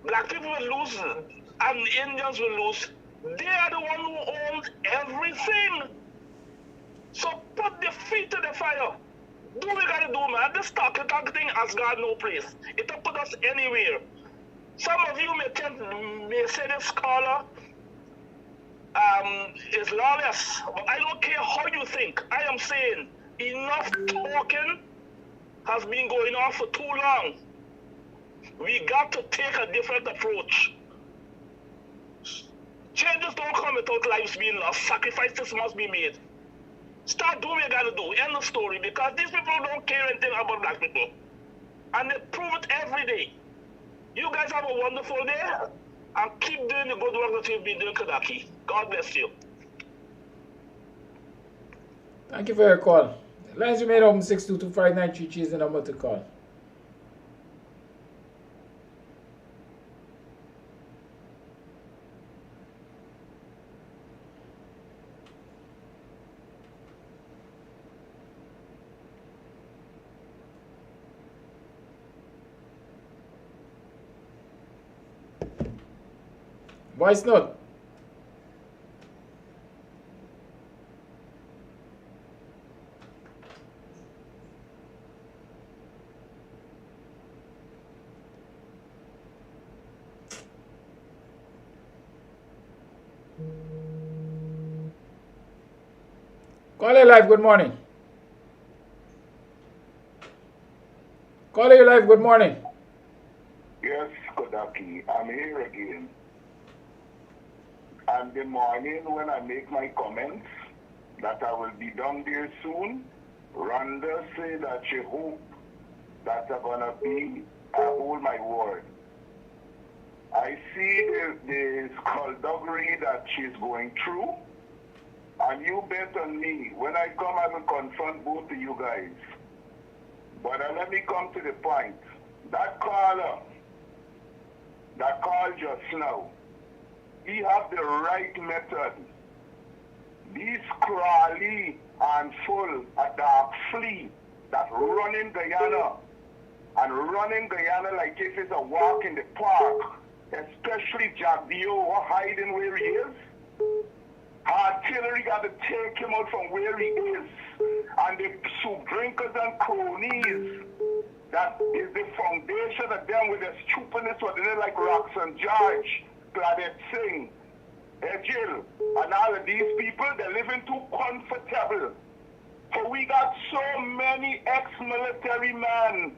black people will lose and the Indians will lose. They are the one who owns everything. So put the feet to the fire. Do what we gotta do, man. This talk thing has got no place. It don't put us anywhere. Some of you may say this scholar is lawless, but I don't care how you think. I am saying enough talking has been going on for too long. We got to take a different approach. Changes don't come without lives being lost. Sacrifices must be made. Start doing what you gotta do. End of story. Because these people don't care anything about black people. And they prove it every day. You guys have a wonderful day. And keep doing the good work that you've been doing, Kadaki. God bless you. Thank you for your call. Lines remain open. 622-5933 is the number to call. Voice note. Caller live, good morning. Caller live, good morning. Yes, Kodaki, I'm here again. And the morning when I make my comments that I will be down there soon, Rhonda said that she hope that I'm gonna be, I hold my word. I see the skullduggery that she's going through, and you bet on me, when I come I will confront both of you guys. But let me come to the point. That caller, that call just now, he have the right method. These crawly and full a dark flea that running Guyana and running Guyana like if it's a walk in the park, especially Jabio hiding where he is. Artillery got to take him out from where he is. And the soup drinkers and cronies, that is the foundation of them with their stupidness, what they like Rocks and George, Claudette Singh, Jill, and all of these people, they're living too comfortable. So we got so many ex-military men.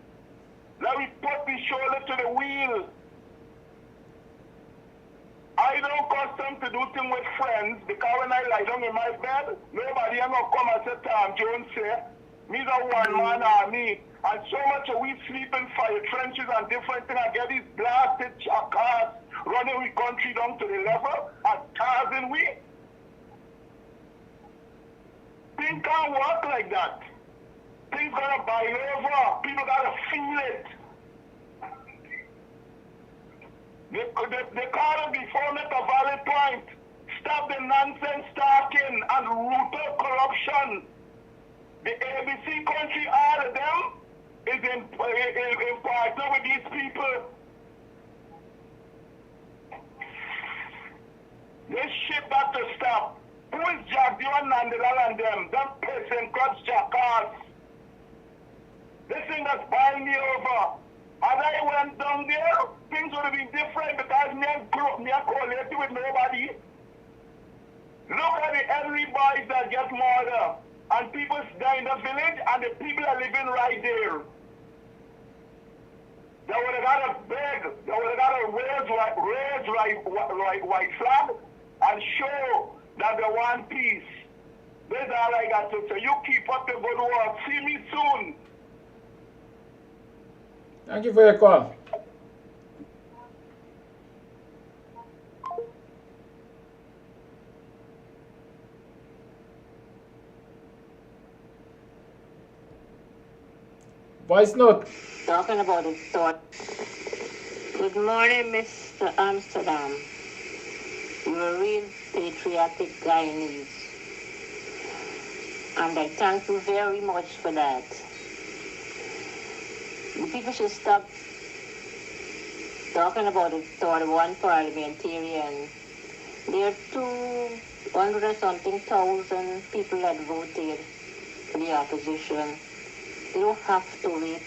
Let me put the shoulder to the wheel. I don't custom to do things with friends because when I lie down in my bed, nobody ain't gonna come and say, Tom Jones say, me's a one-man army. And so much of we sleep in fire trenches and different things. I get these blasted chakras running we country down to the level and causing we. Things can't work like that. Things gonna boil over. People gotta feel it. They call it before make a valid point. Stop the nonsense talking and root out corruption. The ABC country, all of them, is in partner with these people. This shit got to stop. Who is Jack Dion and them? Them pissing cuts jackass. This thing that's buying me over. As I went down there, things would have been different because me and collated with nobody. Look at the elderly boys that get murdered. And people die in the village and the people are living right there. They would have got a beg, they would have got a raise white flag and show that they want peace. This is all I got to say. You keep up the good work. See me soon. Thank you for your call. Voice note. Talking about it, thought. Good morning, Mr. Amsterdam. You're a real patriotic Guyanese. And I thank you very much for that. The people should stop talking about it, thought one parliamentarian. There are 200 and something thousand people that voted for the opposition. They don't have to wait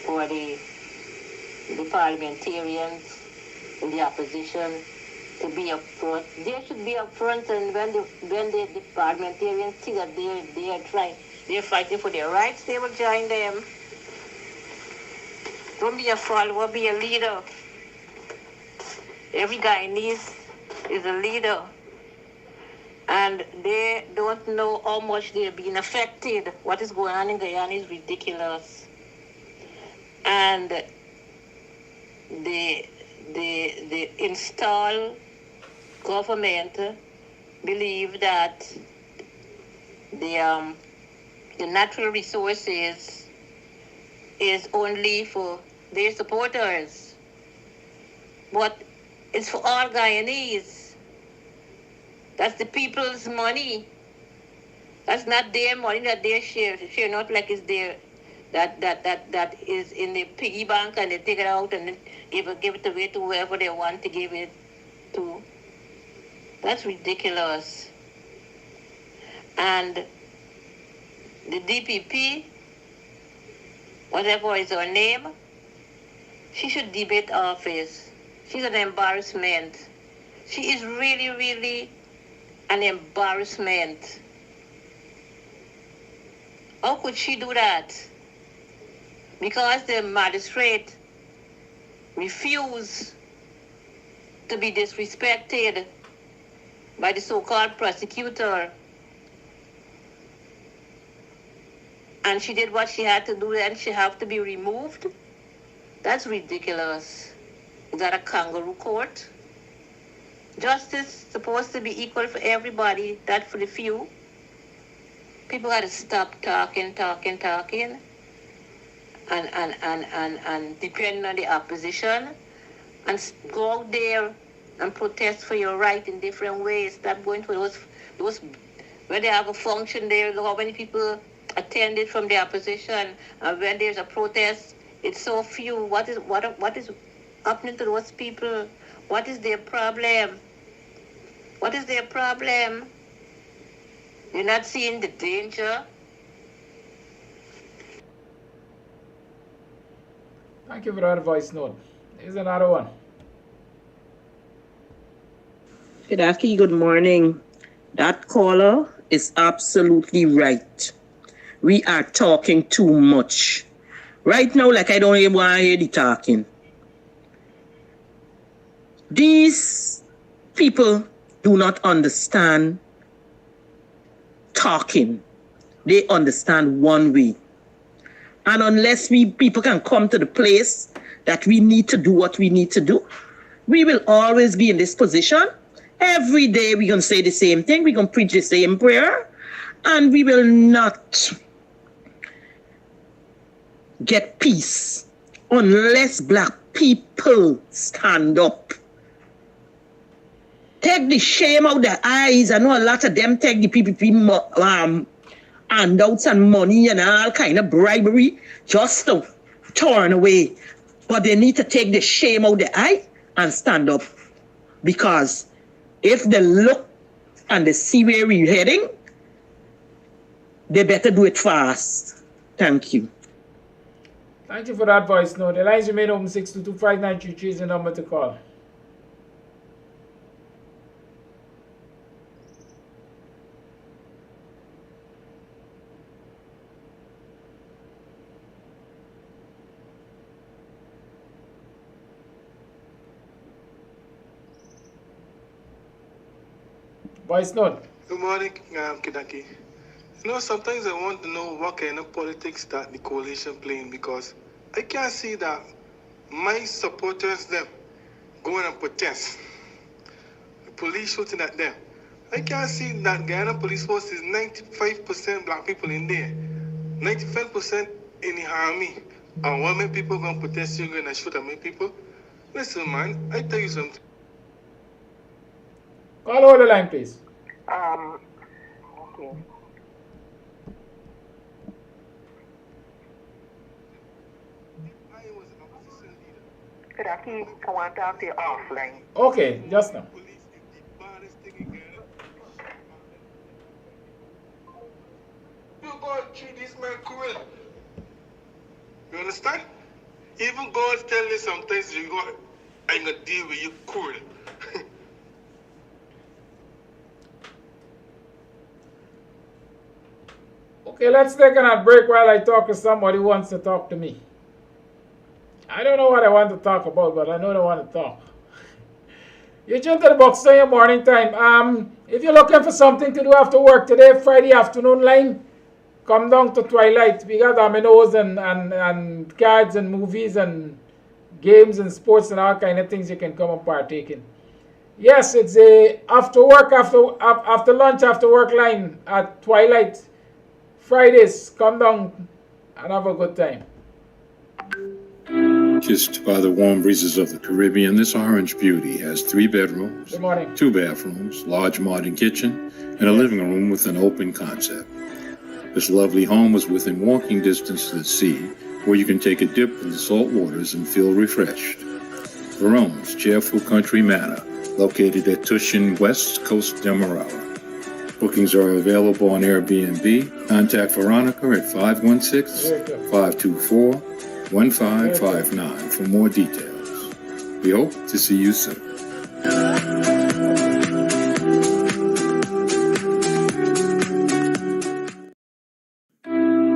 for the parliamentarians in the opposition to be up front. They should be up front, and when the parliamentarians see that they're fighting for their rights, they will join them. Don't be a follower, be a leader. Every Guyanese is a leader. And they don't know how much they're being affected. What is going on in Guyana is ridiculous. And the installed government believe that the natural resources is only for their supporters. But it's for all Guyanese. That's the people's money. That's not their money that they share. Share not like it's their that is in the piggy bank and they take it out and then give it away to whoever they want to give it to. That's ridiculous. And the DPP, whatever is her name, she should debate office. She's an embarrassment. She is really, really an embarrassment. How could she do that? Because the magistrate refused to be disrespected by the so-called prosecutor. And she did what she had to do, and she had to be removed? That's ridiculous. Is that a kangaroo court? Justice supposed to be equal for everybody, not for the few. People got to stop talking, and depend on the opposition, and go out there and protest for your right in different ways. Stop going to those when they have a function there, look how many people attended from the opposition, and when there's a protest, it's so few. What is happening to those people? What is their problem? What is their problem? You're not seeing the danger? Thank you for that voice note. Here's another one. Kidaki, good morning. That caller is absolutely right. We are talking too much. Right now, like I don't even want to hear the talking. These people do not understand talking. They understand one way. And unless people can come to the place that we need to do what we need to do, we will always be in this position. Every day we're going to say the same thing. We're going to preach the same prayer. And we will not get peace unless black people stand up. Take the shame out of their eyes. I know a lot of them take the PPP handouts and money and all kind of bribery just to turn away. But they need to take the shame out of their eye and stand up. Because if they look and they see where we're heading, they better do it fast. Thank you. Thank you for that voice note. The lines remain open. 622-5933 is the number to call. Voice note. Good morning, Kidaki. You know, sometimes I want to know what kind of politics that the coalition playing, because I can't see that my supporters them going and protest. The police shooting at them. I can't see that Guyana police force is 95% black people in there, 95% in the army. And what many people going to protest, you're going to shoot at many people? Listen, man, I tell you something. Call over the line, please. Okay. Kidaki, I want to talk to you offline. Okay, just now. You God treat this man cruel. You understand? Even God tell you sometimes you go, I'm gonna deal with you cruel. Okay, let's take a break while I talk to somebody who wants to talk to me. I don't know what I want to talk about, but I know they want to talk. You tuned to the BUXTONIAN morning time. If you're looking for something to do after work today, Friday afternoon line, come down to Twilight. We got dominoes and cards and movies and games and sports and all kind of things you can come and partake in. Yes, it's a after lunch, after work line at Twilight. Fridays, come down and have a good time. Kissed by the warm breezes of the Caribbean, this Orange Beauty has 3 bedrooms, 2 bathrooms, large modern kitchen, and a living room with an open concept. This lovely home is within walking distance to the sea, where you can take a dip in the salt waters and feel refreshed. Verone's cheerful country manor, located at Tushin, West Coast Demerara. Bookings are available on Airbnb. Contact Veronica at 516-524-1559 for more details. We hope to see you soon.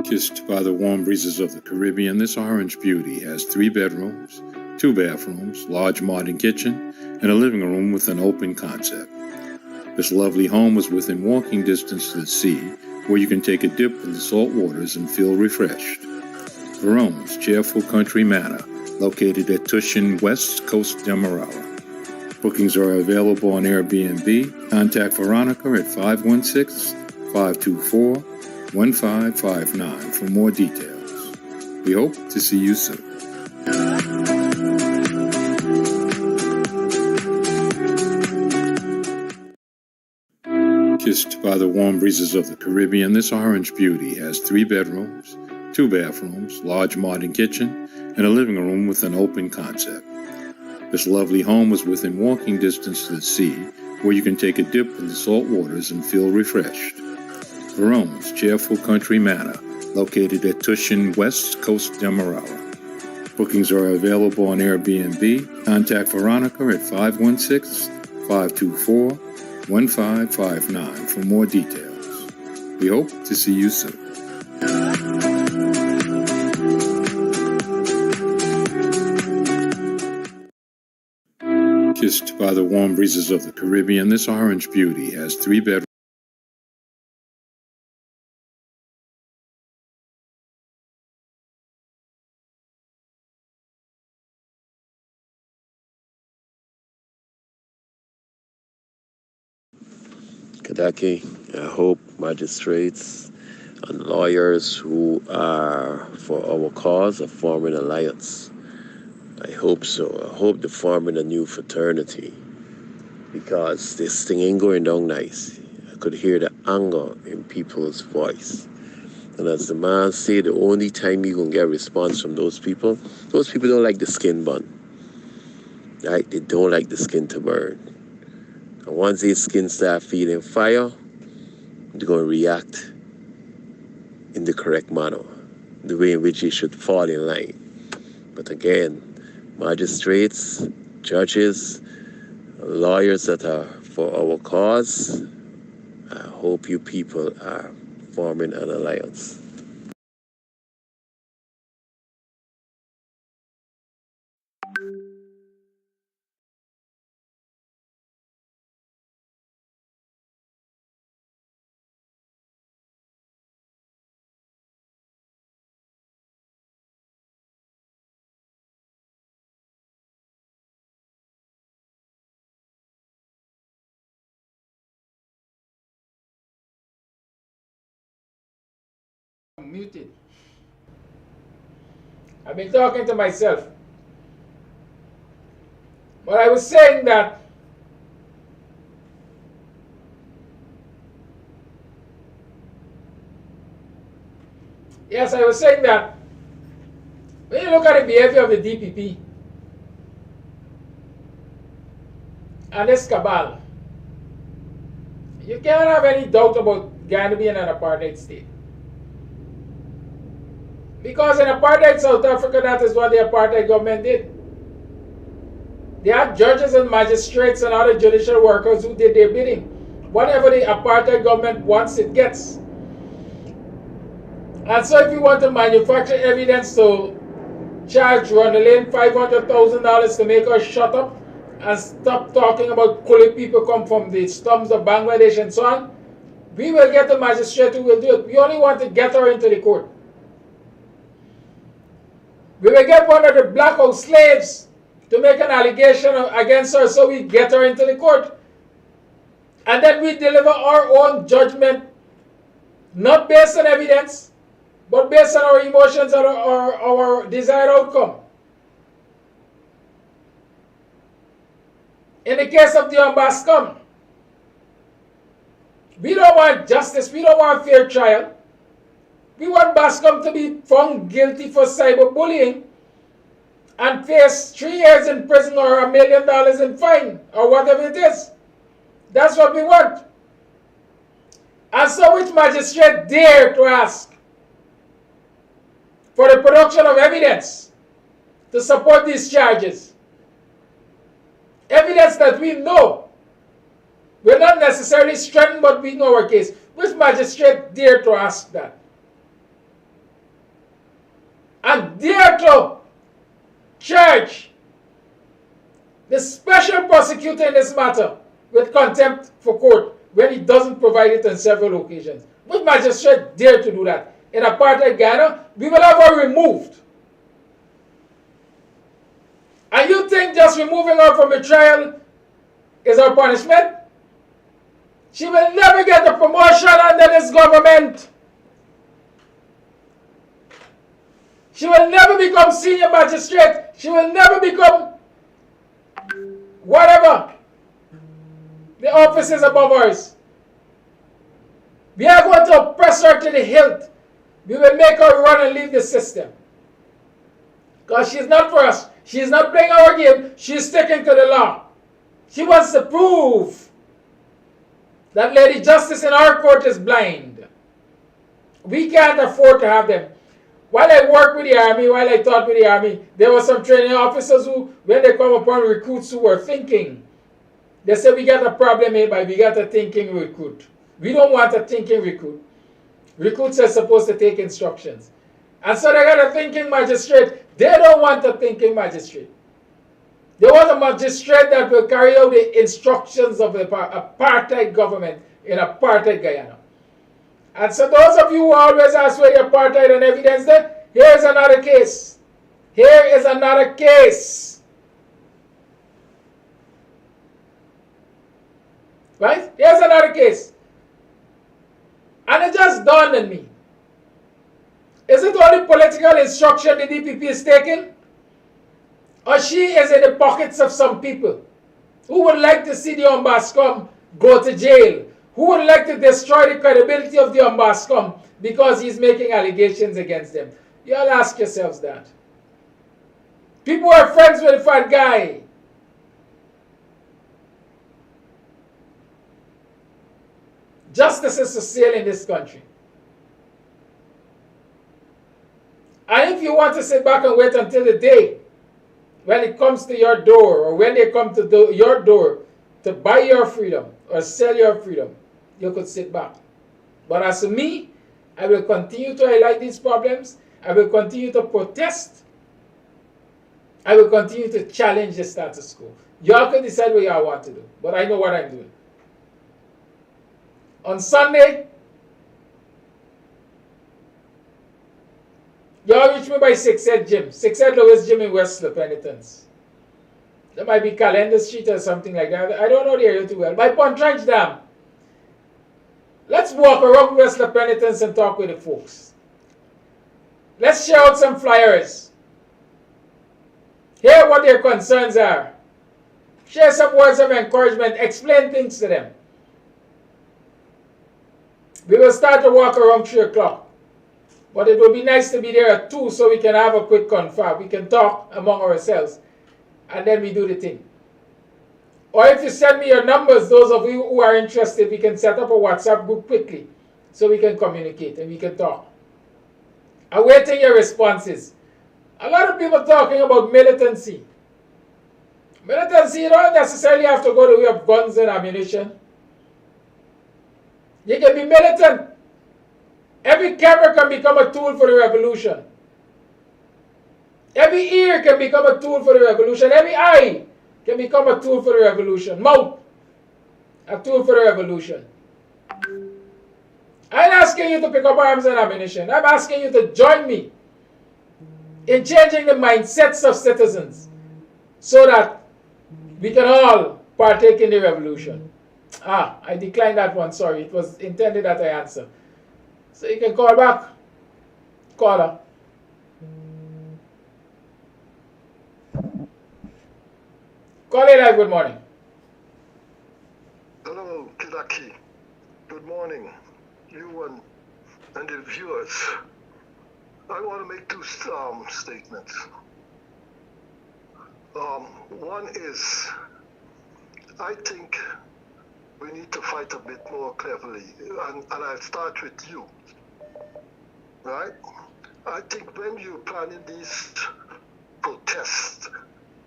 Kissed by the warm breezes of the Caribbean, this orange beauty has 3 bedrooms, 2 bathrooms, large modern kitchen, and a living room with an open concept. This lovely home is within walking distance to the sea, where you can take a dip in the salt waters and feel refreshed. Verone's cheerful country manor, located at Tushin, West Coast Demerara. Bookings are available on Airbnb. Contact Veronica at 516-524-1559 for more details. We hope to see you soon. Kissed by the warm breezes of the Caribbean, this orange beauty has 3 bedrooms, 2 bathrooms, large modern kitchen, and a living room with an open concept. This lovely home is within walking distance to the sea, where you can take a dip in the salt waters and feel refreshed. Verone's cheerful country manor, located at Tushin, West Coast Demerara. Bookings are available on Airbnb. Contact Veronica at 516-524-1559 for more details. We hope to see you soon. Kissed by the warm breezes of the Caribbean, this orange beauty has 3 bedrooms. Kadaki, I hope magistrates and lawyers who are for our cause are forming an alliance. I hope so. I hope they're forming a new fraternity, because this thing ain't going down nice. I could hear the anger in people's voice. And as the man said, the only time you can get a response from those people don't like the skin bun. Right? They don't like the skin to burn. And once their skin start feeling fire, they're going to react in the correct manner, the way in which it should fall in line. But again, magistrates, judges, lawyers that are for our cause, I hope you people are forming an alliance. Muted. I've been talking to myself. But I was saying that when you look at the behavior of the DPP and this cabal, you can't have any doubt about Guyana being an apartheid state. Because in apartheid South Africa, that is what the apartheid government did. They had judges and magistrates and other judicial workers who did their bidding. Whatever the apartheid government wants, it gets. And so if you want to manufacture evidence to charge Ronaldin $500,000 to make us shut up and stop talking about Kuli people come from the slums of Bangladesh and so on, we will get a magistrate who will do it. We only want to get her into the court. We will get one of the black old slaves to make an allegation against her, so we get her into the court. And then we deliver our own judgment, not based on evidence, but based on our emotions or our desired outcome. In the case of DION BASCOM, we don't want justice, we don't want fair trial. We want BASCOM to be found guilty for cyberbullying and face 3 years in prison or $1 million in fine or whatever it is. That's what we want. And so which magistrate dare to ask for the production of evidence to support these charges? Evidence that we know will not necessarily strengthen, but we know our case. Which magistrate dare to ask that? and dare to charge the special prosecutor in this matter with contempt for court when he doesn't provide it on several occasions. Which magistrate dare to do that? In apartheid Guyana, we will have her removed. And you think just removing her from a trial is her punishment? She will never get a promotion under this government. She will never become senior magistrate. She will never become whatever the office is above hers. We are going to oppress her to the hilt. We will make her run and leave the system. Because she's not for us. She's not playing our game. She's sticking to the law. She wants to prove that Lady Justice in our court is blind. We can't afford to have them. While I worked with the army, while I taught with the army, there were some training officers who, when they come upon recruits who were thinking, they said, we got a problem here, but we got a thinking recruit. We don't want a thinking recruit. Recruits are supposed to take instructions. And so they got a thinking magistrate. They don't want a thinking magistrate. They want a magistrate that will carry out the instructions of the apartheid government in apartheid Guyana. And so those of you who always ask where the apartheid and evidence there, here is another case. Here is another case. Right? Here's another case. And it just dawned on me. Is it only political instruction the DPP is taking? Or she is in the pockets of some people who would like to see the BASCOM go to jail, who would like to destroy the credibility of the BASCOM because he's making allegations against them? You all ask yourselves that. People are friends with the fat guy. Justice is for sale in this country. And if you want to sit back and wait until the day when it comes to your door, or when they come to your door to buy your freedom or sell your freedom, you could sit back. But as for me, I will continue to highlight these problems. I will continue to protest. I will continue to challenge the status quo. Y'all can decide what y'all want to do, but I know what I'm doing. On Sunday, y'all reach me by 6 Gym. 6 Lowest Gym in West La Penitence. There might be Calendar Street or something like that. I don't know the area too well. By Pontranch Dam. Let's walk around West La Penitence and talk with the folks. Let's share out some flyers. Hear what their concerns are. Share some words of encouragement. Explain things to them. We will start to walk around 3 o'clock. But it will be nice to be there at 2 so we can have a quick confab. We can talk among ourselves. And then we do the thing. Or if you send me your numbers, those of you who are interested, we can set up a WhatsApp group quickly so we can communicate and we can talk. Awaiting your responses. A lot of people talking about militancy. Militancy, you don't necessarily have to go the way of guns and ammunition. You can be militant. Every camera can become a tool for the revolution. Every ear can become a tool for the revolution. Every eye can become a tool for the revolution. Mouth, a tool for the revolution. I'm asking you to pick up arms and ammunition. I'm asking you to join me in changing the mindsets of citizens so that we can all partake in the revolution. I declined that one, sorry. It was intended that I answer. So you can call back. Caller. Call it live, good morning. Hello, Kidaki. Good morning. You and the viewers. I want to make two statements. One is, I think we need to fight a bit more cleverly, and I'll start with you, right? I think when you're planning these protests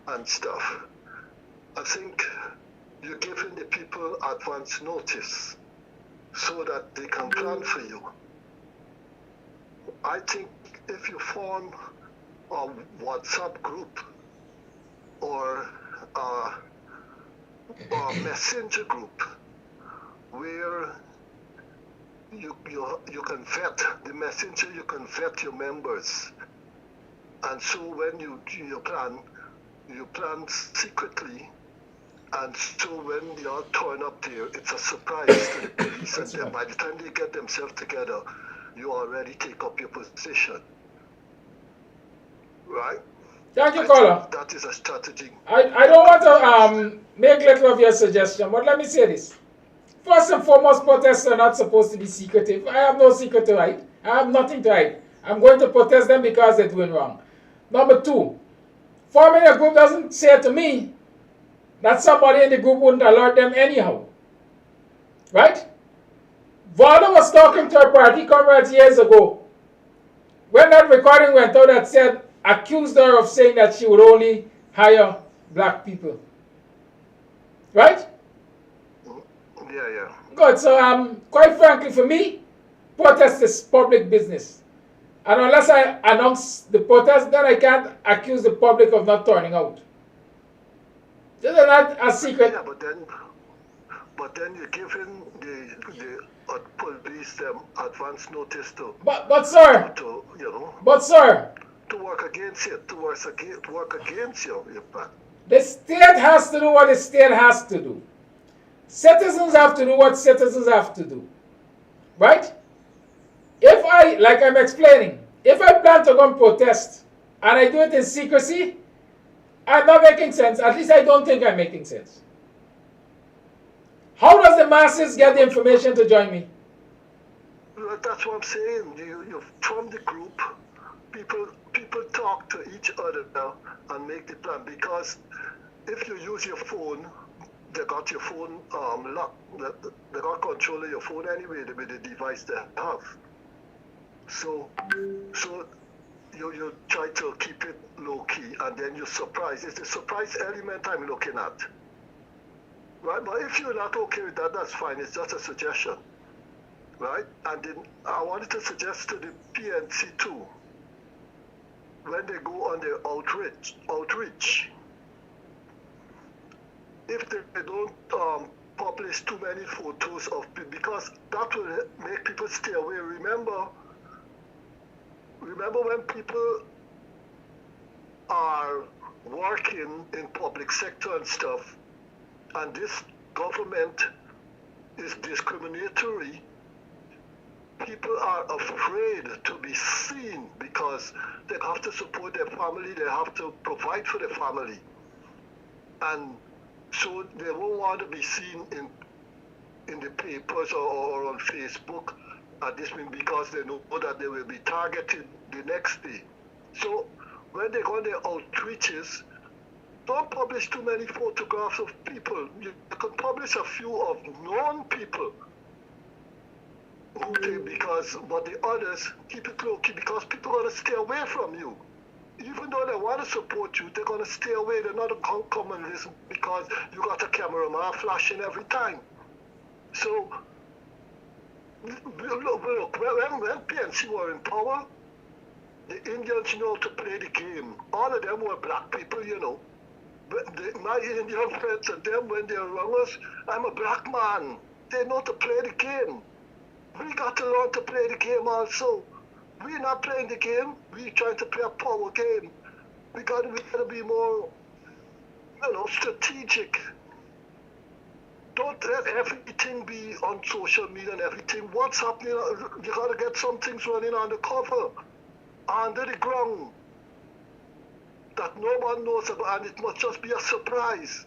and stuff, I think you're giving the people advance notice so that they can plan for you. I think if you form WhatsApp group or a messenger group where you can vet the messenger, you can vet your members, and so when you plan secretly, and so when they all turn up there, it's a surprise to the police, and then by the time they get themselves together, you already take up your position, right? Thank you, caller. That is a strategy. I don't want to make little of your suggestion, but let me say this. First and foremost, protests are not supposed to be secretive. I have no secret to hide. I have nothing to hide. I'm going to protest them because they're doing wrong. Number two, forming a group doesn't say to me that somebody in the group wouldn't alert them anyhow. Right? Valdo was talking to her party comrades years ago. When that recording went out, that said, accused her of saying that she would only hire black people. Right? Yeah. Good. So, quite frankly, for me, protest is public business. And unless I announce the protest, then I can't accuse the public of not turning out. This is not a secret. Yeah, but then you're giving the police them advance notice to. But sir. To, you know. But sir. To work against you. To work against you. The state has to do what the state has to do. Citizens have to do what citizens have to do. Right? If I, like I'm explaining, if I plan to go and protest and I do it in secrecy, I'm not making sense. At least I don't think I'm making sense. How does the masses get the information to join me? That's what I'm saying. You from the group, people talk to each other now and make the plan. Because if you use your phone, they got your phone locked. They got control of your phone anyway with the device they have. So you try to keep it low key, and then you're surprised. It's the surprise element I'm looking at. Right? But if you're not okay with that, that's fine. It's just a suggestion. Right? And then I wanted to suggest to the PNC too, when they go on their outreach, if they don't publish too many photos of people, because that will make people stay away. Remember when people are working in public sector and stuff, and this government is discriminatory, people are afraid to be seen because they have to support their family, they have to provide for their family. And so they won't want to be seen in the papers or on Facebook at this point, because they know that they will be targeted the next day. So when they go on their outreaches, don't publish too many photographs of people. You can publish a few of known people, but the others, keep it low key, because people are going to stay away from you. Even though they want to support you, they're going to stay away. They're not going to come and listen because you got a cameraman flashing every time. So, look, when PNC were in power, the Indians know to play the game. All of them were black people, you know. But my Indian friends and them, when they're around us, I'm a black man. They know to play the game. We got to learn to play the game also. We're not playing the game. We're trying to play a power game. We got to be more, strategic. Don't let everything be on social media and everything. What's happening? You got to get some things running undercover, under the ground, that no one knows about, and it must just be a surprise.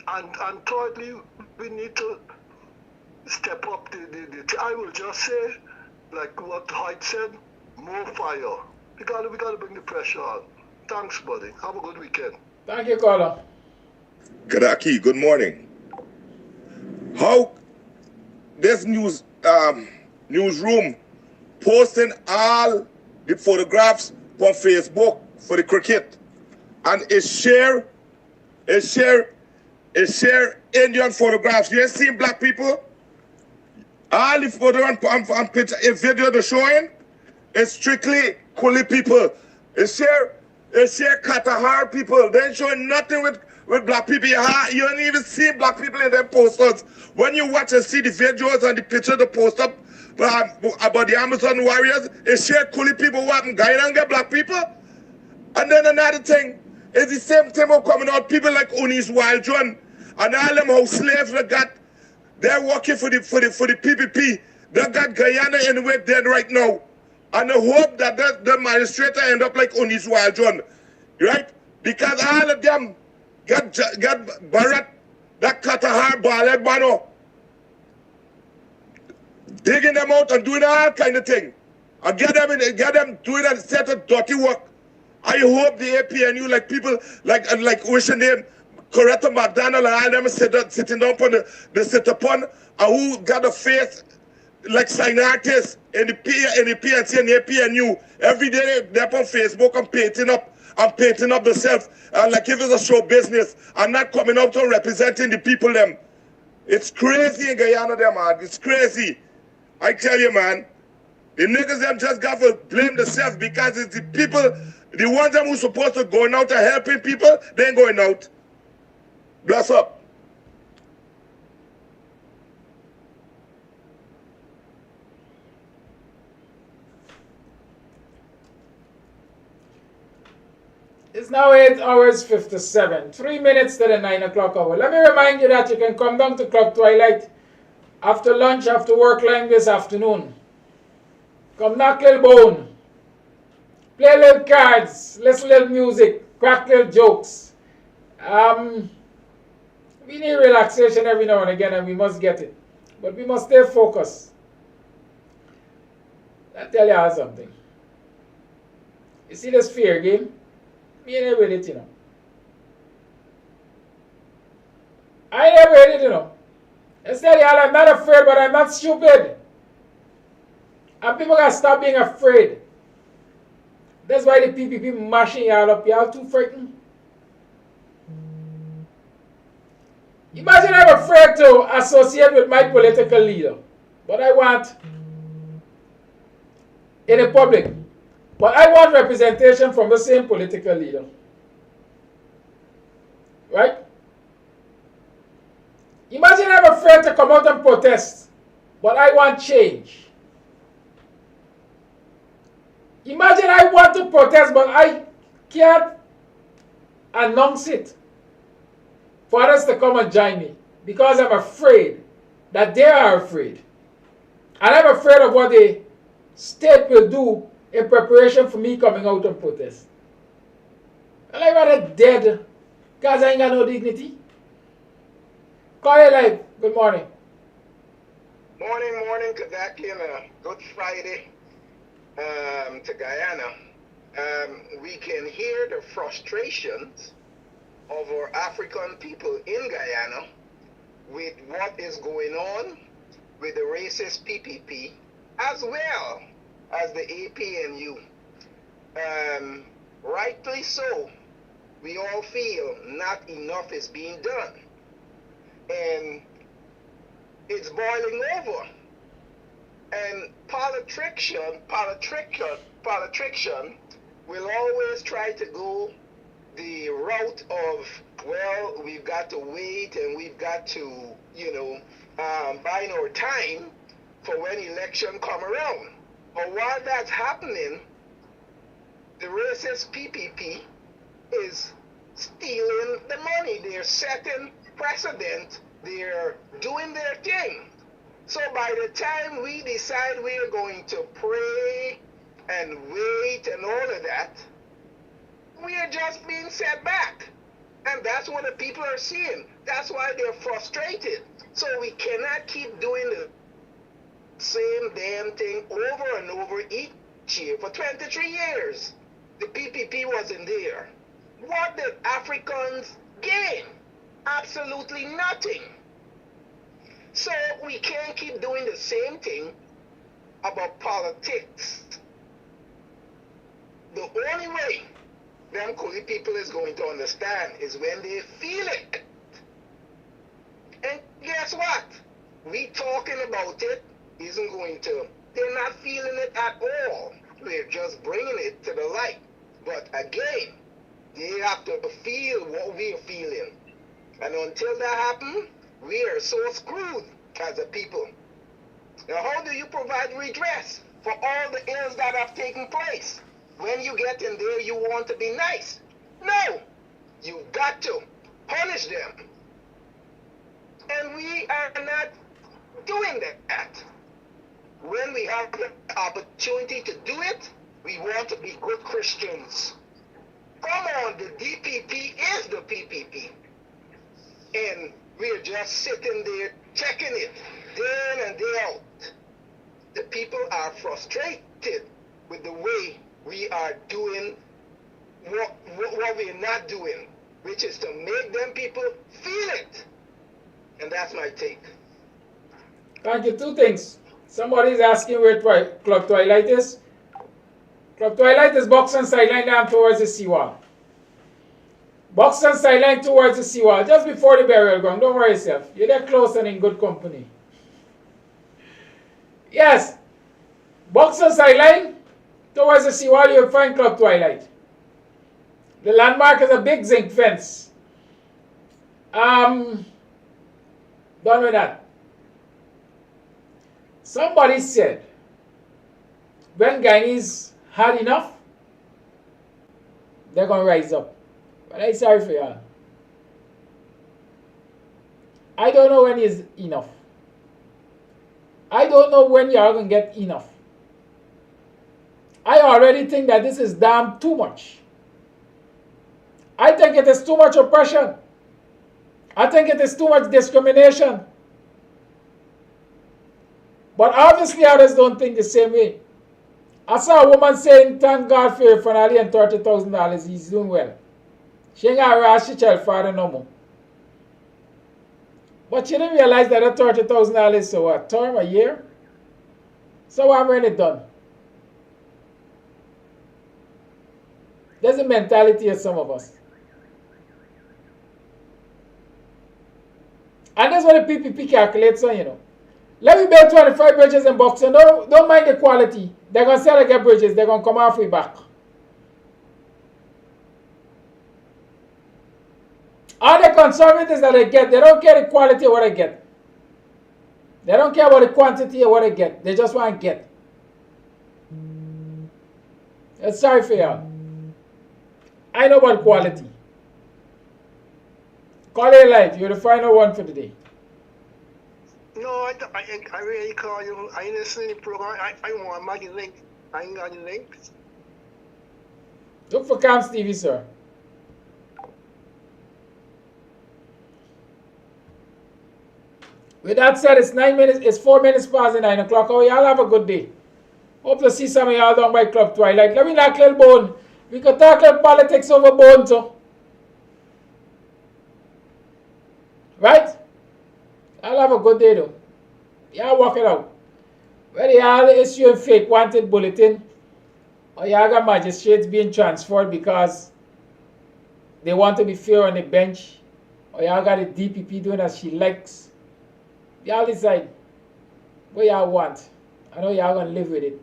And thirdly, we need to step up I will just say, like what Hyde said, more fire. We gotta bring the pressure on. Thanks, buddy. Have a good weekend. Thank you, caller. Kadaki, good morning. How this newsroom posting all the photographs on Facebook for the cricket, and it share Indian photographs. You ain't seen black people? All the photo and picture, a video they're showing, It's strictly Kuli people. It's share Katahar people. They ain't showing nothing with black people. You don't even see black people in them posters. When you watch and see the videos and the picture they post up about the Amazon warriors, it's share Kuli people who happen Guyana and get black people. And then another thing is the same thing of coming out, people like Unis Wild John and all them house slaves that got, they're working for the PPP. They got Guyana in the way dead right now. And I hope that the administrator end up like Unis Wild John. Right? Because all of them got Barat, that Katahar, Balad, Bano, digging them out and doing all kind of thing. And get them doing a set of dirty work. I hope the APNU, like people like what's your name, Coretta McDonald and all them sitting down on the sit upon and who got a face like sign artists in the PNC and the APNU. Every day they're on Facebook and painting up themselves like if it's a show business and not coming out and representing the people them. It's crazy in Guyana them, man. It's crazy. I tell you, man. The niggas them just got to blame themselves because it's the people, the ones them who's supposed to go out and helping people, they ain't going out. Bless up. It's now 8 hours 57, 3 minutes to the 9 o'clock hour. Let me remind you that you can come down to Club Twilight after lunch, after work line this afternoon. Come knock little bone, play little cards, listen little music, crack little jokes. We need relaxation every now and again and we must get it. But we must stay focused. I'll tell you something. You see this fear game? Me ain't with it, you know. I ain't with it, you know. Instead, y'all, I'm not afraid, but I'm not stupid. And people gotta stop being afraid. That's why the PPP mashing y'all up. Y'all too frightened. Imagine I'm afraid to associate with my political leader. But I want in the public. But I want representation from the same political leader. Right? Imagine I'm afraid to come out and protest. But I want change. Imagine I want to protest, but I can't announce it for others to come and join me because I'm afraid that they are afraid. And I'm afraid of what the state will do in preparation for me coming out and protest. And I'd rather dead because I ain't got no dignity. Call your life. Good morning. Morning, Kadaki, and a good Friday. To Guyana, we can hear the frustrations of our African people in Guyana with what is going on with the racist PPP as well as the APNU. Rightly so, we all feel not enough is being done. And it's boiling over. And politician will always try to go the route of, well, we've got to wait and we've got to, buying our time for when election come around. But while that's happening, the racist PPP is stealing the money. They're setting precedent. They're doing their thing. So by the time we decide we're going to pray and wait and all of that, we are just being set back. And that's what the people are seeing. That's why they're frustrated. So we cannot keep doing the same damn thing over and over each year. For 23 years, the PPP wasn't there. What did Africans gain? Absolutely nothing. So we can't keep doing the same thing about politics. The only way them Kuli people is going to understand is when they feel it. And guess what? We talking about it isn't going to. They're not feeling it at all. We're just bringing it to the light. But again, they have to feel what we're feeling. And until that happens, we are so screwed as a people. Now, how do you provide redress for all the ills that have taken place? When you get in there, you want to be nice. No, you've got to punish them. And we are not doing that. When we have the opportunity to do it, we want to be good Christians. Come on, the DPP is the PPP. And we're just sitting there checking it day in and day out. The people are frustrated with the way we are doing what we're not doing, which is to make them people feel it. And that's my take. Thank you. Two things. Somebody's asking where Club Twilight is. Club Twilight is Buxton sideline down towards the seawall. Buxton sideline towards the seawall, just before the burial ground. Don't worry yourself. You're there close and in good company. Yes. Buxton sideline towards the seawall, you'll find Club Twilight. The landmark is a big zinc fence. Done with that. Somebody said, when Guyanese had enough, they're going to rise up. But I'm sorry for y'all. I don't know when is enough. I don't know when y'all going to get enough. I already think that this is damn too much. I think it is too much oppression. I think it is too much discrimination. But obviously others don't think the same way. I saw a woman saying, thank God for your finale and $30,000. He's doing well. She ain't got to rush her child father no more. But she didn't realize that that $30,000 is so a term, a year. So I'm really done. There's a mentality of some of us. And that's what the PPP calculates on, you know. Let me build 25 bridges in Buxton. Don't mind the quality. They're going to sell again bridges. They're going to come halfway back. All the conservatives that they get, they don't care the quality of what they get. They don't care about the quantity of what they get. They just want to get. It's sorry for y'all. I know about quality. Call it live. You're the final one for the day. No, I really call you. I listen to the program. I want my link. I ain't got the link. Look for Kams TV, sir. With that said, it's 9 minutes. It's 4 minutes past 9 o'clock. Oh, y'all have a good day. Hope to see some of y'all down by Club Twilight. Let me knock a little bone. We could talk about politics over bone too. Right? I'll have a good day though. Y'all work it out. Whether y'all issuing fake wanted bulletin or y'all got magistrates being transferred because they want to be fair on the bench, or y'all got the DPP doing as she likes. Y'all decide what y'all want. I know y'all gonna live with it.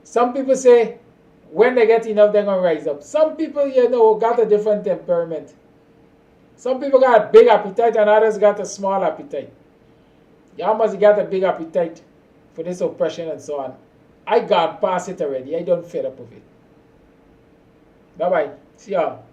Some people say when they get enough, they're gonna rise up. Some people, you know, got a different temperament. Some people got a big appetite and others got a small appetite. Y'all must got a big appetite for this oppression and so on. I got past it already. I don't fed up with it. Bye-bye. See y'all.